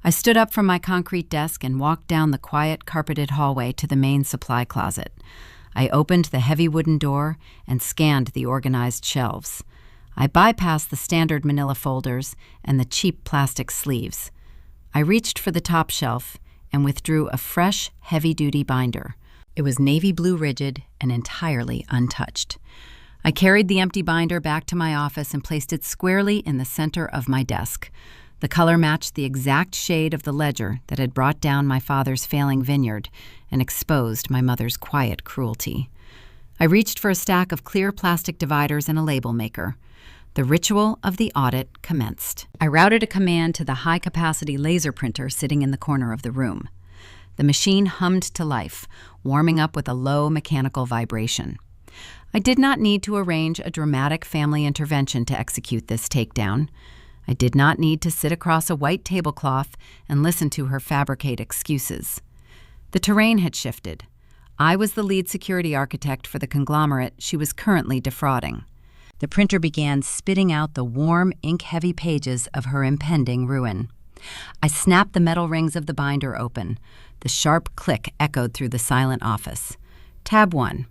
Speaker 1: I stood up from my concrete desk and walked down the quiet, carpeted hallway to the main supply closet. I opened the heavy wooden door and scanned the organized shelves. I bypassed the standard manila folders and the cheap plastic sleeves. I reached for the top shelf and withdrew a fresh, heavy-duty binder. It was navy blue rigid and entirely untouched. I carried the empty binder back to my office and placed it squarely in the center of my desk. The color matched the exact shade of the ledger that had brought down my father's failing vineyard and exposed my mother's quiet cruelty. I reached for a stack of clear plastic dividers and a label maker. The ritual of the audit commenced. I routed a command to the high-capacity laser printer sitting in the corner of the room. The machine hummed to life, warming up with a low mechanical vibration. I did not need to arrange a dramatic family intervention to execute this takedown. I did not need to sit across a white tablecloth and listen to her fabricate excuses. The terrain had shifted. I was the lead security architect for the conglomerate she was currently defrauding. The printer began spitting out the warm, ink-heavy pages of her impending ruin. I snapped the metal rings of the binder open. The sharp click echoed through the silent office. Tab 1.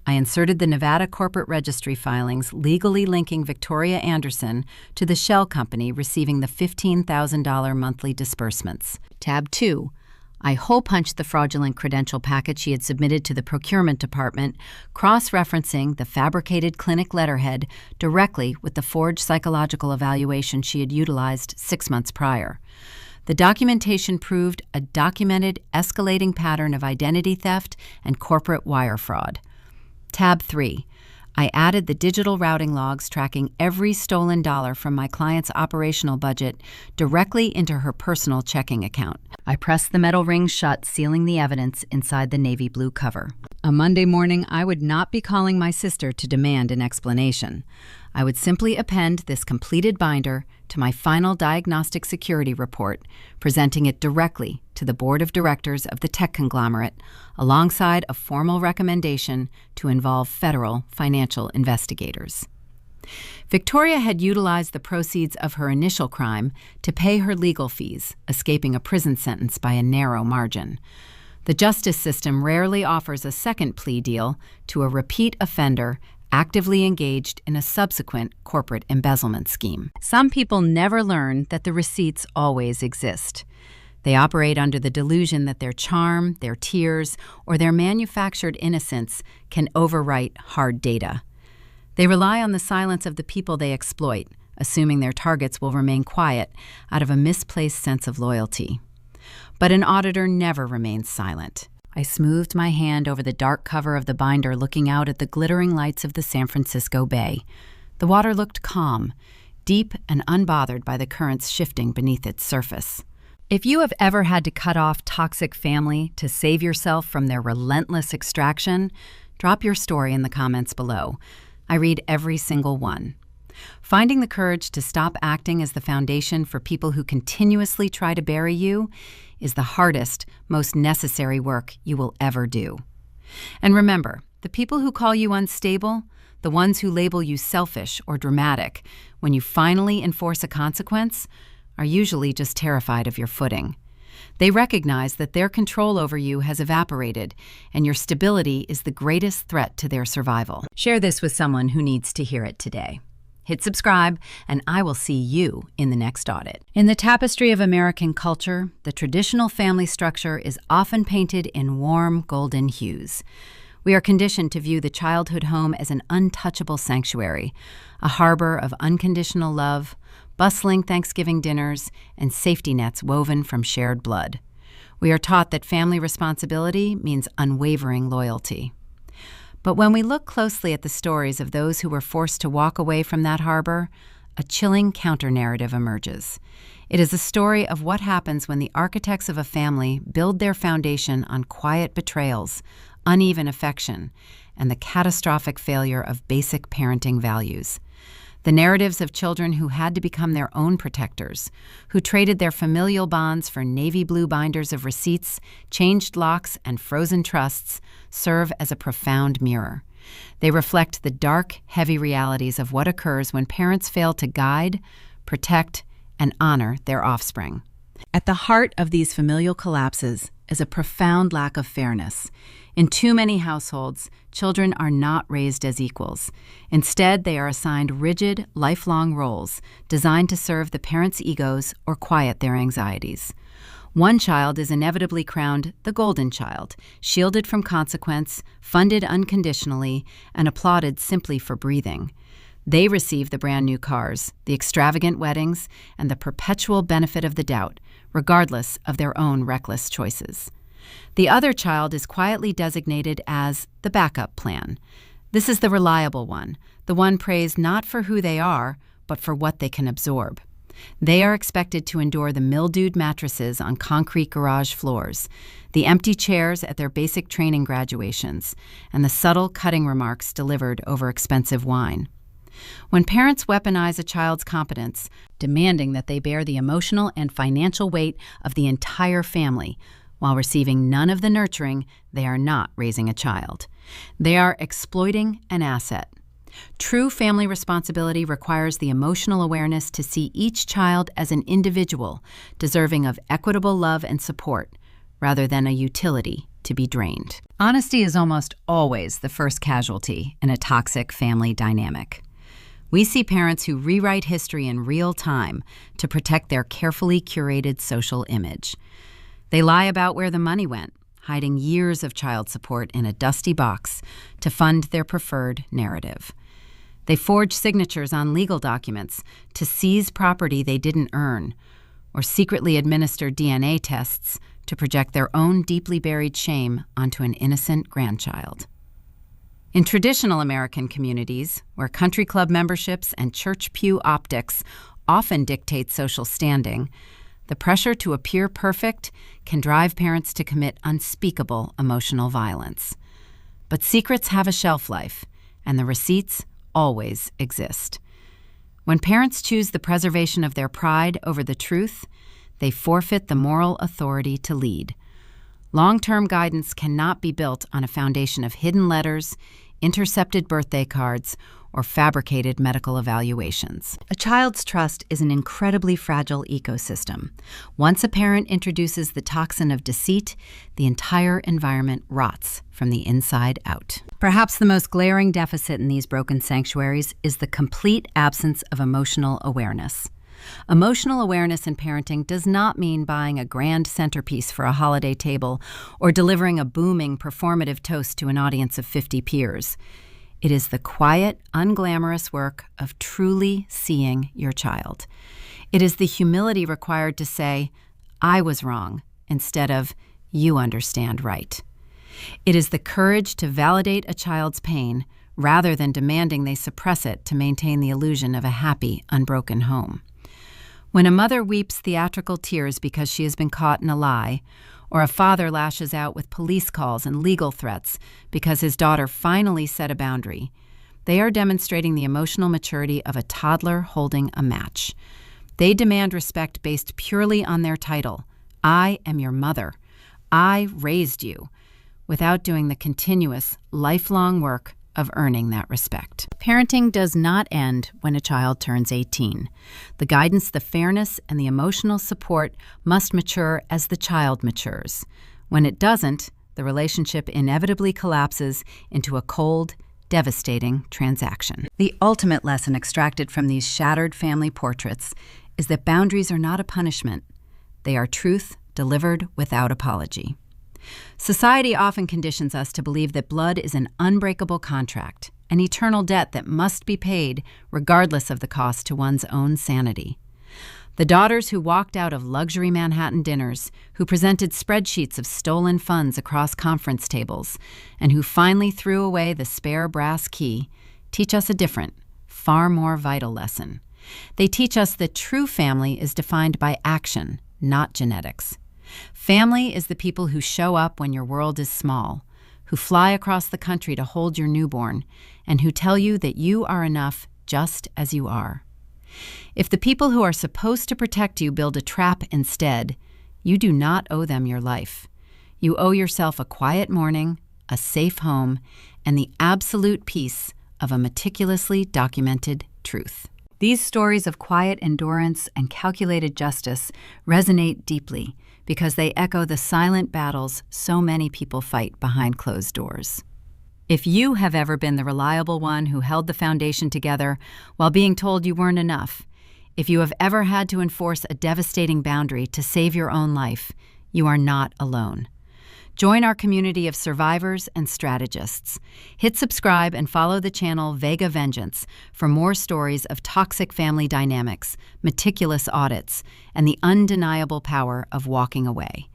Speaker 1: I inserted the Nevada corporate registry filings legally linking Victoria Anderson to the shell company receiving the $15,000 monthly disbursements. Tab 2. I hole-punched the fraudulent credential packet she had submitted to the procurement department, cross-referencing the fabricated clinic letterhead directly with the forged psychological evaluation she had utilized 6 months prior. The documentation proved a documented, escalating pattern of identity theft and corporate wire fraud. Tab 3. I added the digital routing logs tracking every stolen dollar from my client's operational budget directly into her personal checking account. I pressed the metal ring shut, sealing the evidence inside the navy blue cover. On Monday morning, I would not be calling my sister to demand an explanation. I would simply append this completed binder to my final diagnostic security report, presenting it directly to the board of directors of the tech conglomerate, alongside a formal recommendation to involve federal financial investigators. Victoria had utilized the proceeds of her initial crime to pay her legal fees, escaping a prison sentence by a narrow margin. The justice system rarely offers a second plea deal to a repeat offender actively engaged in a subsequent corporate embezzlement scheme. Some people never learn that the receipts always exist. They operate under the delusion that their charm, their tears, or their manufactured innocence can overwrite hard data. They rely on the silence of the people they exploit, assuming their targets will remain quiet out of a misplaced sense of loyalty. But an auditor never remains silent. I smoothed my hand over the dark cover of the binder, looking out at the glittering lights of the San Francisco Bay. The water looked calm, deep and unbothered by the currents shifting beneath its surface. If you have ever had to cut off toxic family to save yourself from their relentless extraction, drop your story in the comments below. I read every single one. Finding the courage to stop acting as the foundation for people who continuously try to bury you is the hardest, most necessary work you will ever do. And remember, the people who call you unstable, the ones who label you selfish or dramatic, when you finally enforce a consequence, are usually just terrified of your footing. They recognize that their control over you has evaporated, and your stability is the greatest threat to their survival. Share this with someone who needs to hear it today. Hit subscribe, and I will see you in the next audit. In the tapestry of American culture, the traditional family structure is often painted in warm, golden hues. We are conditioned to view the childhood home as an untouchable sanctuary, a harbor of unconditional love, bustling Thanksgiving dinners, and safety nets woven from shared blood. We are taught that family responsibility means unwavering loyalty. But when we look closely at the stories of those who were forced to walk away from that harbor, a chilling counter-narrative emerges. It is a story of what happens when the architects of a family build their foundation on quiet betrayals, uneven affection, and the catastrophic failure of basic parenting values. The narratives of children who had to become their own protectors, who traded their familial bonds for navy blue binders of receipts, changed locks, and frozen trusts, serve as a profound mirror. They reflect the dark, heavy realities of what occurs when parents fail to guide, protect, and honor their offspring. At the heart of these familial collapses is a profound lack of fairness. In too many households, children are not raised as equals. Instead, they are assigned rigid, lifelong roles designed to serve the parents' egos or quiet their anxieties. One child is inevitably crowned the golden child, shielded from consequence, funded unconditionally, and applauded simply for breathing. They receive the brand new cars, the extravagant weddings, and the perpetual benefit of the doubt, regardless of their own reckless choices. The other child is quietly designated as the backup plan. This is the reliable one, the one praised not for who they are, but for what they can absorb. They are expected to endure the mildewed mattresses on concrete garage floors, the empty chairs at their basic training graduations, and the subtle cutting remarks delivered over expensive wine. When parents weaponize a child's competence, demanding that they bear the emotional and financial weight of the entire family, while receiving none of the nurturing, they are not raising a child. They are exploiting an asset. True family responsibility requires the emotional awareness to see each child as an individual, deserving of equitable love and support, rather than a utility to be drained. Honesty is almost always the first casualty in a toxic family dynamic. We see parents who rewrite history in real time to protect their carefully curated social image. They lie about where the money went, hiding years of child support in a dusty box to fund their preferred narrative. They forge signatures on legal documents to seize property they didn't earn, or secretly administer DNA tests to project their own deeply buried shame onto an innocent grandchild. In traditional American communities, where country club memberships and church pew optics often dictate social standing, the pressure to appear perfect can drive parents to commit unspeakable emotional violence. But secrets have a shelf life, and the receipts always exist. When parents choose the preservation of their pride over the truth, they forfeit the moral authority to lead. Long-term guidance cannot be built on a foundation of hidden letters, intercepted birthday cards, or fabricated medical evaluations. A child's trust is an incredibly fragile ecosystem. Once a parent introduces the toxin of deceit, the entire environment rots from the inside out. Perhaps the most glaring deficit in these broken sanctuaries is the complete absence of emotional awareness. Emotional awareness in parenting does not mean buying a grand centerpiece for a holiday table or delivering a booming performative toast to an audience of 50 peers. It is the quiet, unglamorous work of truly seeing your child. It is the humility required to say, "I was wrong," instead of, "You understand right." It is the courage to validate a child's pain rather than demanding they suppress it to maintain the illusion of a happy, unbroken home. When a mother weeps theatrical tears because she has been caught in a lie, or a father lashes out with police calls and legal threats because his daughter finally set a boundary, they are demonstrating the emotional maturity of a toddler holding a match. They demand respect based purely on their title, "I am your mother," "I raised you," without doing the continuous, lifelong work of earning that respect. Parenting does not end when a child turns 18. The guidance, the fairness, and the emotional support must mature as the child matures. When it doesn't, the relationship inevitably collapses into a cold, devastating transaction. The ultimate lesson extracted from these shattered family portraits is that boundaries are not a punishment. They are truth delivered without apology. Society often conditions us to believe that blood is an unbreakable contract, an eternal debt that must be paid regardless of the cost to one's own sanity. The daughters who walked out of luxury Manhattan dinners, who presented spreadsheets of stolen funds across conference tables, and who finally threw away the spare brass key, teach us a different, far more vital lesson. They teach us that true family is defined by action, not genetics. Family is the people who show up when your world is small, who fly across the country to hold your newborn, and who tell you that you are enough just as you are. If the people who are supposed to protect you build a trap instead, you do not owe them your life. You owe yourself a quiet morning, a safe home, and the absolute peace of a meticulously documented truth. These stories of quiet endurance and calculated justice resonate deeply because they echo the silent battles so many people fight behind closed doors. If you have ever been the reliable one who held the foundation together while being told you weren't enough, if you have ever had to enforce a devastating boundary to save your own life, you are not alone. Join our community of survivors and strategists. Hit subscribe and follow the channel Vega Vengeance for more stories of toxic family dynamics, meticulous audits, and the undeniable power of walking away.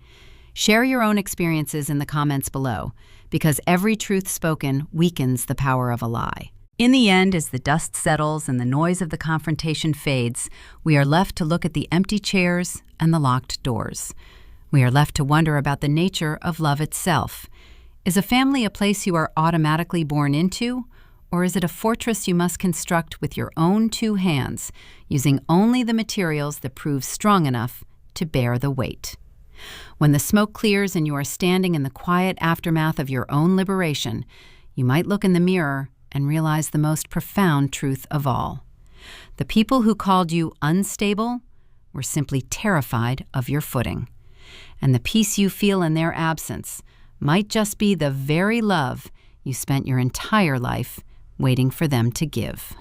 Speaker 1: Share your own experiences in the comments below, because every truth spoken weakens the power of a lie. In the end, as the dust settles and the noise of the confrontation fades, we are left to look at the empty chairs and the locked doors. We are left to wonder about the nature of love itself. Is a family a place you are automatically born into, or is it a fortress you must construct with your own two hands, using only the materials that prove strong enough to bear the weight? When the smoke clears and you are standing in the quiet aftermath of your own liberation, you might look in the mirror and realize the most profound truth of all. The people who called you unstable were simply terrified of your footing. And the peace you feel in their absence might just be the very love you spent your entire life waiting for them to give.